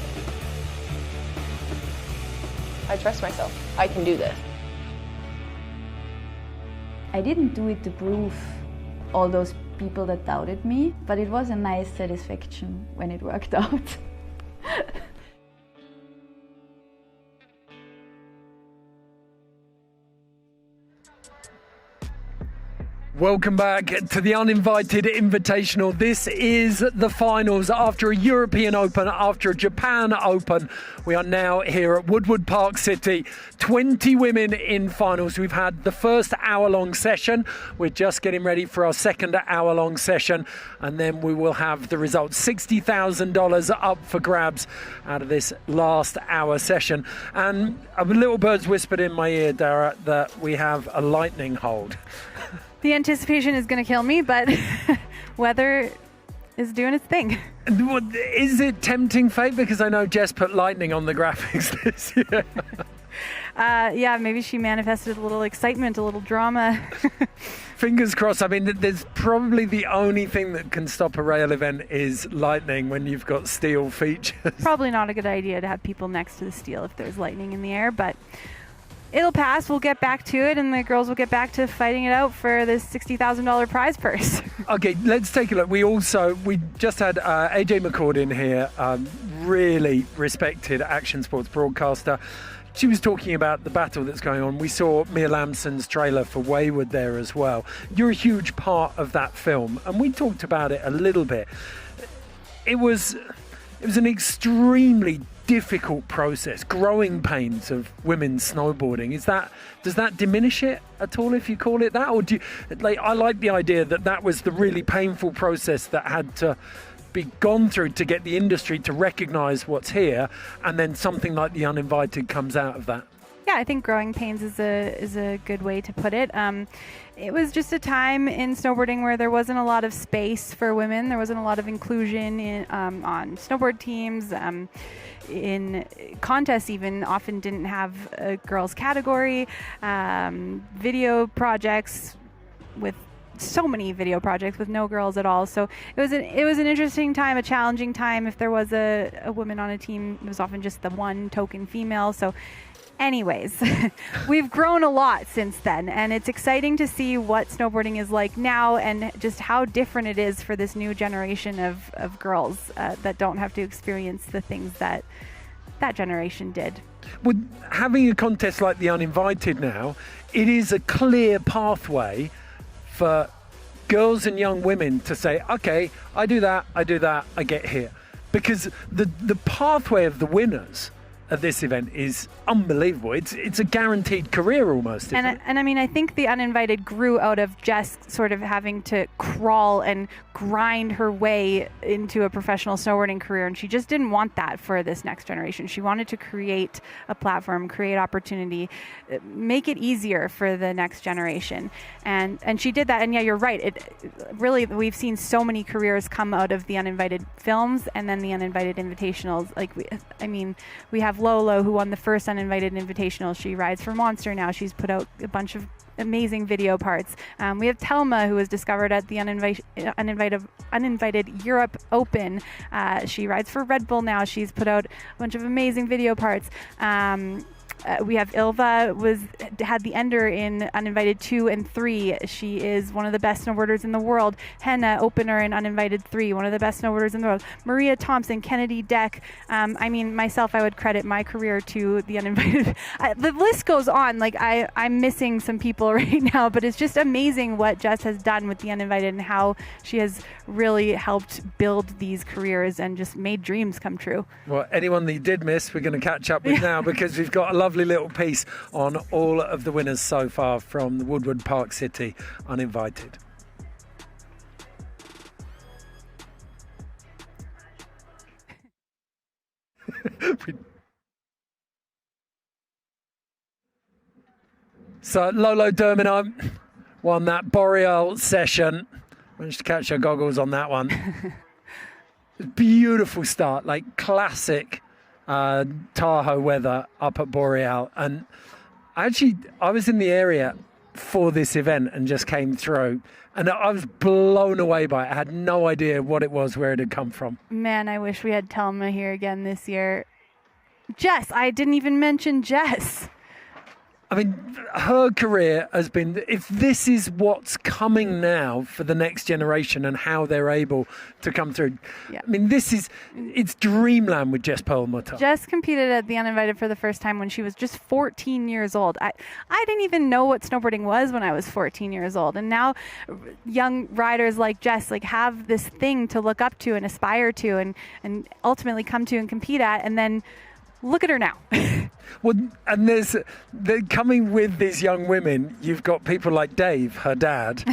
I trust myself. I can do this. I didn't do it to prove all those people that doubted me, but it was a nice satisfaction when it worked out. Welcome back to the Uninvited Invitational. This is the finals after a European Open, after a Japan Open. We are now here at Woodward Park City. 20 women in finals. We've had the first hour-long session. We're just getting ready for our second hour-long session, and then we will have the results. $60,000 up for grabs out of this last hour session. And a little bird's whispered in my ear, Dara, that we have a lightning hold. The anticipation is going to kill me, but weather is doing its thing. Is it tempting fate? Because I know Jess put lightning on the graphics this year. Yeah, maybe she manifested a little excitement, a little drama. Fingers crossed. I mean, there's probably the only thing that can stop a rail event is lightning when you've got steel features. Probably not a good idea to have people next to the steel if there's lightning in the air, but it'll pass. We'll get back to it, and the girls will get back to fighting it out for this $60,000 prize purse. Okay, let's take a look. We just had AJ McCord in here, really respected action sports broadcaster. She was talking about the battle that's going on. We saw Mia Lamson's trailer for Wayward there as well. You're a huge part of that film, and we talked about it a little bit. It was an extremely difficult process, growing pains of women's snowboarding. Does that diminish it at all if you call it that, or do you, I like the idea that was the really painful process that had to be gone through to get the industry to recognize what's here, and then something like The Uninvited comes out of that. Yeah, I think growing pains is a good way to put it. It was just a time in snowboarding where there wasn't a lot of space for women. There wasn't a lot of inclusion on snowboard teams. In contests even often didn't have a girls category. Video projects with so many video projects with no girls at all. So it was an interesting time, a challenging time. If there was a woman on a team, it was often just the one token female. So anyways, we've grown a lot since then, and it's exciting to see what snowboarding is like now and just how different it is for this new generation of girls that don't have to experience the things that generation did. With having a contest like The Uninvited now, it is a clear pathway for girls and young women to say, okay, I do that, I get here. Because the pathway of the winners at this event is unbelievable. It's a guaranteed career almost, isn't it? And I mean, I think The Uninvited grew out of Jess sort of having to crawl and grind her way into a professional snowboarding career, and she just didn't want that for this next generation. She wanted to create a platform, create opportunity, make it easier for the next generation, and she did that. And yeah, you're right. It really, we've seen so many careers come out of The Uninvited films and then The Uninvited Invitationals. We have Lolo, who won the first Uninvited Invitational. She rides for Monster now. She's put out a bunch of amazing video parts. We have Telma, who was discovered at the Uninvited Europe Open. She rides for Red Bull now. She's put out a bunch of amazing video parts. We have Ilva, had the ender in Uninvited 2 and 3. She is one of the best snowboarders in the world. Henna, opener in Uninvited 3, one of the best snowboarders in the world. Maria Thompson, Kennedy Deck. Myself, I would credit my career to The Uninvited. The list goes on. I'm missing some people right now, but it's just amazing what Jess has done with The Uninvited and how she has really helped build these careers and just made dreams come true. Well, anyone that you did miss, we're going to catch up with now, because we've got a lovely little piece on all of the winners so far from the Woodward Park City Uninvited. So Lolo Dermino won that Boreal session. Managed to catch her goggles on that one. Beautiful start, classic Tahoe weather up at Boreal. And I was in the area for this event and just came through, and I was blown away by it. I had no idea what it was, where it had come from. Man, I wish we had Telma here again this year. Jess, I didn't even mention Jess. I mean, her career has been, if this is what's coming now for the next generation and how they're able to come through. Yeah. I mean, it's dreamland with Jess Perlmutter. Jess competed at The Uninvited for the first time when she was just 14 years old. I didn't even know what snowboarding was when I was 14 years old. And now young riders like Jess have this thing to look up to and aspire to and ultimately come to and compete at. And then look at her now. Well, and they're coming with these young women. You've got people like Dave, her dad,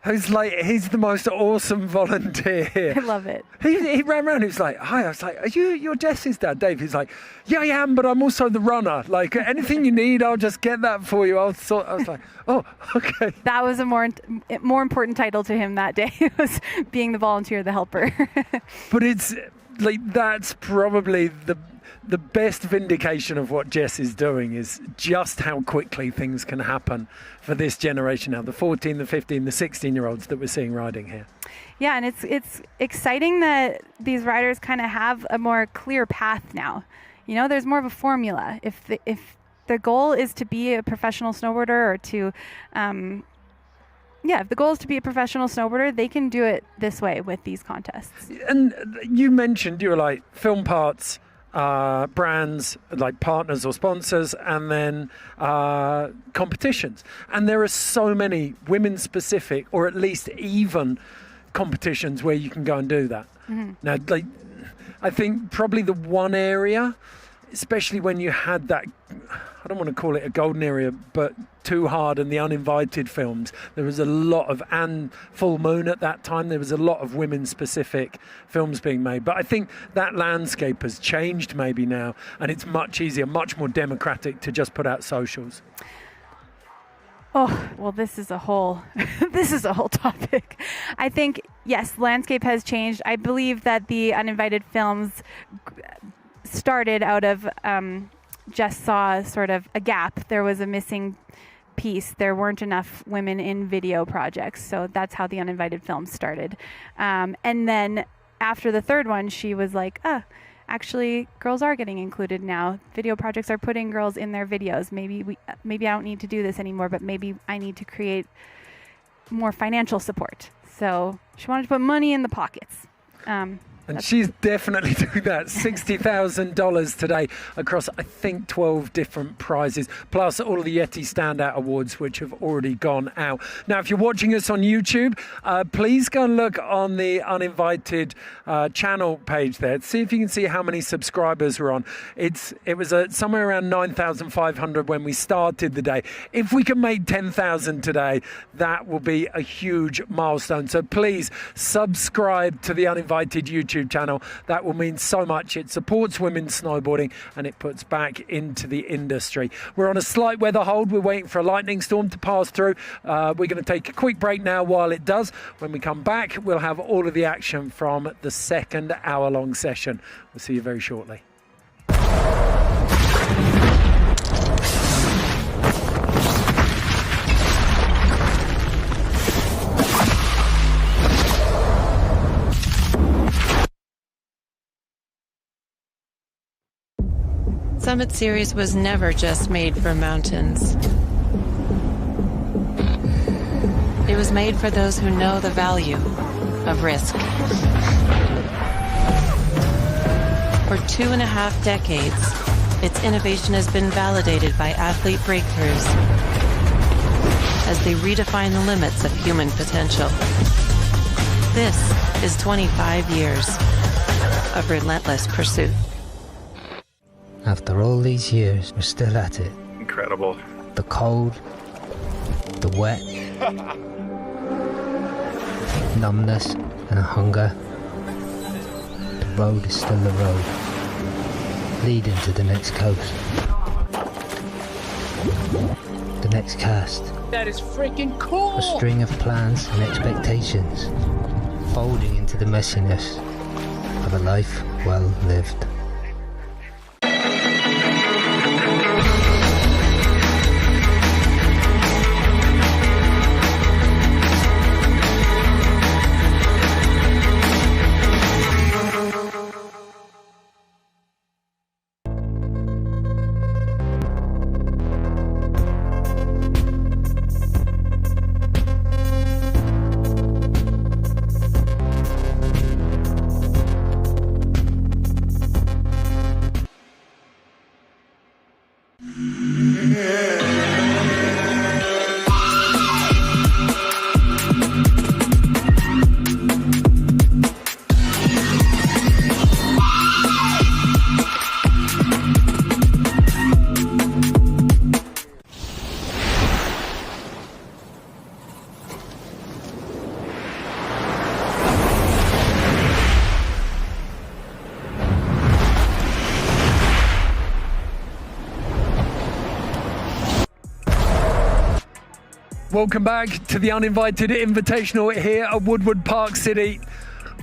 he's the most awesome volunteer here. I love it. He ran around. He was like, "Hi." I was like, "You're Jess's dad, Dave?" He's like, "Yeah, I am, but I'm also the runner. Like anything you need, I'll just get that for you." I was like, "Oh, okay." That was a more important title to him that day. It was being the volunteer, the helper. But it's that's probably the best vindication of what Jess is doing is just how quickly things can happen for this generation now, the 14, the 15, the 16-year-olds that we're seeing riding here. Yeah, and it's exciting that these riders kind of have a more clear path now. You know, there's more of a formula. If the goal is to be a professional snowboarder or to if the goal is to be a professional snowboarder, they can do it this way with these contests. And you mentioned you were like film parts, brands like partners or sponsors, and then competitions. And there are so many women-specific, or at least even competitions where you can go and do that. Mm-hmm. Now, I think probably the one area, especially when you had that, I don't want to call it a golden area, but Too Hard and The Uninvited films, there was a lot of, and Full Moon at that time, there was a lot of women-specific films being made. But I think that landscape has changed maybe now, and it's much easier, much more democratic to just put out socials. Oh, well, this is a whole topic. I think, yes, landscape has changed. I believe that The Uninvited films started out of just saw sort of a gap. There was a missing piece. There weren't enough women in video projects. So that's how The Uninvited films started. And then after the third one, she was like, actually, girls are getting included now. Video projects are putting girls in their videos. Maybe I don't need to do this anymore, but maybe I need to create more financial support. So she wanted to put money in the pockets. And she's definitely doing that. $60,000 today across, I think, 12 different prizes, plus all of the Yeti Standout Awards, which have already gone out. Now, if you're watching us on YouTube, please go and look on the Uninvited channel page there. See if you can see how many subscribers we're on. It was somewhere around 9,500 when we started the day. If we can make 10,000 today, that will be a huge milestone. So please subscribe to the Uninvited YouTube channel. That will mean so much. It supports women's snowboarding and it puts back into the industry. We're on a slight weather hold. We're waiting for a lightning storm to pass through. We're going to take a quick break now while it does. When we come back, we'll have all of the action from the second hour-long session. We'll see you very shortly. Summit Series was never just made for mountains. It was made for those who know the value of risk. For 2.5 decades, its innovation has been validated by athlete breakthroughs as they redefine the limits of human potential. This is 25 years of relentless pursuit. After all these years, we're still at it. Incredible. The cold, the wet, numbness and hunger. The road is still the road, leading to the next coast. The next cast. That is freaking cool! A string of plans and expectations, folding into the messiness of a life well lived. Welcome back to the Uninvited Invitational here at Woodward Park City.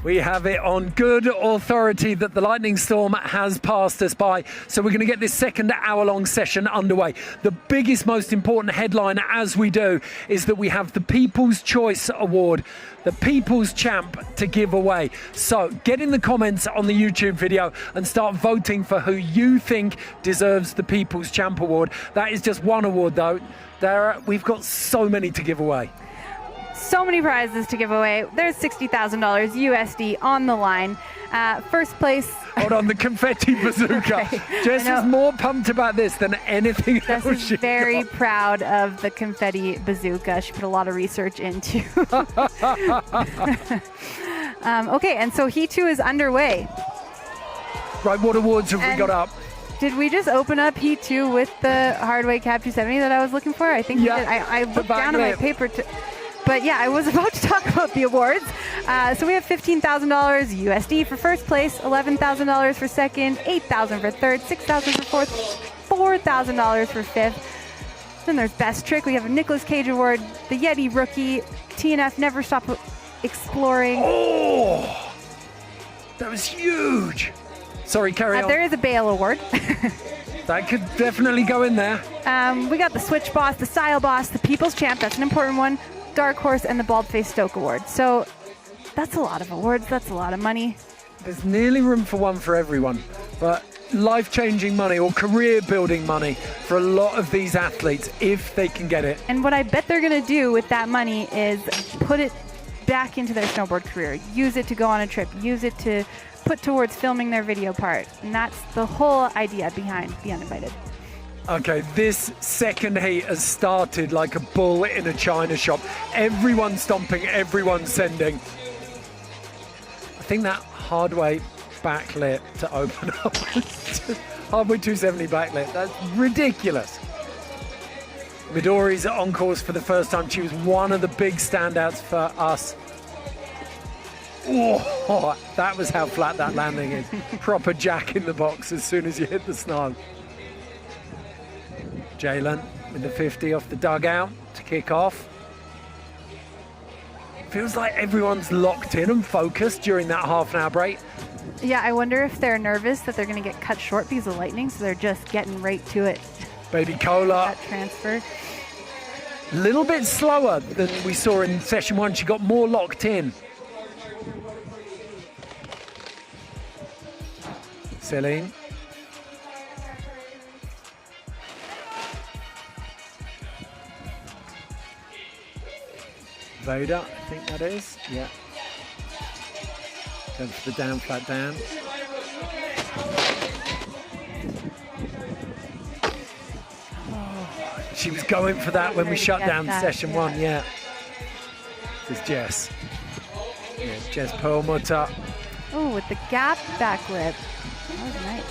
We have it on good authority that the lightning storm has passed us by. So we're going to get this second hour-long session underway. The biggest, most important headline as we do is that we have the People's Choice Award, the People's Champ to give away. So get in the comments on the YouTube video and start voting for who you think deserves the People's Champ Award. That is just one award, though. We've got so many to give away. So many prizes to give away. There's $60,000 USD on the line. First place. Hold on, the confetti bazooka. Okay. Jess is more pumped about this than anything Jess else. Jess is very proud of the confetti bazooka. She put a lot of research into. Okay, and so he too is underway. Right, what awards have we got up? Did we just open up Heat 2 with the Hardway Cap 270 that I was looking for? I think we did. I looked down at my paper but yeah, I was about to talk about the awards. So we have $15,000 USD for first place, $11,000 for second, $8,000 for third, $6,000 for fourth, $4,000 for fifth. Then there's Best Trick. We have a Nicolas Cage Award, the Yeti Rookie, TNF Never Stop Exploring. Oh, that was huge. Sorry, carry on. There is a Bale Award. That could definitely go in there. We got the Switch Boss, the Style Boss, the People's Champ. That's an important one. Dark Horse, and the Bald-Faced Stoke Award. So that's a lot of awards. That's a lot of money. There's nearly room for one for everyone. But life-changing money or career-building money for a lot of these athletes if they can get it. And what I bet they're going to do with that money is put it back into their snowboard career. Use it to go on a trip. Use it to put towards filming their video part. And that's the whole idea behind The Uninvited. Okay, this second heat has started like a bull in a china shop. Everyone stomping, everyone sending. I think that Hardway backlit to open up. Hardway 270 backlit. That's ridiculous. Midori's on course for the first time. She was one of the big standouts for us. Oh, that was how flat that landing is. Proper jack in the box as soon as you hit the snow. Jalen with the 50 off the dugout to kick off. Feels like everyone's locked in and focused during that half an hour break. Yeah, I wonder if they're nervous that they're going to get cut short because of lightning, so they're just getting right to it. Baby Cola. That transfer. A little bit slower than we saw in session one. She got more locked in. Celine. Vader, I think that is. Yeah. Going for the down, flat down. Oh, she was going for that when we shut down session one, yeah. This is Jess. Yeah, Jess Perlmutter. Oh, with the gap backlip. That was nice.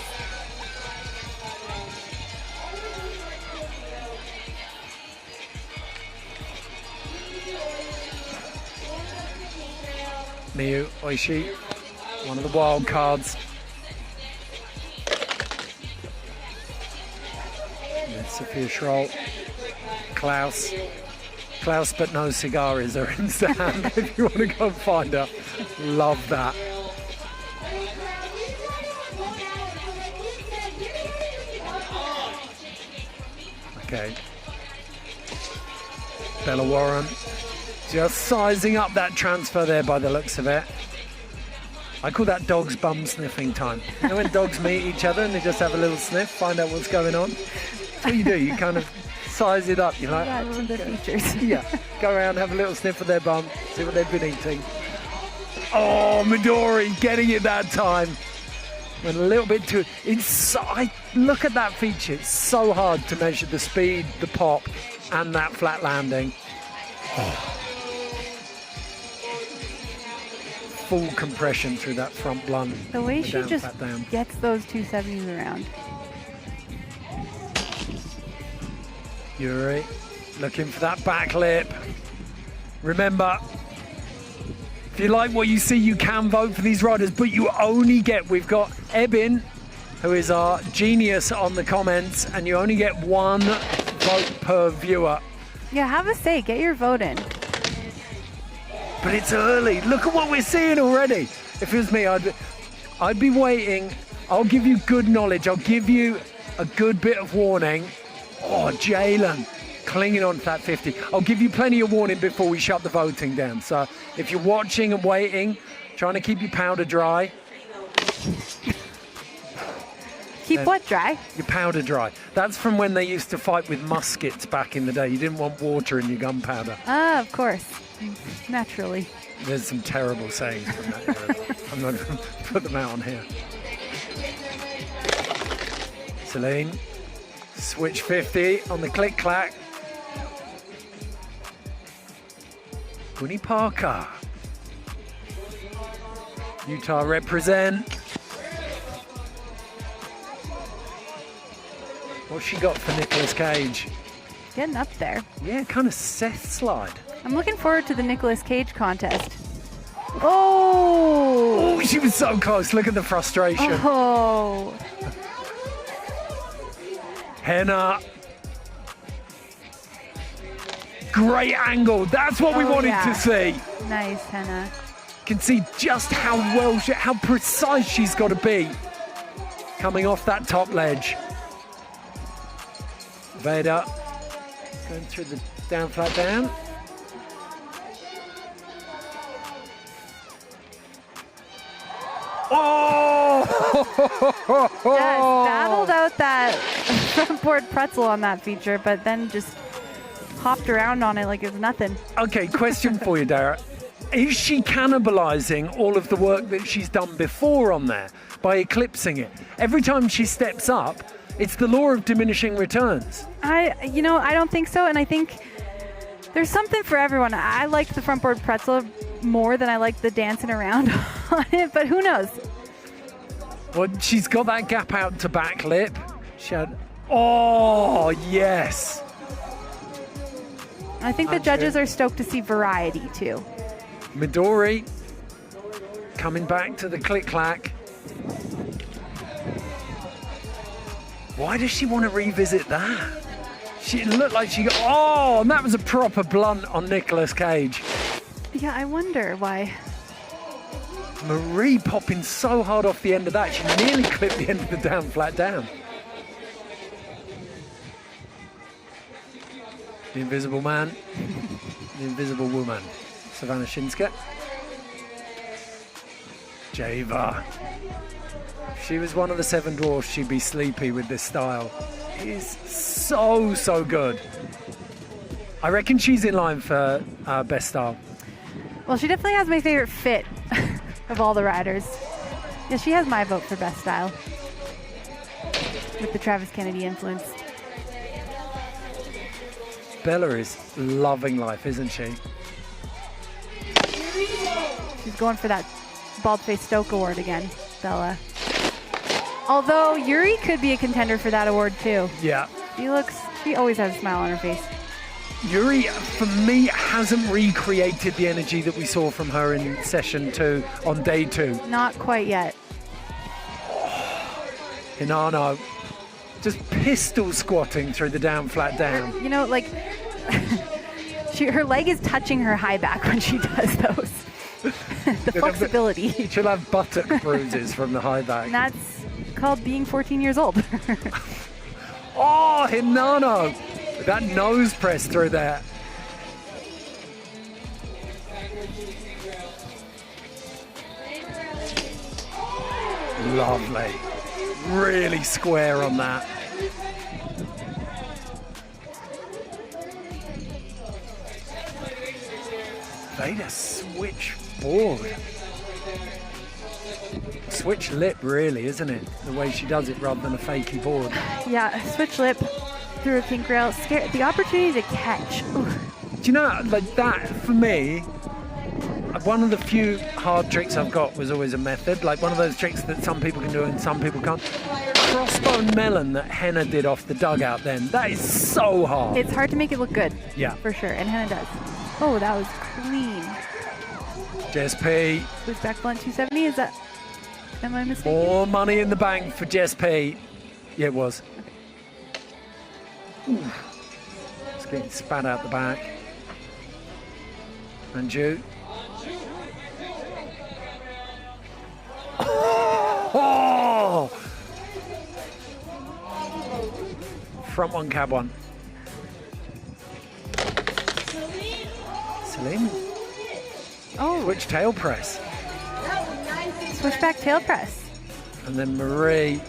Miyu Oishi, one of the Wildcards. Sophia Schroll. Klaus, but no cigars are in stand if you want to go and find her. Love that. Okay. Bella Warren. Just sizing up that transfer there by the looks of it. I call that dog's bum sniffing time. You know when dogs meet each other and they just have a little sniff, find out what's going on? That's what you do. You kind of size it up. You're like, that's the features. Yeah. Go around, have a little sniff of their bum, see what they've been eating. Oh, Midori getting it that time. Went a little bit too... look at that feature. It's so hard to measure the speed, the pop, and that flat landing. Oh. Full compression through that front blunt. The way she just gets those 270s around. Yuri looking for that back lip. Remember, if you like what you see, you can vote for these riders, but you only get, we've got Ebin, who is our genius on the comments, and you only get one vote per viewer. Yeah, have a say. Get your vote in. But it's early. Look at what we're seeing already. If it was me, I'd be waiting. I'll give you good knowledge. I'll give you a good bit of warning. Oh, Jalen, clinging on to that 50. I'll give you plenty of warning before we shut the voting down. So if you're watching and waiting, trying to keep your powder dry. Keep what dry? Your powder dry. That's from when they used to fight with muskets back in the day. You didn't want water in your gunpowder. Ah, of course. Naturally. There's some terrible sayings from that era. I'm not going to put them out on here. Celine, switch 50 on the click-clack. Winnie Parker. Utah represent. What's she got for Nicolas Cage? Getting up there. Yeah, kind of Seth slide. I'm looking forward to the Nicolas Cage contest. Oh! Oh, she was so close. Look at the frustration. Oh! Henna. Great angle. That's what we wanted to see. Nice, Henna. You can see just how how precise she's got to be. Coming off that top ledge. Vader going through the down flat down. Oh! Yes, battled out that front board pretzel on that feature, but then just hopped around on it like it was nothing. Okay, question for you, Dara. Is she cannibalizing all of the work that she's done before on there by eclipsing it? Every time she steps up, it's the law of diminishing returns. I don't think so, and I think there's something for everyone. I liked the front board pretzel more than I liked the dancing around on it, but who knows? Well, she's got that gap out to back lip. She had, oh, yes. I think the judges are stoked to see variety, too. Midori coming back to the click-clack. Why does she want to revisit that? She looked like she got... Oh, and that was a proper blunt on Nicolas Cage. Yeah, I wonder why. Marie popping so hard off the end of that, she nearly clipped the end of the down flat down. The Invisible Man, the Invisible Woman. Savannah Shinsuke. Java. If she was one of the 7 dwarfs, she'd be sleepy with this style. It is so good. I reckon she's in line for best style. Well, she definitely has my favorite fit of all the riders. Yeah, she has my vote for best style. With the Travis Kennedy influence. Bella is loving life, isn't she? She's going for that Bald-Faced Stoke Award again, Bella. Although Yuri could be a contender for that award too. Yeah. She always has a smile on her face. Yuri, for me, hasn't recreated the energy that we saw from her in session 2 on day 2. Not quite yet. Hinano, just pistol squatting through the down flat down. You know, like, her leg is touching her high back when she does those. The flexibility. She'll have buttock bruises from the high back. And that's called being 14 years old. Oh, Hinano! That nose press through there. Lovely. Really square on that. Vader switch board. Switch lip, really, isn't it? The way she does it rather than a fakey board. Yeah, switch lip through a pink rail. The opportunity to catch. Ooh. Do you know, like that, for me, one of the few hard tricks I've got was always a method. Like one of those tricks that some people can do and some people can't. Crossbone melon that Henna did off the dugout then. That is so hard. It's hard to make it look good. Yeah. For sure, and Henna does. Oh, that was clean. Jess P. Who's back blunt 270? Is that... Am I mistaken? More money in the bank for Jess P. Yeah, it was. Ooh. It's Getting spat out the back. And you. Oh! Front one, cab one. Celine. Oh. Switch tail press. Switchback tail press. And then Marie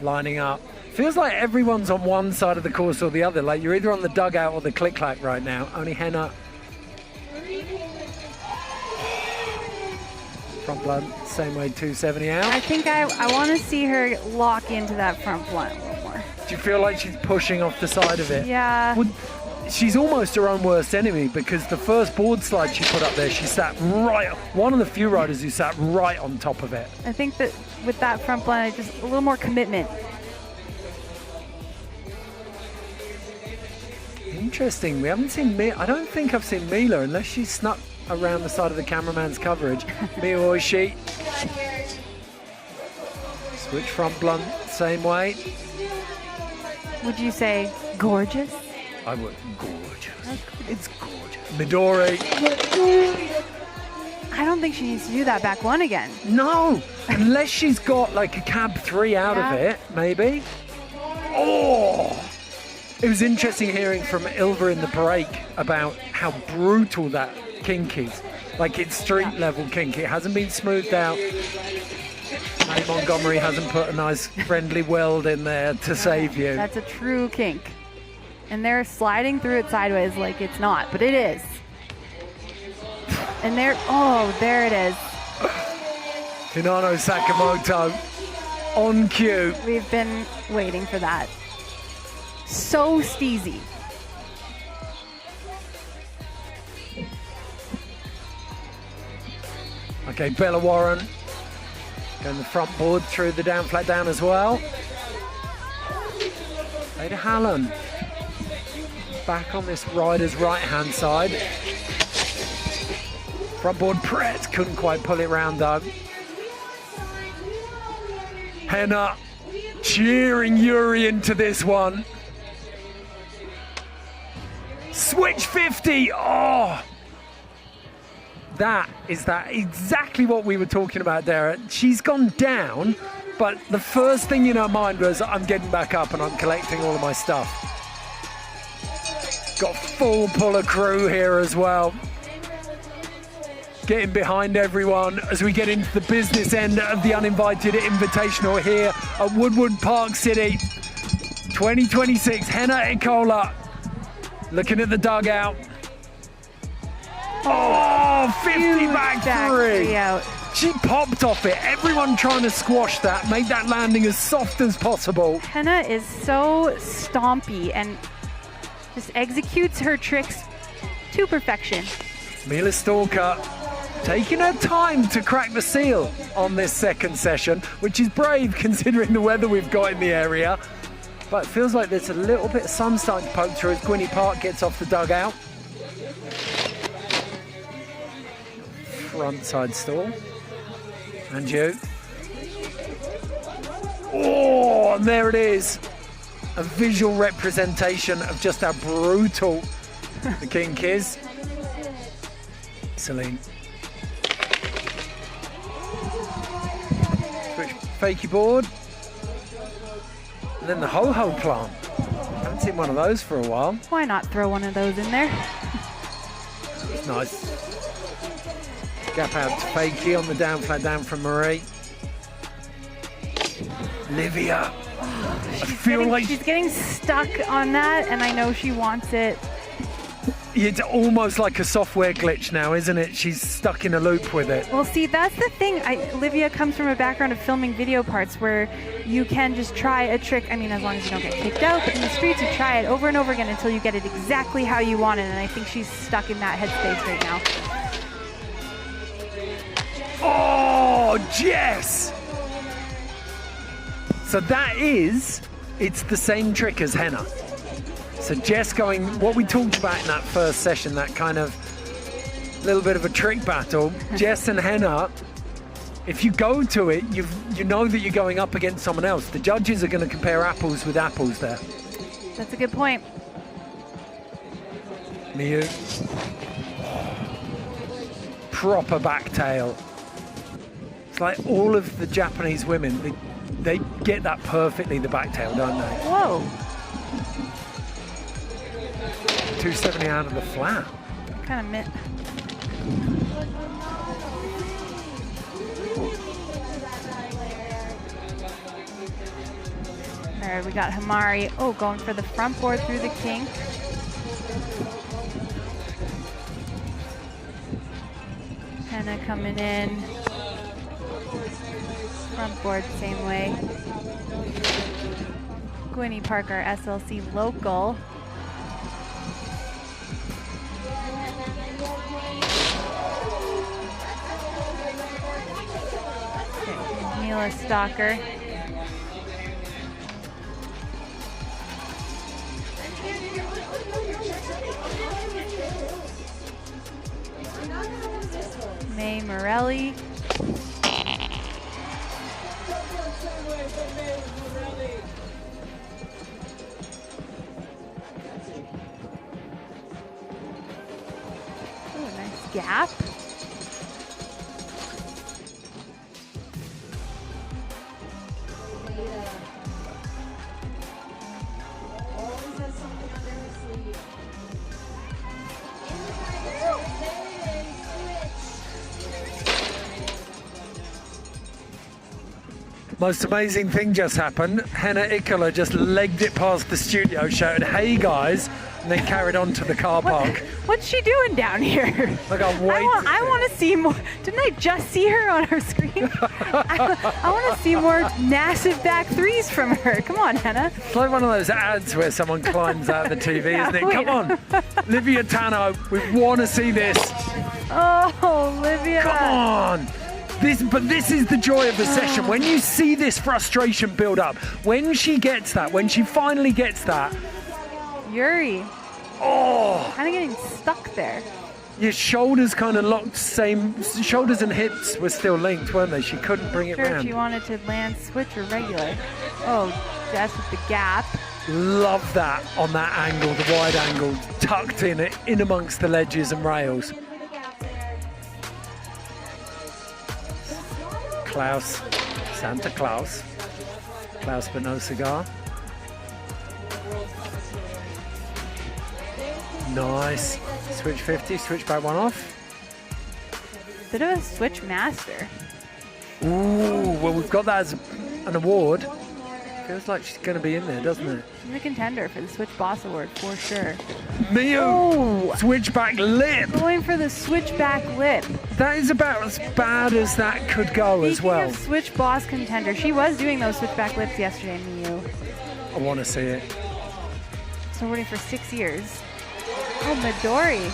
lining up. Feels like everyone's on one side of the course or the other. Like you're either on the dugout or the click-clack right now. Only Henna. Front blunt, same way, 270 out. I think I want to see her lock into that front blunt a little more. Do you feel like she's pushing off the side of it? Yeah. Well, she's almost her own worst enemy because the first board slide she put up there, she sat right, one of the few riders who sat right on top of it. I think that with that front blunt, just a little more commitment. Interesting. We haven't seen I don't think I've seen Mila unless she snuck around the side of the cameraman's coverage. Mia Oishi. Switch front blunt, same way. Would you say gorgeous? I would. Gorgeous. It's gorgeous. Midori. I don't think she needs to do that back one again. No, unless she's got like a cab 3 out of it, maybe. Oh! It was interesting hearing from Ilva in the break about how brutal that kink is. Like it's street level kink. It hasn't been smoothed out. May Montgomery hasn't put a nice friendly weld in there to save you. That's a true kink. And they're sliding through it sideways like it's not, but it is. And there it is. Hinano Sakamoto on cue. We've been waiting for that. So steezy. Okay, Bella Warren going the front board through the down flat down as well. Ada Hallen back on this rider's right hand side. Front board Pret couldn't quite pull it round though. Henna cheering Yuri into this one. Switch 50. Oh, that is exactly what we were talking about there. She's gone down, but the first thing in her mind was, I'm getting back up and I'm collecting all of my stuff. Got full puller crew here as well. Getting behind everyone as we get into the business end of the Uninvited Invitational here at Woodward Park City. 2026, Henna Ikola looking at the dugout. Oh, 50 back three. Out. She popped off it. Everyone trying to squash that, made that landing as soft as possible. Henna is so stompy and just executes her tricks to perfection. Mila Stalker taking her time to crack the seal on this second session, which is brave considering the weather we've got in the area. But it feels like there's a little bit of sun starting to poke through as Gwynnie Park gets off the dugout. Front side stall. And you. Oh, and there it is. A visual representation of just how brutal the kink is. Celine. Switch fakie board. And then the ho-ho plant. Haven't seen one of those for a while. Why not throw one of those in there? It's nice. Gap out to fakie on the down flat down from Marie. Livia. She's getting stuck on that, and I know she wants it. It's almost like a software glitch now, isn't it? She's stuck in a loop with it. Well, see, that's the thing. Livia comes from a background of filming video parts where you can just try a trick. I mean, as long as you don't get kicked out, but in the streets, you try it over and over again until you get it exactly how you want it, and I think she's stuck in that headspace right now. Oh, Jess! So it's the same trick as Henna. So Jess going, what we talked about in that first session, that kind of little bit of a trick battle. Jess and Henna, if you go to it, you know that you're going up against someone else. The judges are going to compare apples with apples there. That's a good point. Miyu. Proper backtail. It's like all of the Japanese women, they get that perfectly, the backtail, don't they? Whoa. 270 out of the flat. Kind of All right, we got Hamari. Oh, going for the front board through the kink. Hannah coming in. Front board same way. Gwynnie Parker, SLC local. Okay, Mila Stalker. May Morelli. Oh, nice gap. Most amazing thing just happened. Henna Ikola just legged it past the studio, shouted, "Hey guys," and then carried on to the car park. What's she doing down here? Like, I want to see more. Didn't I just see her on her screen? I want to see more massive back threes from her. Come on, Henna. It's like one of those ads where someone climbs out of the TV, Yeah, isn't it? wait. Come on, Livia Tano, we want to see this. Oh, Livia. Come on. This is the joy of the session. When you see this frustration build up, when she gets that, when she finally gets that. Yuri. Oh. Kind of getting stuck there. Your shoulders kind of locked, shoulders and hips were still linked, weren't they? She couldn't bring it Sure, round. she wanted to land switch or regular. Oh, Jess with the gap. Love that on that angle, the wide angle, tucked in amongst the ledges and rails. Klaus, Santa Claus. Klaus but no cigar. Nice. Switch 50, switch back one off. Bit of a switch master. Ooh, well, we've got that as an award. Feels like she's going to be in there, doesn't it? She's a contender for the Switch Boss Award, for sure. Miyu! Switchback lip! Going for the switchback lip. That is about as bad as that could go as well. Speaking of Switch Boss contender, she was doing those switchback lips yesterday, Miyu. I want to see it. Snowboarding for 6 years. Oh, Midori.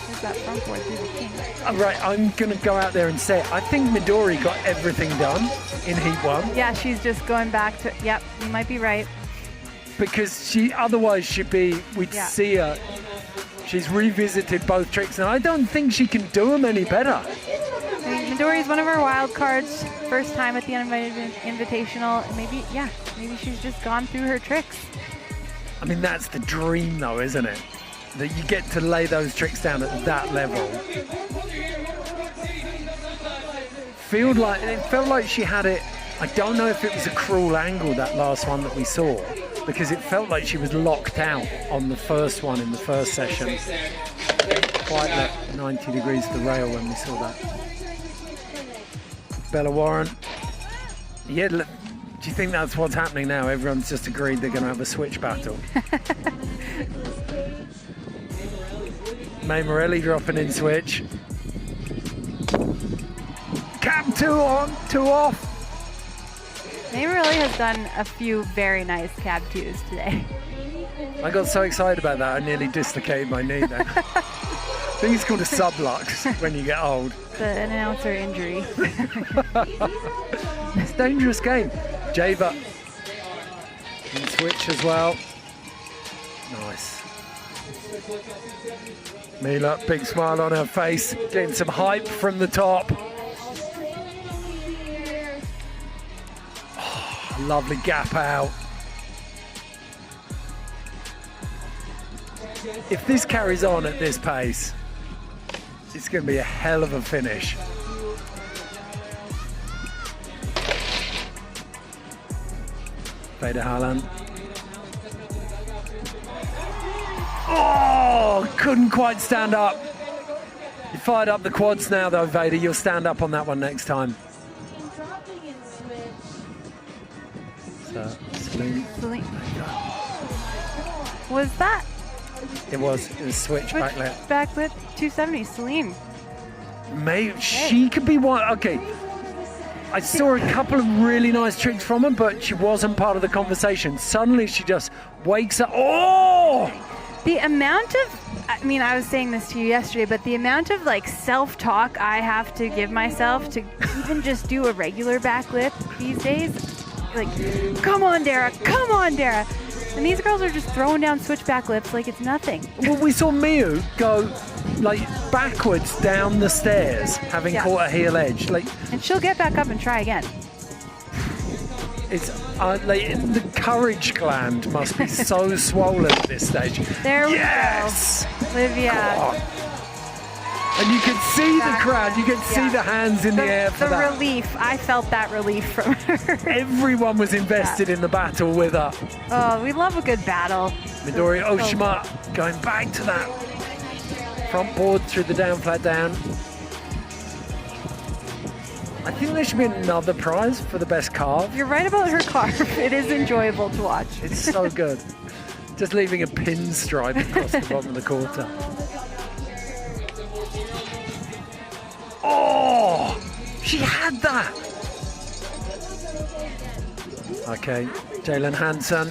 There's that front board through the king. All right, I'm going to go out there and say, I think Midori got everything done in Heat 1. Yeah, she's just going back to, yep, you might be right. Because we'd see her. She's revisited both tricks, and I don't think she can do them any better. Midori's one of our wild cards. First time at the Uninvited Invitational. Maybe she's just gone through her tricks. I mean, that's the dream, though, isn't it? That you get to lay those tricks down at that level. It felt like she had it. I don't know if it was a cruel angle, that last one that we saw, because it felt like she was locked out on the first one in the first session. Quite at 90 degrees to the rail when we saw that. Bella Warren. Yeah, do you think that's what's happening now? Everyone's just agreed they're going to have a switch battle. May Morelli dropping in switch. Cap 2 on, 2 off. May Morelli has done a few very nice cab 2s today. I got so excited about that, I nearly dislocated my knee then. I think it's called a sublux when you get old. It's an announcer injury. It's a dangerous game. Java in switch as well. Nice. Mila, big smile on her face, getting some hype from the top. Oh, lovely gap out. if this carries on at this pace, it's going to be a hell of a finish. Vader Haaland. Oh, couldn't quite stand up. You fired up the quads now, though, Vader. You'll stand up on that one next time. So, Celine. Was that? It was switch backlit. Backlit 270, Celine. Maybe she could be one. Okay. I saw a couple of really nice tricks from her, but she wasn't part of the conversation. Suddenly she just wakes up. Oh! The amount of, I mean, I was saying this to you yesterday, but the amount of like self-talk I have to give myself to even just do a regular backflip these days. Like, come on, Dara, come on, Dara. And these girls are just throwing down switch backflips like it's nothing. Well, we saw Miu go like backwards down the stairs, having caught a heel edge. Like, and she'll get back up and try again. It's like the courage gland must be so swollen at this stage. There we go, Olivia. And you could see the crowd, you could see the hands in the air for that. The relief, I felt that relief from her. Everyone was invested in the battle with her. Oh, we love a good battle. Midori Oshima going back to that front board through the down, flat down. I think there should be another prize for the best carve. You're right about her carve. It is enjoyable to watch. It's so good. Just leaving a pinstripe across the bottom of the quarter. Oh, she had that. Okay, Jalen Hansen.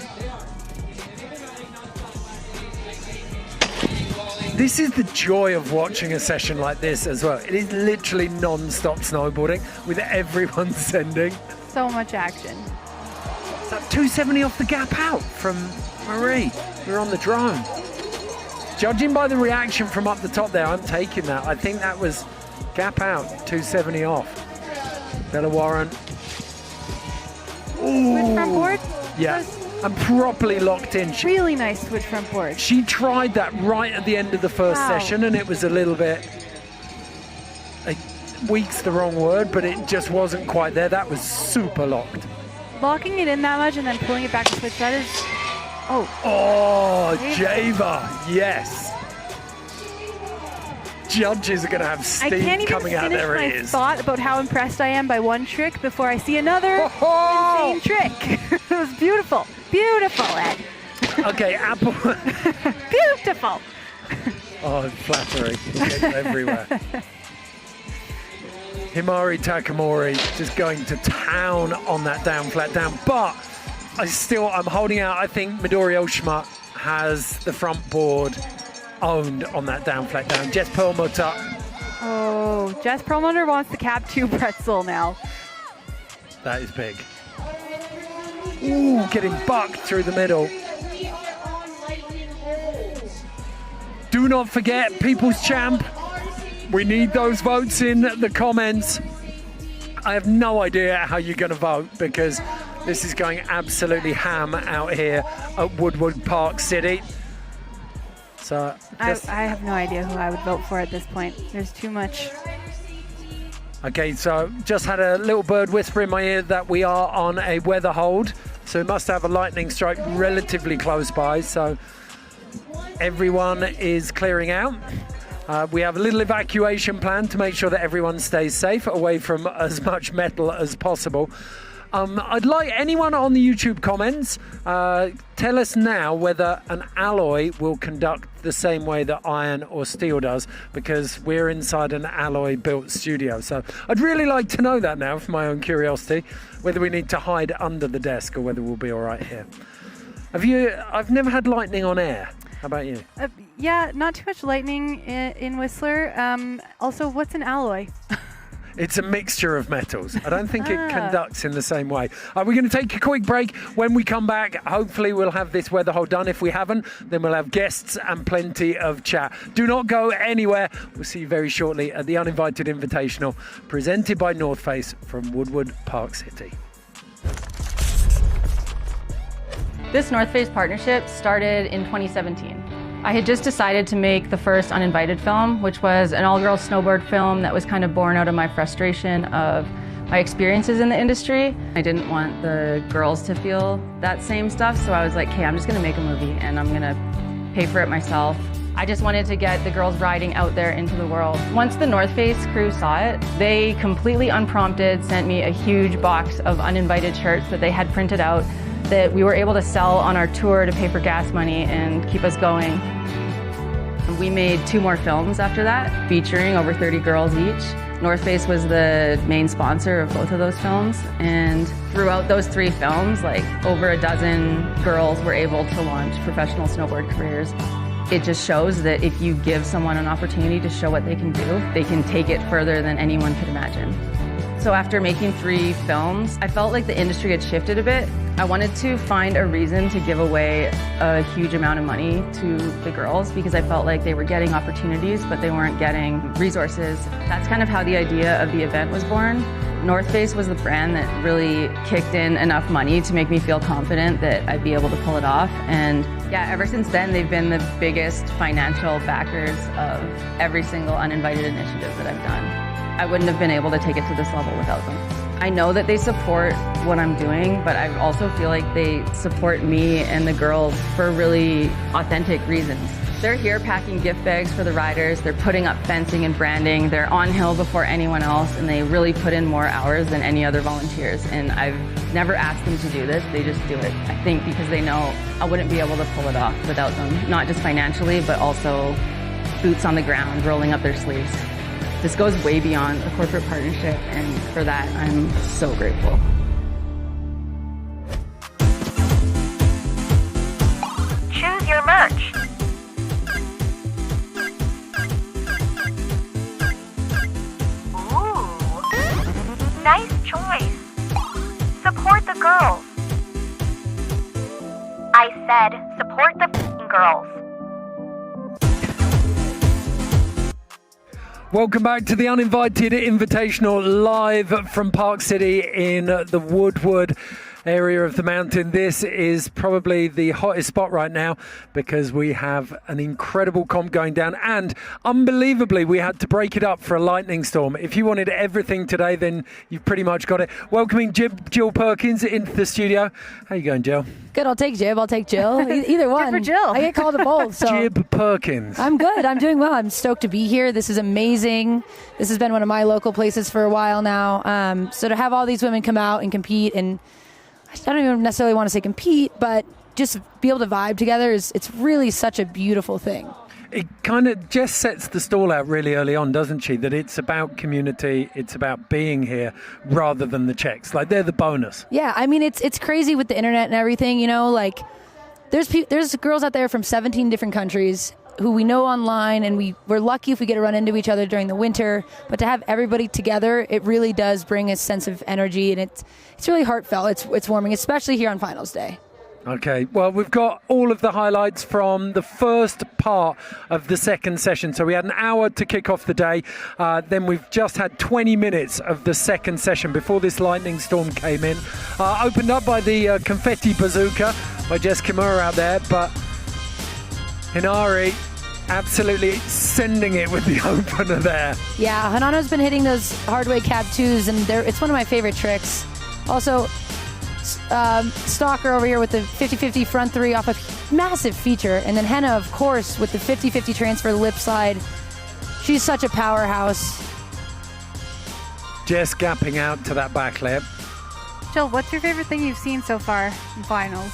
This is the joy of watching a session like this as well. It is literally non-stop snowboarding with everyone sending. So much action. Is that 270 off the gap out from Marie? We're on the drone. Judging by the reaction from up the top there, I'm taking that. I think that was gap out, 270 off. Bella Warren. Ooh. Switch front board? Yeah. And properly locked in. Really nice switch front board. She tried that right at the end of the first session, and it was a little bit, weak's the wrong word, but it just wasn't quite there. That was super locked. Locking it in that much and then pulling it back to switch, that is, Oh, Java, yes. Judges are going to have steam coming out their ears. I can't even finish my thought about how impressed I am by one trick before I see another insane trick. It was beautiful. Beautiful, Ed. Okay, Apple. Beautiful. Oh, flattering. It's everywhere. Himari Takamori just going to town on that down, flat down. But I'm holding out. I think Midori Oshima has the front board owned on that down, flat down. Jess Perlmutter. Oh, Jess Perlmutter wants the cap 2 pretzel now. That is big. Ooh, getting bucked through the middle. Do not forget, People's Champ. We need those votes in the comments. I have no idea how you're going to vote because this is going absolutely ham out here at Woodward Park City. So I have no idea who I would vote for at this point. There's too much. Okay, so just had a little bird whisper in my ear that we are on a weather hold. So we must have a lightning strike relatively close by. So everyone is clearing out. We have a little evacuation plan to make sure that everyone stays safe away from as much metal as possible. I'd like anyone on the YouTube comments, tell us now whether an alloy will conduct the same way that iron or steel does, because we're inside an alloy-built studio. So I'd really like to know that now, for my own curiosity, whether we need to hide under the desk or whether we'll be all right here. I've never had lightning on air. How about you? Yeah, not too much lightning in Whistler. Also, what's an alloy? It's a mixture of metals. I don't think it conducts in the same way. We're going to take a quick break. When we come back, hopefully we'll have this weather hold done. If we haven't, then we'll have guests and plenty of chat. Do not go anywhere. We'll see you very shortly at the Uninvited Invitational, presented by North Face from Woodward Park City. This North Face partnership started in 2017. I had just decided to make the first Uninvited film, which was an all-girls snowboard film that was kind of born out of my frustration of my experiences in the industry. I didn't want the girls to feel that same stuff, so I was like, hey, I'm just gonna make a movie and I'm gonna pay for it myself. I just wanted to get the girls riding out there into the world. Once the North Face crew saw it, they completely unprompted sent me a huge box of Uninvited shirts that they had printed out that we were able to sell on our tour to pay for gas money and keep us going. We made 2 more films after that, featuring over 30 girls each. North Face was the main sponsor of both of those films, and throughout those 3 films, like over a dozen girls were able to launch professional snowboard careers. It just shows that if you give someone an opportunity to show what they can do, they can take it further than anyone could imagine. So after making 3 films, I felt like the industry had shifted a bit. I wanted to find a reason to give away a huge amount of money to the girls because I felt like they were getting opportunities, but they weren't getting resources. That's kind of how the idea of the event was born. North Face was the brand that really kicked in enough money to make me feel confident that I'd be able to pull it off. And yeah, ever since then, they've been the biggest financial backers of every single Uninvited initiative that I've done. I wouldn't have been able to take it to this level without them. I know that they support what I'm doing, but I also feel like they support me and the girls for really authentic reasons. They're here packing gift bags for the riders, they're putting up fencing and branding, they're on hill before anyone else, and they really put in more hours than any other volunteers. And I've never asked them to do this, they just do it. I think because they know I wouldn't be able to pull it off without them, not just financially, but also boots on the ground, rolling up their sleeves. This goes way beyond a corporate partnership, and for that, I'm so grateful. Choose your merch. Ooh, nice choice. Support the girls. I said support the f***ing girls. Welcome back to the Uninvited Invitational live from Park City in the Woodward area of the mountain. This is probably the hottest spot right now because we have an incredible comp going down, and unbelievably we had to break it up for a lightning storm. If you wanted everything today, then you've pretty much got it. Welcoming Jill Perkins into the studio. How you going, Jill? Good. I'll take Jib. I'll take Jill. Either one. Good for Jill. I get called to both. So. Jib Perkins. I'm good. I'm doing well. I'm stoked to be here. This is amazing. This has been one of my local places for a while now. So to have all these women come out and compete, and I don't even necessarily want to say compete, but just be able to vibe together it's really such a beautiful thing. It kind of just sets the stall out really early on, doesn't she? That it's about community, it's about being here rather than the checks. Like, they're the bonus. Yeah, I mean, it's crazy with the internet and everything, you know, like there's girls out there from 17 different countries who we know online, and we're lucky if we get to run into each other during the winter, but to have everybody together, it really does bring a sense of energy, and it's really heartfelt. It's warming, especially here on finals day. Okay, well, we've got all of the highlights from the first part of the second session. So we had an hour to kick off the day. Then we've just had 20 minutes of the second session before this lightning storm came in. Opened up by the confetti bazooka by Jess Kimura out there, but Hinari absolutely sending it with the opener there. Yeah, Hinano's been hitting those hard way cab twos, and it's one of my favorite tricks. Also, Stalker over here with the 50-50 front 3 off a massive feature, and then Henna, of course, with the 50-50 transfer lip slide. She's such a powerhouse. Jess gapping out to that back lip. Jill, what's your favorite thing you've seen so far in finals?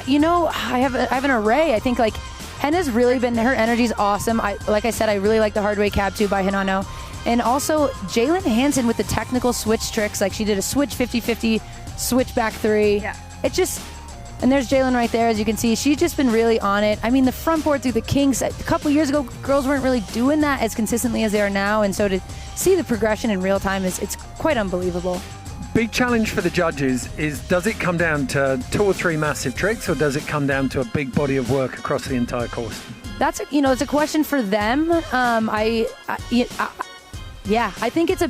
You know, I have an array. I think, like, Henna's really been, her energy's awesome. Like I said, I really like the hard way cab 2 by Hinano. And also, Jalen Hansen with the technical switch tricks. Like, she did a switch 50-50, switch back 3. Yeah. It's just, and there's Jalen right there, as you can see. She's just been really on it. I mean, the front board through the kinks, a couple years ago, girls weren't really doing that as consistently as they are now. And so to see the progression in real time it's quite unbelievable. Big challenge for the judges is, does it come down to 2 or 3 massive tricks, or does it come down to a big body of work across the entire course? That's, it's a question for them. Yeah, I think it's a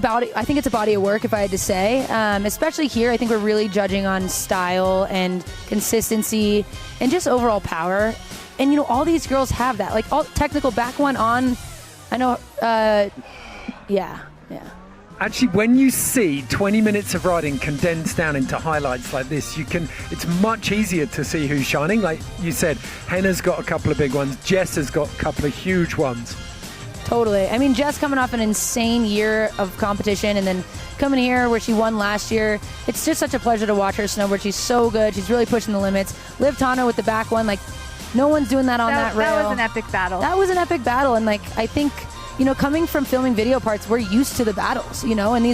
body of work, if I had to say. Especially here, I think we're really judging on style and consistency and just overall power. and you know, all these girls have that. Like all technical back one on. I know. Yeah. Actually, when you see 20 minutes of riding condensed down into highlights like this, it's much easier to see who's shining. Like you said, Henna's got a couple of big ones. Jess has got a couple of huge ones. Totally. I mean, Jess coming off an insane year of competition and then coming here where she won last year. It's just such a pleasure to watch her snowboard. She's so good. She's really pushing the limits. Liv Tano with the back one. Like, no one's doing that on that rail. That was an epic battle. That was an epic battle. And, like, I think, you know, coming from filming video parts, we're used to the battles, you know, and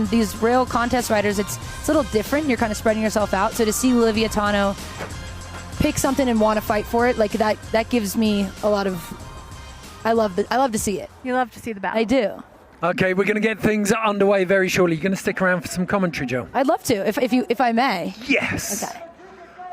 these rail contest riders, it's a little different. You're kind of spreading yourself out. So to see Livia Tano pick something and want to fight for it, like that gives me a lot of, I love to see it. You love to see the battle. I do. Okay, we're going to get things underway very shortly. You're going to stick around for some commentary, Joe? I'd love to, if I may. Yes. Okay.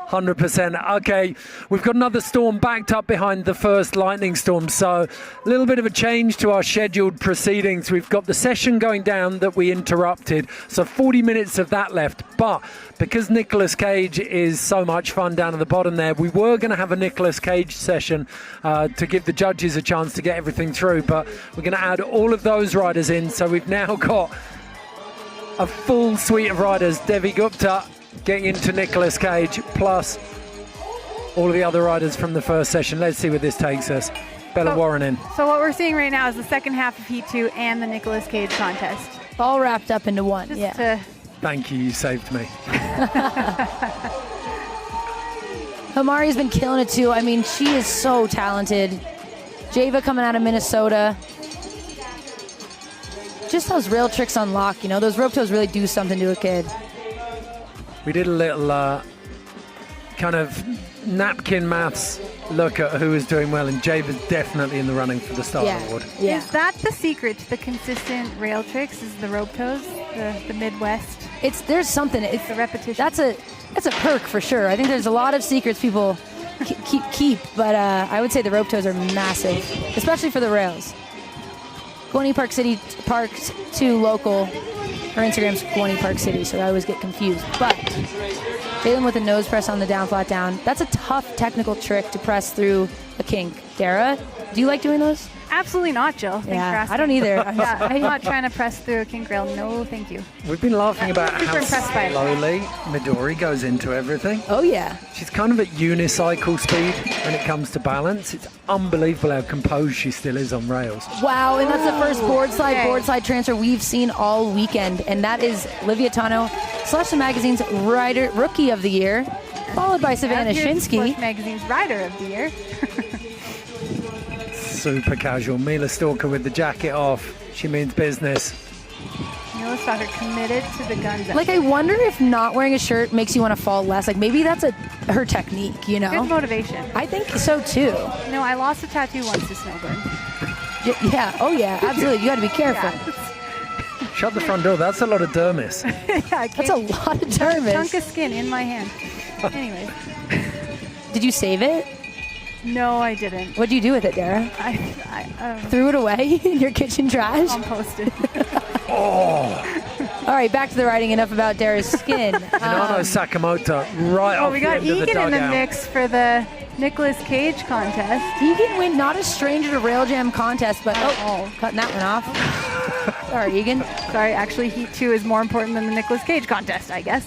100%. Okay, we've got another storm backed up behind the first lightning storm, so a little bit of a change to our scheduled proceedings. We've got the session going down that we interrupted, so 40 minutes of that left, but because Nicolas Cage is so much fun down at the bottom there, we were going to have a Nicolas Cage session to give the judges a chance to get everything through, but we're going to add all of those riders in, so we've now got a full suite of riders. Devi Gupta getting into Nicolas Cage, plus all of the other riders from the first session. Let's see where this takes us. Bella Warren in. So what we're seeing right now is the second half of Heat 2 and the Nicolas Cage contest. All wrapped up into one, Thank you saved me. Hamari's been killing it too. I mean, she is so talented. Java coming out of Minnesota. Just those rail tricks on lock, you know, those rope toes really do something to a kid. We did a little kind of napkin maths look at who is doing well, and Java's definitely in the running for the Star Award. Yeah. Is that the secret to the consistent rail tricks? Is the rope toes, the Midwest? There's something. It's the repetition. That's a perk for sure. I think there's a lot of secrets people keep, but I would say the rope toes are massive, especially for the rails. Gwynny Park City, Park 2 local. Her Instagram's Gwynny Park City, so I always get confused. But Jalen with a nose press on the down, flat down. That's a tough technical trick to press through a kink. Dara, do you like doing those? Absolutely not, Jill. Thanks for asking. I don't either. I'm not trying to press through a kink rail. No, thank you. We've been laughing about how impressed by it. slowly Midori goes into everything. Oh, yeah. She's kind of at unicycle speed when it comes to balance. It's unbelievable how composed she still is on rails. Wow, and that's the first board slide transfer we've seen all weekend, and that is Livia Tano, Slush Magazine's Rookie of the Year, followed by Savannah Shinsky. Slush Magazine's Rider of the Year. Super casual. Mila Stalker with the jacket off. She means business. Mila Stalker committed to the guns. Like, I wonder if not wearing a shirt makes you want to fall less. Like, maybe that's her technique, you know? Good motivation. I think so, too. You know, I lost a tattoo once to snowboard. Yeah. Oh, yeah. Absolutely. You got to be careful. Yeah. Shut the front door. That's a lot of dermis. That's a lot of dermis. A chunk of skin in my hand. Anyways. Did you save it? No, I didn't. What'd you do with it, Dara? I threw it away in your kitchen trash? Composted. All right, back to the writing. Enough about Dara's skin. Hinano Sakamoto right off we got the end of the Egan in the dugout. mix for the Nicolas Cage contest. Egan went not a stranger to Rail Jam contest, but cutting that one off. Sorry, Egan. Sorry, actually, Heat 2 is more important than the Nicolas Cage contest, I guess.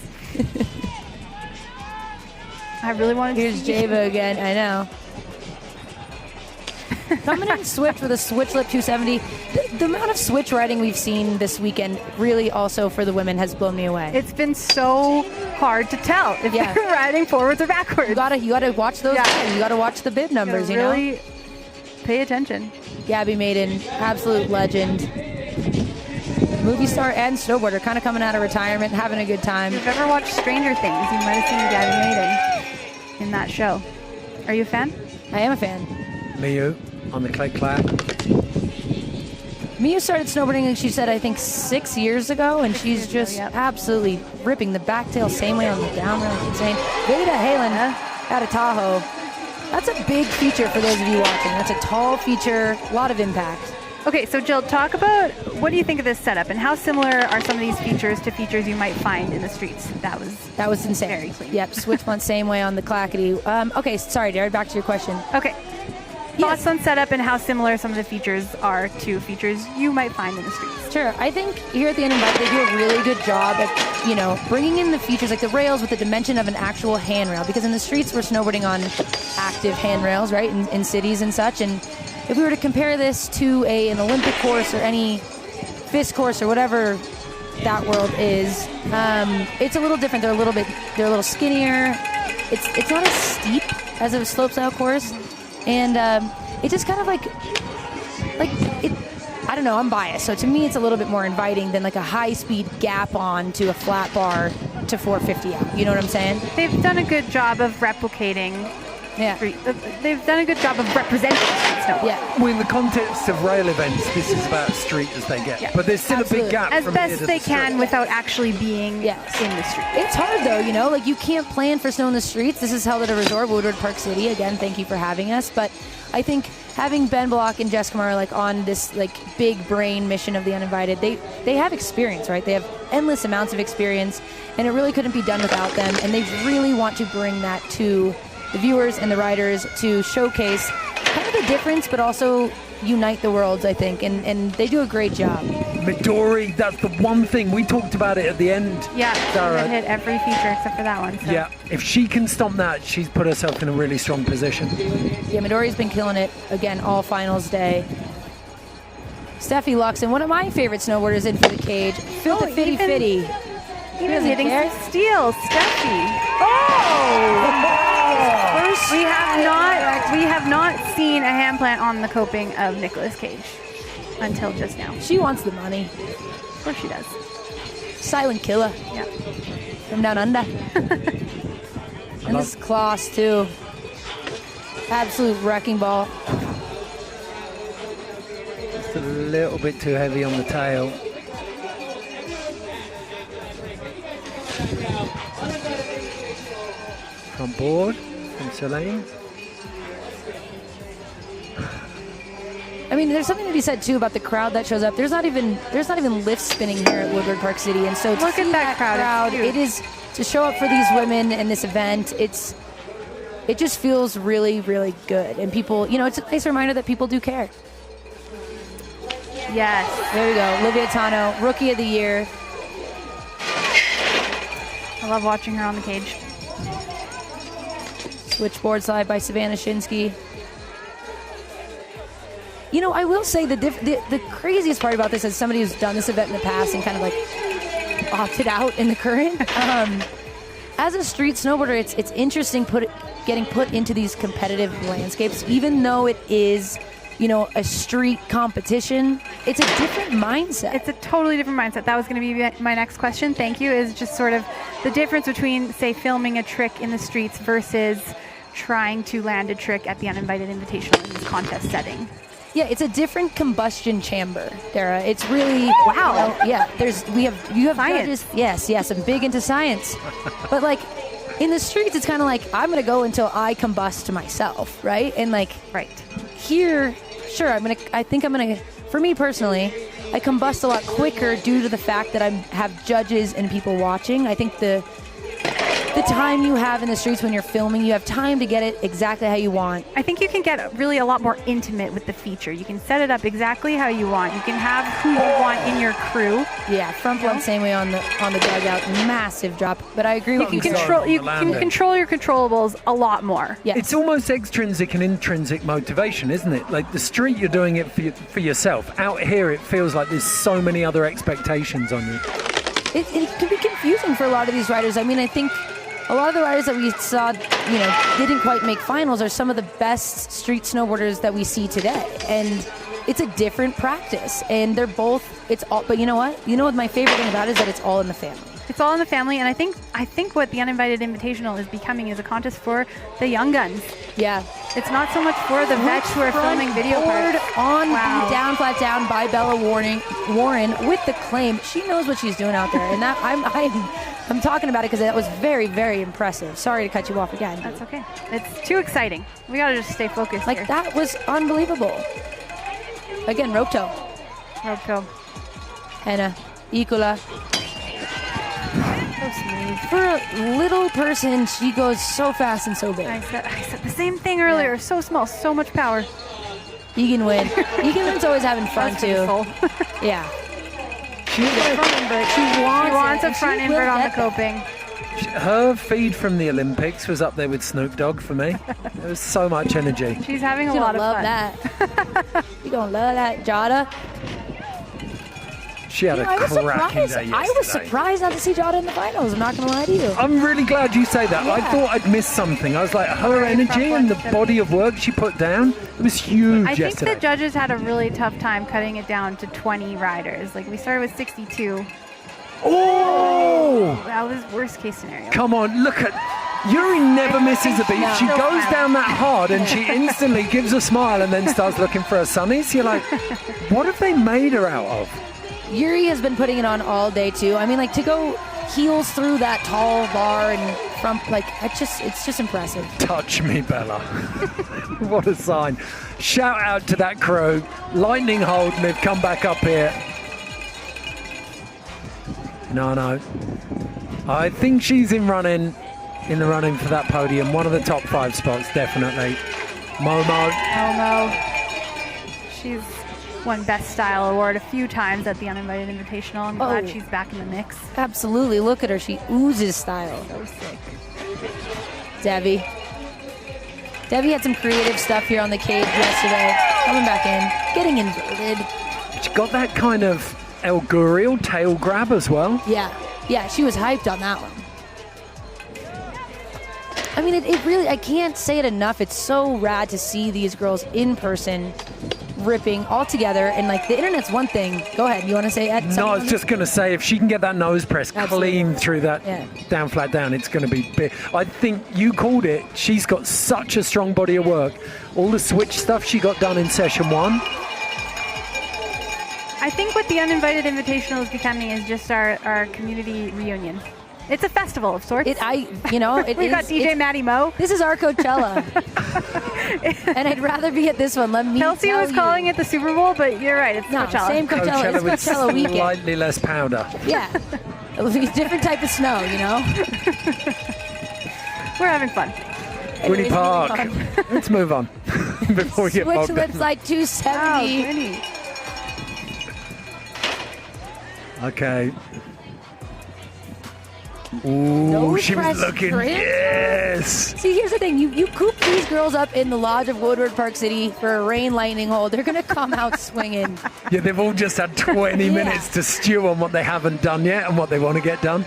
I really wanted to see Java again, I know. Coming in switch with a switch lip 270. The amount of switch riding we've seen this weekend really also for the women has blown me away. It's been so hard to tell if they're riding forwards or backwards. You gotta watch those. You gotta watch the bib numbers. You really know, pay attention. Gabby Maiden, absolute legend. Movie star and snowboarder, kind of coming out of retirement, having a good time. If you've ever watched Stranger Things, you might have seen Gabby Maiden in that show. Are you a fan? I am a fan. Miyu on the clay clap. Miyu started snowboarding, she said, I think 6 years ago, and she's just absolutely ripping the backtail same way on the down rail. Insane. Veda Halen out of Tahoe. That's a big feature for those of you watching. That's a tall feature, a lot of impact. Okay, so Jill, talk about what do you think of this setup and how similar are some of these features to features you might find in the streets? That was insane. Very clean. Yep, switch one same way on the clackety. Okay, sorry, Jared, back to your question. Okay. Thoughts on setup and how similar some of the features are to features you might find in the streets? Sure. I think here at the Uninvited, they do a really good job at, bringing in the features like the rails with the dimension of an actual handrail. Because in the streets, we're snowboarding on active handrails, right, in cities and such. And if we were to compare this to an Olympic course or any FIS course or whatever that world is, it's a little different. They're a little skinnier. It's not as steep as a slopestyle course. And it just kind of like it, I don't know, I'm biased. So to me, it's a little bit more inviting than like a high-speed gap on to a flat bar to 450 out. You know what I'm saying? They've done a good job of replicating. Yeah. They've done a good job of representing snowboard. Yeah. Well, in the context of rail events, this is about street as they get. Yeah. But there's still a big gap as from best here to they the can street. without actually being in the street. It's hard though, like you can't plan for snow in the streets. This is held at a resort, Woodward Park City. Again, thank you for having us. But I think having Ben Block and Jess Kimura like on this like big brain mission of the Uninvited, they have experience, right? They have endless amounts of experience, and it really couldn't be done without them. And they really want to bring that to the viewers and the riders to showcase kind of the difference, but also unite the worlds, I think, and they do a great job. Midori, that's the one thing. We talked about it at the end. Yeah, Sarah. she hit every feature except for that one. So. Yeah, if she can stomp that, she's put herself in a really strong position. Yeah, Midori's been killing it, again, all finals day. Steffi Luxon, one of my favorite snowboarders in for the cage. Phil the Fitty Fitty. Even hitting some steals, Steffi. Oh! We have not seen a hand plant on the coping of Nicolas Cage until just now. She wants the money. Of course she does. Silent killer. Yeah. From down under. And this Klaus too. Absolute wrecking ball. Just a little bit too heavy on the tail. On board from Celine. I mean, there's something to be said too about the crowd that shows up. There's not even lift spinning here at Woodward Park City, and so look at that crowd. It is to show up for these women in this event. It just feels really, really good, and people, it's a nice reminder that people do care. Yes. There we go, Olivia Tano, Rookie of the Year. I love watching her on the cage. Switchboard slide by Savannah Shinsky. I will say the craziest part about this, as somebody who's done this event in the past and kind of like opted out in the current, as a street snowboarder, it's interesting getting put into these competitive landscapes, even though it is, a street competition. It's a different mindset. It's a totally different mindset. That was going to be my next question. Thank you. Is just sort of the difference between, say, filming a trick in the streets versus trying to land a trick at the Uninvited Invitational in this contest setting. Yeah, it's a different combustion chamber, Dara. It's really wow. Yeah, you have science. Judges. Yes, I'm big into science. But like in the streets, it's kind of like I'm gonna go until I combust to myself, right? And like here, sure, I think I'm gonna. For me personally, I combust a lot quicker due to the fact that I have judges and people watching. I think the time you have in the streets when you're filming, you have time to get it exactly how you want. I think you can get really a lot more intimate with the feature. You can set it up exactly how you want. You can have who you want in your crew. Yeah, front blunt same way on the dugout, massive drop. But I agree with you. You can control your controllables a lot more. Yes. It's almost extrinsic and intrinsic motivation, isn't it? Like the street, you're doing it for yourself. Out here, it feels like there's so many other expectations on you. It can be confusing for a lot of these riders. I mean, I think a lot of the riders that we saw, didn't quite make finals are some of the best street snowboarders that we see today. And it's a different practice. And they're both, but you know what? What my favorite thing about it is that it's all in the family. It's all in the family, and I think what the Uninvited Invitational is becoming is a contest for the young guns. Yeah. It's not so much for the vets who are filming video parts. On the down, flat down by Bella Warren with the claim. She knows what she's doing out there, and that I'm talking about it because that was very, very impressive. Sorry to cut you off again. That's okay. It's too exciting. We got to just stay focused here. That was unbelievable. again, rope toe. Rope toe. Henna, Icola. So smooth. For a little person, she goes so fast and so big. I said the same thing earlier. So small, so much power. You can win. You can win's always having fun too. Yeah. She wants a front invert on the coping. Her feed from the Olympics was up there with Snoop Dogg for me. There was so much energy. She's having a lot of fun. That. You gonna love that, Jada. She had a cracking day yesterday. I was surprised not to see Jada in the finals. I'm not going to lie to you. I'm really glad you say that. Yeah. I thought I'd missed something. I was like, her energy and the body of work she put down, it was huge I think yesterday. the judges had a really tough time cutting it down to 20 riders. Like, we started with 62. Oh! That was worst case scenario. Come on, look at... Yuri never misses a beat. No. She goes down that hard and she instantly gives a smile and then starts looking for her sunnies. You're like, what have they made her out of? Yuri has been putting it on all day too. I mean, like, to go heels through that tall bar and front, like, it's just impressive. Touch me, Bella. What a sign. Shout out to that crew. Lightning hold, and they've come back up here. No. I think she's in the running for that podium. One of the top 5 spots, definitely. Momo. She's won Best Style Award a few times at the Uninvited Invitational. I'm glad she's back in the mix. Absolutely. Look at her. She oozes style. So sick. Debbie had some creative stuff here on the cage yesterday. Coming back in. Getting inverted. She got that kind of El Guriel tail grab as well. Yeah, she was hyped on that one. I mean, it really, I can't say it enough. It's so rad to see these girls in person ripping all together. And, like, the internet's one thing. Go ahead. You want to say Ed? No, I was just going to say, if she can get that nose press clean through that down, flat down, it's going to be big. I think you called it. She's got such a strong body of work. All the switch stuff she got done in session 1. I think what the Uninvited Invitational is becoming is just our community reunion. It's a festival of sorts. We got DJ Maddie Mo. This is our Coachella. And I'd rather be at this one. Let me Kelsey was calling it the Super Bowl, but you're right. It's Coachella. Same Coachella. It's with Coachella weekend. Slightly less powder. Yeah. It'll be a different type of snow, you know? We're having fun. Winnie Park. Let's move on before we get bogged down. Switch like 270. Winnie. Okay. Ooh, she was looking, yes! See, here's the thing. You coop these girls up in the lodge of Woodward Park City for a rain lightning hold. They're going to come out swinging. Yeah, they've all just had 20 minutes to stew on what they haven't done yet and what they want to get done.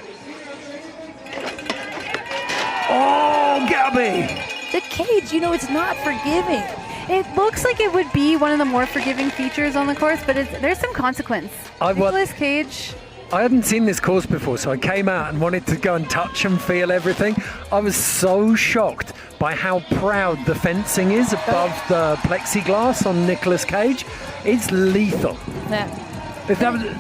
Oh, Gabby! The cage, it's not forgiving. It looks like it would be one of the more forgiving features on the course, but there's some consequence. Nicolas Cage... I hadn't seen this course before, so I came out and wanted to go and touch and feel everything. I was so shocked by how proud the fencing is above the plexiglass on Nicolas Cage. It's lethal. Yeah.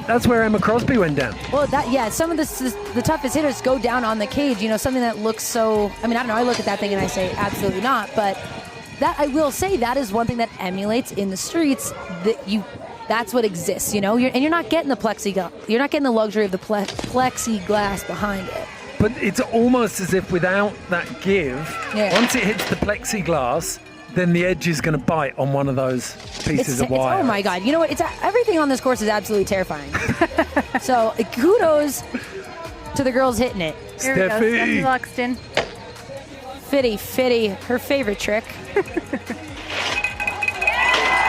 That's where Emma Crosby went down. Well, some of the toughest hitters go down on the cage. Something that looks so... I mean, I don't know. I look at that thing and I say, absolutely not. But that, I will say, that is one thing that emulates in the streets that's what exists, and you're not getting the plexiglass. You're not getting the luxury of the plexiglass behind it. But it's almost as if without that give, once it hits the plexiglass, then the edge is going to bite on one of those pieces of wire. Oh my God! You know what? Everything on this course is absolutely terrifying. So kudos to the girls hitting it. Here we go, Steffi Luxton. Fitty, her favorite trick.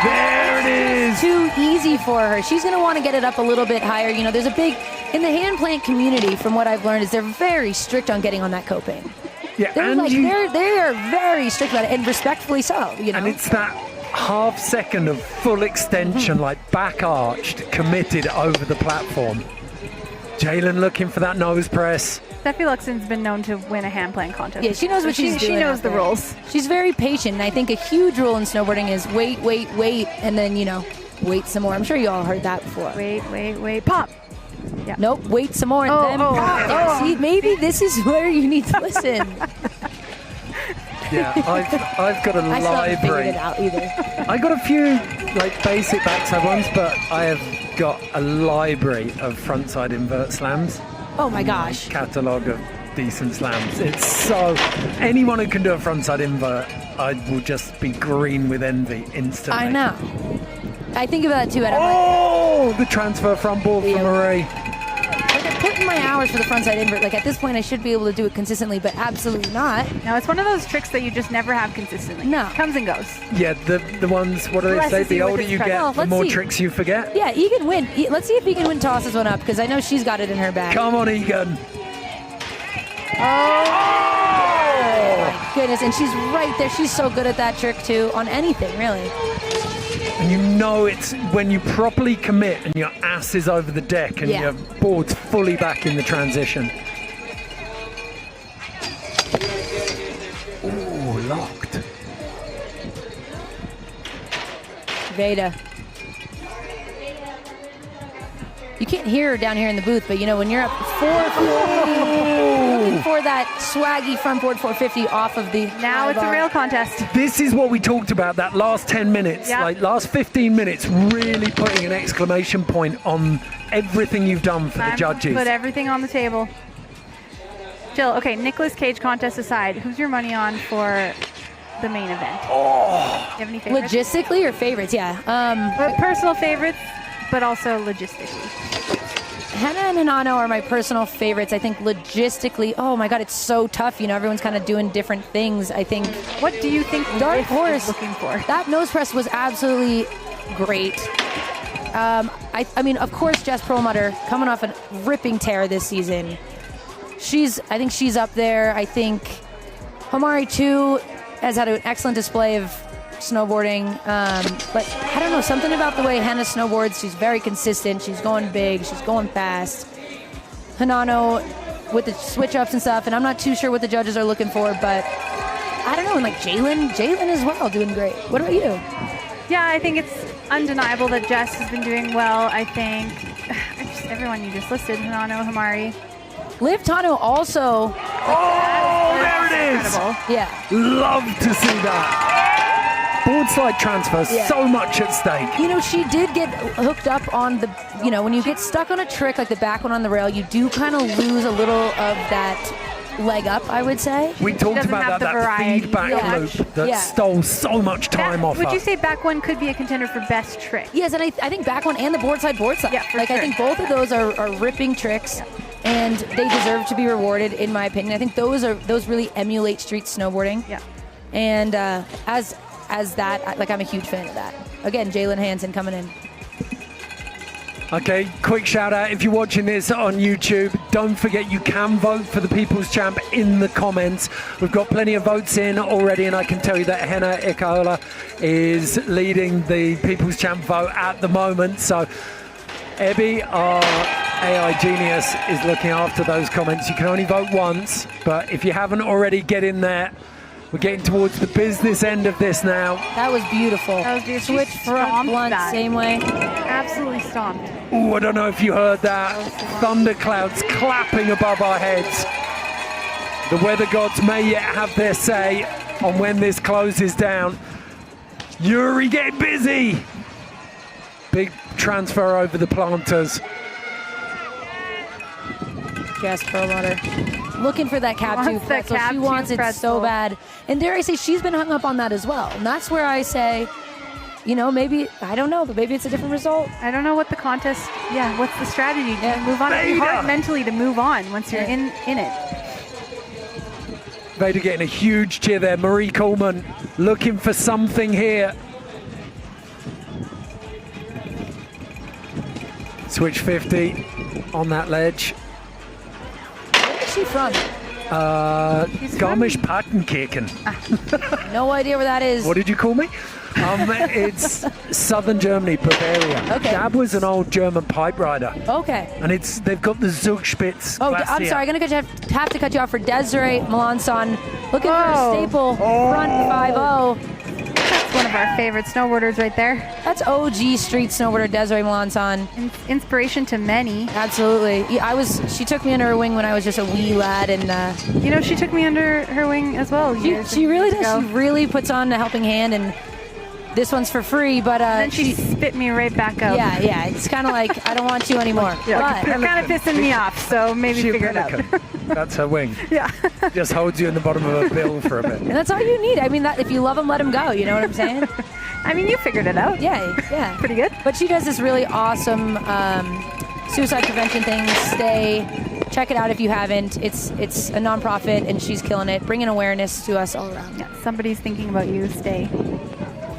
There it is. Too easy for her. She's going to want to get it up a little bit higher. There's a big, in the hand plant community, from what I've learned, is they're very strict on getting on that coping. Yeah, they are very strict about it, and respectfully so. And it's that half second of full extension, like back arched, committed over the platform. Jalen looking for that nose press. Steffi Luxton's been known to win a hand playing contest. Yeah, she knows what she's doing. She knows the rules. She's very patient, and I think a huge rule in snowboarding is wait, and then, wait some more. I'm sure you all heard that before. Wait, pop. Yeah. Nope, wait some more, and then pop. See, maybe this is where you need to listen. Yeah, I've got a library. I still haven't figured it out either. I got a few like basic backside ones, but I have got a library of frontside invert slams. Oh my gosh. Catalogue of decent slams. It's so... Anyone who can do a frontside invert, I will just be green with envy instantly. I know. I think about that too. The transfer front ball for Marie. Like I put in my hours for the frontside invert. Like at this point, I should be able to do it consistently, but absolutely not. No, it's one of those tricks that you just never have consistently. No. It comes and goes. Yeah, the ones, what do they say? The older you get, the more tricks you forget. Yeah, Egan Wynn. Let's see if Egan Wynn tosses one up, because I know she's got it in her bag. Come on, Egan. Oh my goodness, and she's right there. She's so good at that trick too, on anything, really. And you know it's when you properly commit and your ass is over the deck and your board's fully back in the transition. Ooh, locked. Veda. You can't hear her down here in the booth, but you know, when you're up 450, looking for that swaggy front board 450 off of the Now it's a real contest. This is what we talked about, that last 10 minutes, like last 15 minutes, really putting an exclamation point on everything you've done for the judges. Put everything on the table. Jill, okay, Nicolas Cage contest aside, who's your money on for the main event? Oh. Do you have any favorites? Logistically or favorites? Yeah. Personal favorites, but also logistically. Henna and Hinano are my personal favorites. I think logistically, oh my God, it's so tough. You know, everyone's kind of doing different things. I think. What do you think Dark Horse is looking for? That nose press was absolutely great. I mean, of course, Jess Perlmutter coming off a ripping tear this season. I think she's up there. I think Homari too has had an excellent display of snowboarding, but I don't know, something about the way Henna snowboards. She's very consistent. She's going big. She's going fast. Hinano with the switch ups and stuff, and I'm not too sure what the judges are looking for, but I don't know. And like Jalen as well, doing great. What about you? Yeah, I think it's undeniable that Jess has been doing well. I think everyone you just listed, Hinano, Homari. Liv Tano also. Oh, there it is. Incredible. Yeah. Love to see that. Board slide transfer, so much at stake. You know, she did get hooked up on the, you know, when you get stuck on a trick like the back one on the rail, you do kind of lose a little of that leg up, I would say. We talked about that feedback loop that stole so much time off Would her. you say back one could be a contender for best trick? Yes, and I think back one and the board side. Yeah, like sure. I think both of those are ripping tricks. And they deserve to be rewarded, in my opinion. I think those really emulate street snowboarding. Yeah. And as that, like I'm a huge fan of that. Again, Jalen Hansen coming in. Okay, quick shout out. If you're watching this on YouTube, don't forget you can vote for the People's Champ in the comments. We've got plenty of votes in already, and I can tell you that Henna Ikaola is leading the People's Champ vote at the moment. So Ebby, our AI genius, is looking after those comments. You can only vote once, but if you haven't already, get in there. We're getting towards the business end of this now. That was beautiful. That was beautiful. Switch front, blunt, same way. Absolutely stomped. Ooh, I don't know if you heard that. Thunderclouds clapping above our heads. The weather gods may yet have their say on when this closes down. Yuri, get busy. Big transfer over the planters. Jess Perlmutter looking for that cap tube pretzel. She wants it so bad. And dare I say, she's been hung up on that as well. And that's where I say, you know, maybe, I don't know, but maybe it's a different result. I don't know what the contest, what's the strategy to move on? It's hard mentally to move on once you're in it. Vader getting a huge cheer there. Marie Coleman looking for something here. Switch 50 on that ledge. Where is she from? Garmisch-Partenkirchen. No idea where that is. What did you call me? It's southern Germany, Bavaria. Okay. Dad was an old German pipe rider. Okay. And they've got the Zugspitz. Oh, glacier. I'm sorry. I'm going to have to cut you off for Desiree Melanson. Looking for a staple front 5-0. That's one of our favorite snowboarders right there. That's OG street snowboarder Desiree Melanson. Inspiration to many. Absolutely. Yeah, she took me under her wing when I was just a wee lad, and you know, she took me under her wing as well. She really does. She really puts on a helping hand, and this one's for free, but and then she spit me right back out. Yeah. It's kind of like, I don't want you anymore. Yeah, you're kind of pissing me off, so maybe figure it out. That's her wing. Yeah. Just holds you in the bottom of a bill for a bit. And that's all you need. I mean, if you love them, let them go. You know what I'm saying? I mean, you figured it out. Yeah. Pretty good. But she does this really awesome suicide prevention thing. Stay. Check it out if you haven't. It's a nonprofit, and she's killing it, bringing awareness to us all around. Yeah, somebody's thinking about you. Stay.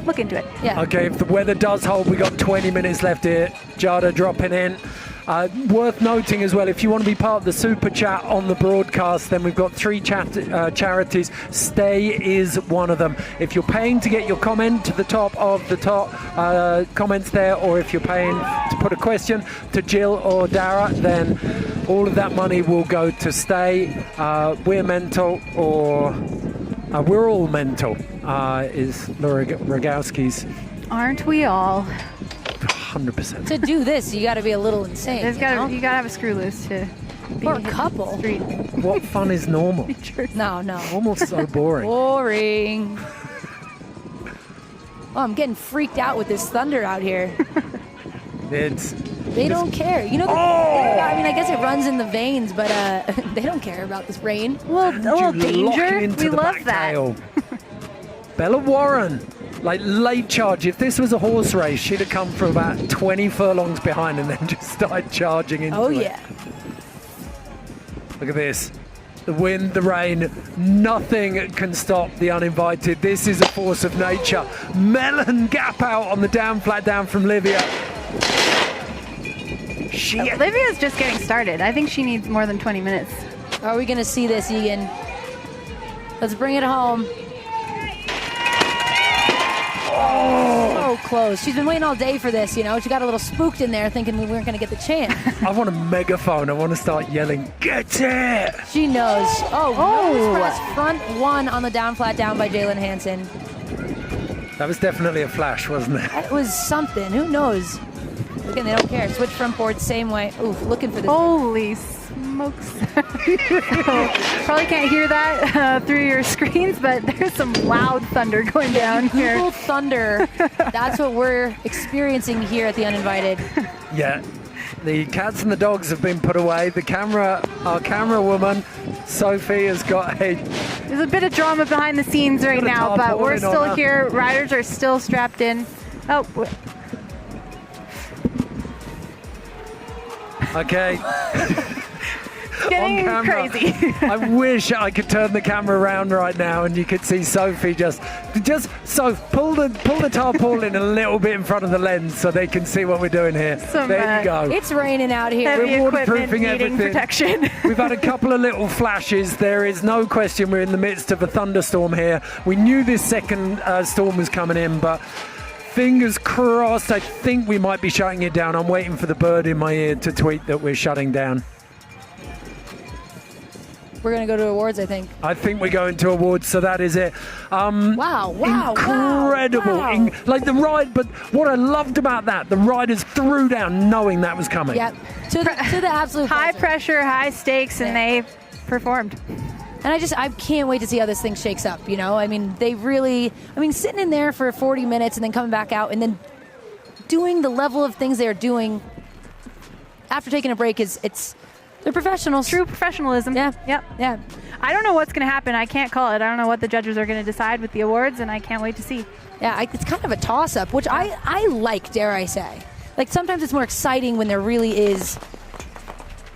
Look into it. Yeah. Okay, if the weather does hold, we got 20 minutes left here. Jada dropping in. Worth noting as well, if you want to be part of the super chat on the broadcast, then we've got 3 charities. Stay is one of them. If you're paying to get your comment to the top of the comments there, or if you're paying to put a question to Jill or Dara, then all of that money will go to Stay. We're mental, or we're all mental, is Laura Rogowski's. Aren't we all? 100%. To do this, you got to be a little insane. You got to have a screw loose to be or a couple. Street. What fun is normal? No. Almost so boring. Boring. Oh, I'm getting freaked out with this thunder out here. They don't care. You know, I mean, I guess it runs in the veins, but they don't care about this rain. Well, a little danger. We love that. Bella Warren. Like late charge. If this was a horse race, she'd have come from about 20 furlongs behind and then just started charging into it. Oh, yeah. Look at this. The wind, the rain, nothing can stop the uninvited. This is a force of nature. Melon gap out on the down flat down from Livia. Livia's just getting started. I think she needs more than 20 minutes. Are we going to see this, Egan? Let's bring it home. Oh, so close. She's been waiting all day for this, you know. She got a little spooked in there thinking we weren't going to get the chance. I want a megaphone. I want to start yelling, get it! She knows. Nose press front one on the down flat down by Jalen Hansen. That was definitely a flash, wasn't it? That was something. Who knows? Again, they don't care. Switch front board same way. Oof, looking for this. Holy smokes. Probably can't hear that through your screens, but there's some loud thunder going down here. Google thunder. That's what we're experiencing here at The Uninvited. Yeah. The cats and the dogs have been put away. Our camera woman, Sophie, has got There's a bit of drama behind the scenes right now, but we're still here. Riders are still strapped in. Oh. Okay. Getting crazy. I wish I could turn the camera around right now and you could see Sophie just pull the tarpaulin a little bit in front of the lens so they can see what we're doing here. There you go. It's raining out here. Heavy We're waterproofing everything. Protection. We've had a couple of little flashes. There is no question we're in the midst of a thunderstorm here. We knew this second storm was coming in, but fingers crossed. I think we might be shutting it down. I'm waiting for the bird in my ear to tweet that we're shutting down. We're going to go to awards, I think. I think we're going to awards, so that is it. Wow. Incredible. Wow. Like the ride, but what I loved about that, the riders threw down knowing that was coming. Yep. To the absolute high buzzer. pressure, high stakes, and they performed. And I can't wait to see how this thing shakes up, you know? I mean, sitting in there for 40 minutes and then coming back out and then doing the level of things they're doing after taking a break they're professionals. True professionalism. Yeah. Yep. Yeah. I don't know what's going to happen. I can't call it. I don't know what the judges are going to decide with the awards, and I can't wait to see. Yeah, it's kind of a toss-up, which I like, dare I say. Like, sometimes it's more exciting when there really is...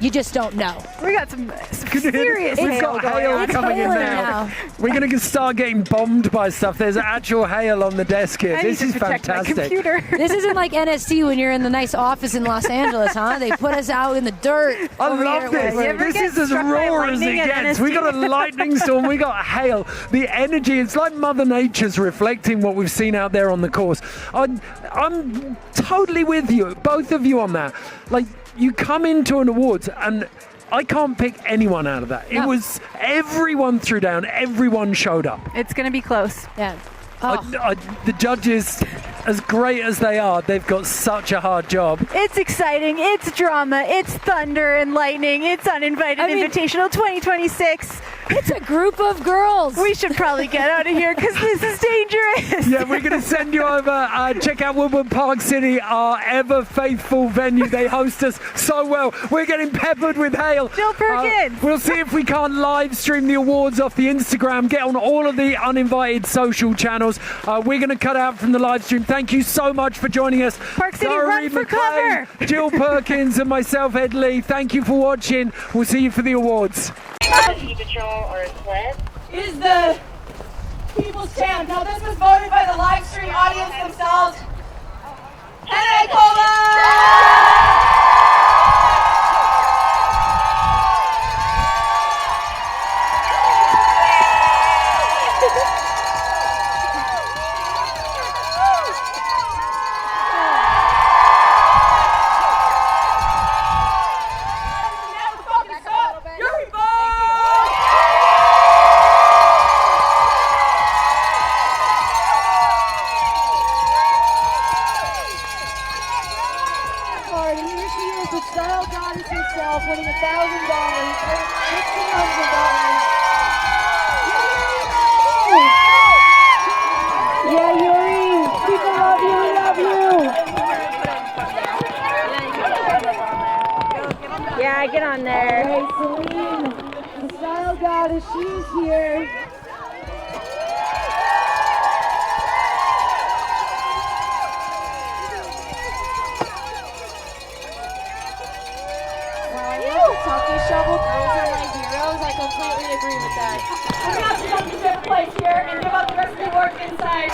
You just don't know. We got some serious hail. We've got hail coming in now. We're going to start getting bombed by stuff. There's actual hail on the desk here. This is fantastic. This isn't like NST when you're in the nice office in Los Angeles, huh? They put us out in the dirt. I love this. This is as raw as it gets. We got a lightning storm. We got hail. The energy, it's like Mother Nature's reflecting what we've seen out there on the course. I'm totally with you, both of you on that. Like, you come into an awards and I can't pick anyone out of that. No. It was everyone threw down, everyone showed up. It's going to be close. Yeah. The judges, as great as they are, they've got such a hard job. It's exciting. It's drama. It's thunder and lightning. It's Uninvited Invitational 2026. It's a group of girls. We should probably get out of here because this is dangerous. Yeah, we're going to send you over. Check out Woodward Park City, our ever faithful venue. They host us so well. We're getting peppered with hail. Jill Perkins. We'll see if we can't live stream the awards off the Instagram. Get on all of the Uninvited social channels. We're going to cut out from the live stream. Thank you so much for joining us. Park City, run for cover. Jill Perkins and myself, Ed Lee. Thank you for watching. We'll see you for the awards. Is the People's Champ. Now this was voted by the live stream audience themselves. Henry Cola! Winning $1,000, $1,500. Yeah, Yuri, people love you, we love you. Yeah, get on there. All right, Celine, the style goddess, she's here. Talkie shovel girls are my heroes. I completely agree with that. We're going to have to jump to fifth place here and give out the rest of the awards inside.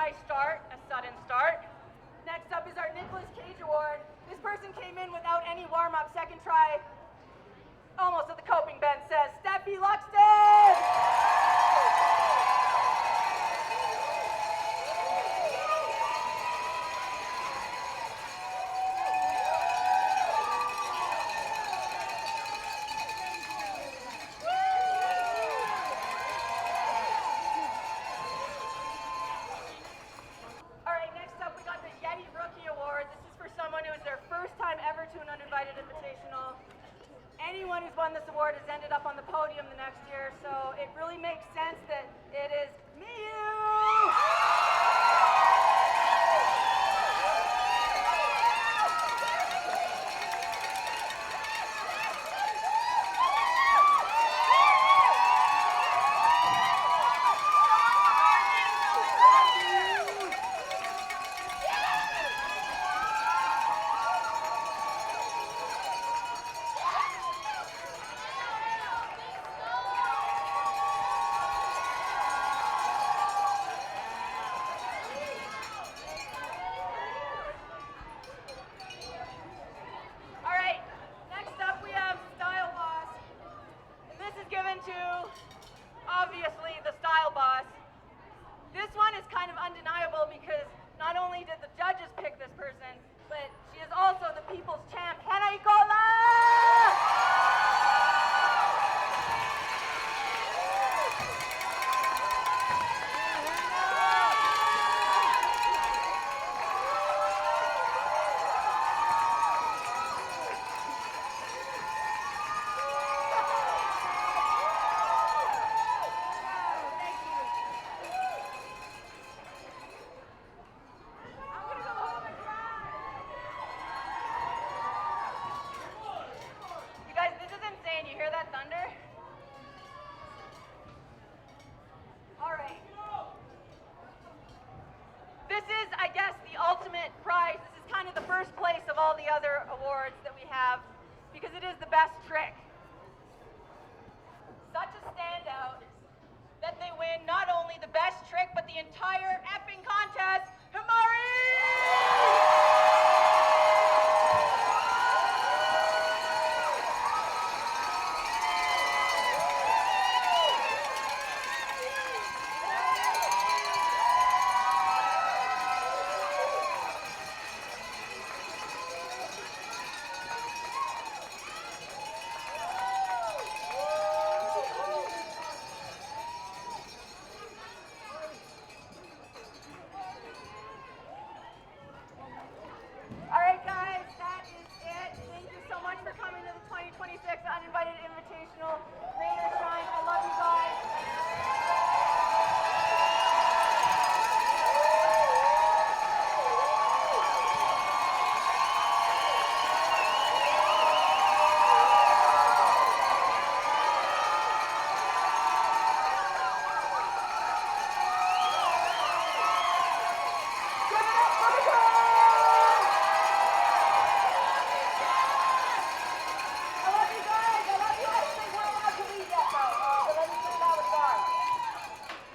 high start, a sudden start. Next up is our Nicolas Cage Award. This person came in without any warm-up, second try. Almost at the coping bench, says Steffi Luxton! All right, next up we got the Yeti Rookie Award. This is for someone who is their first time ever to an uninvited invitational. Anyone who's won this award has ended up on the podium the next year, so it really makes sense that it is me. All right, next up we have Style Boss. And this is given to, obviously, the Style Boss. This one is kind of undeniable because not only did the judges pick this person, but she is also the people's champ, Hannah Icola! You guys, this is insane. You hear that thunder? All right. This is, I guess, the ultimate prize. This is kind of the first place of all the other awards that we have because it is the best trick. Such a standout that they win not only the best trick, but the entire effing contest.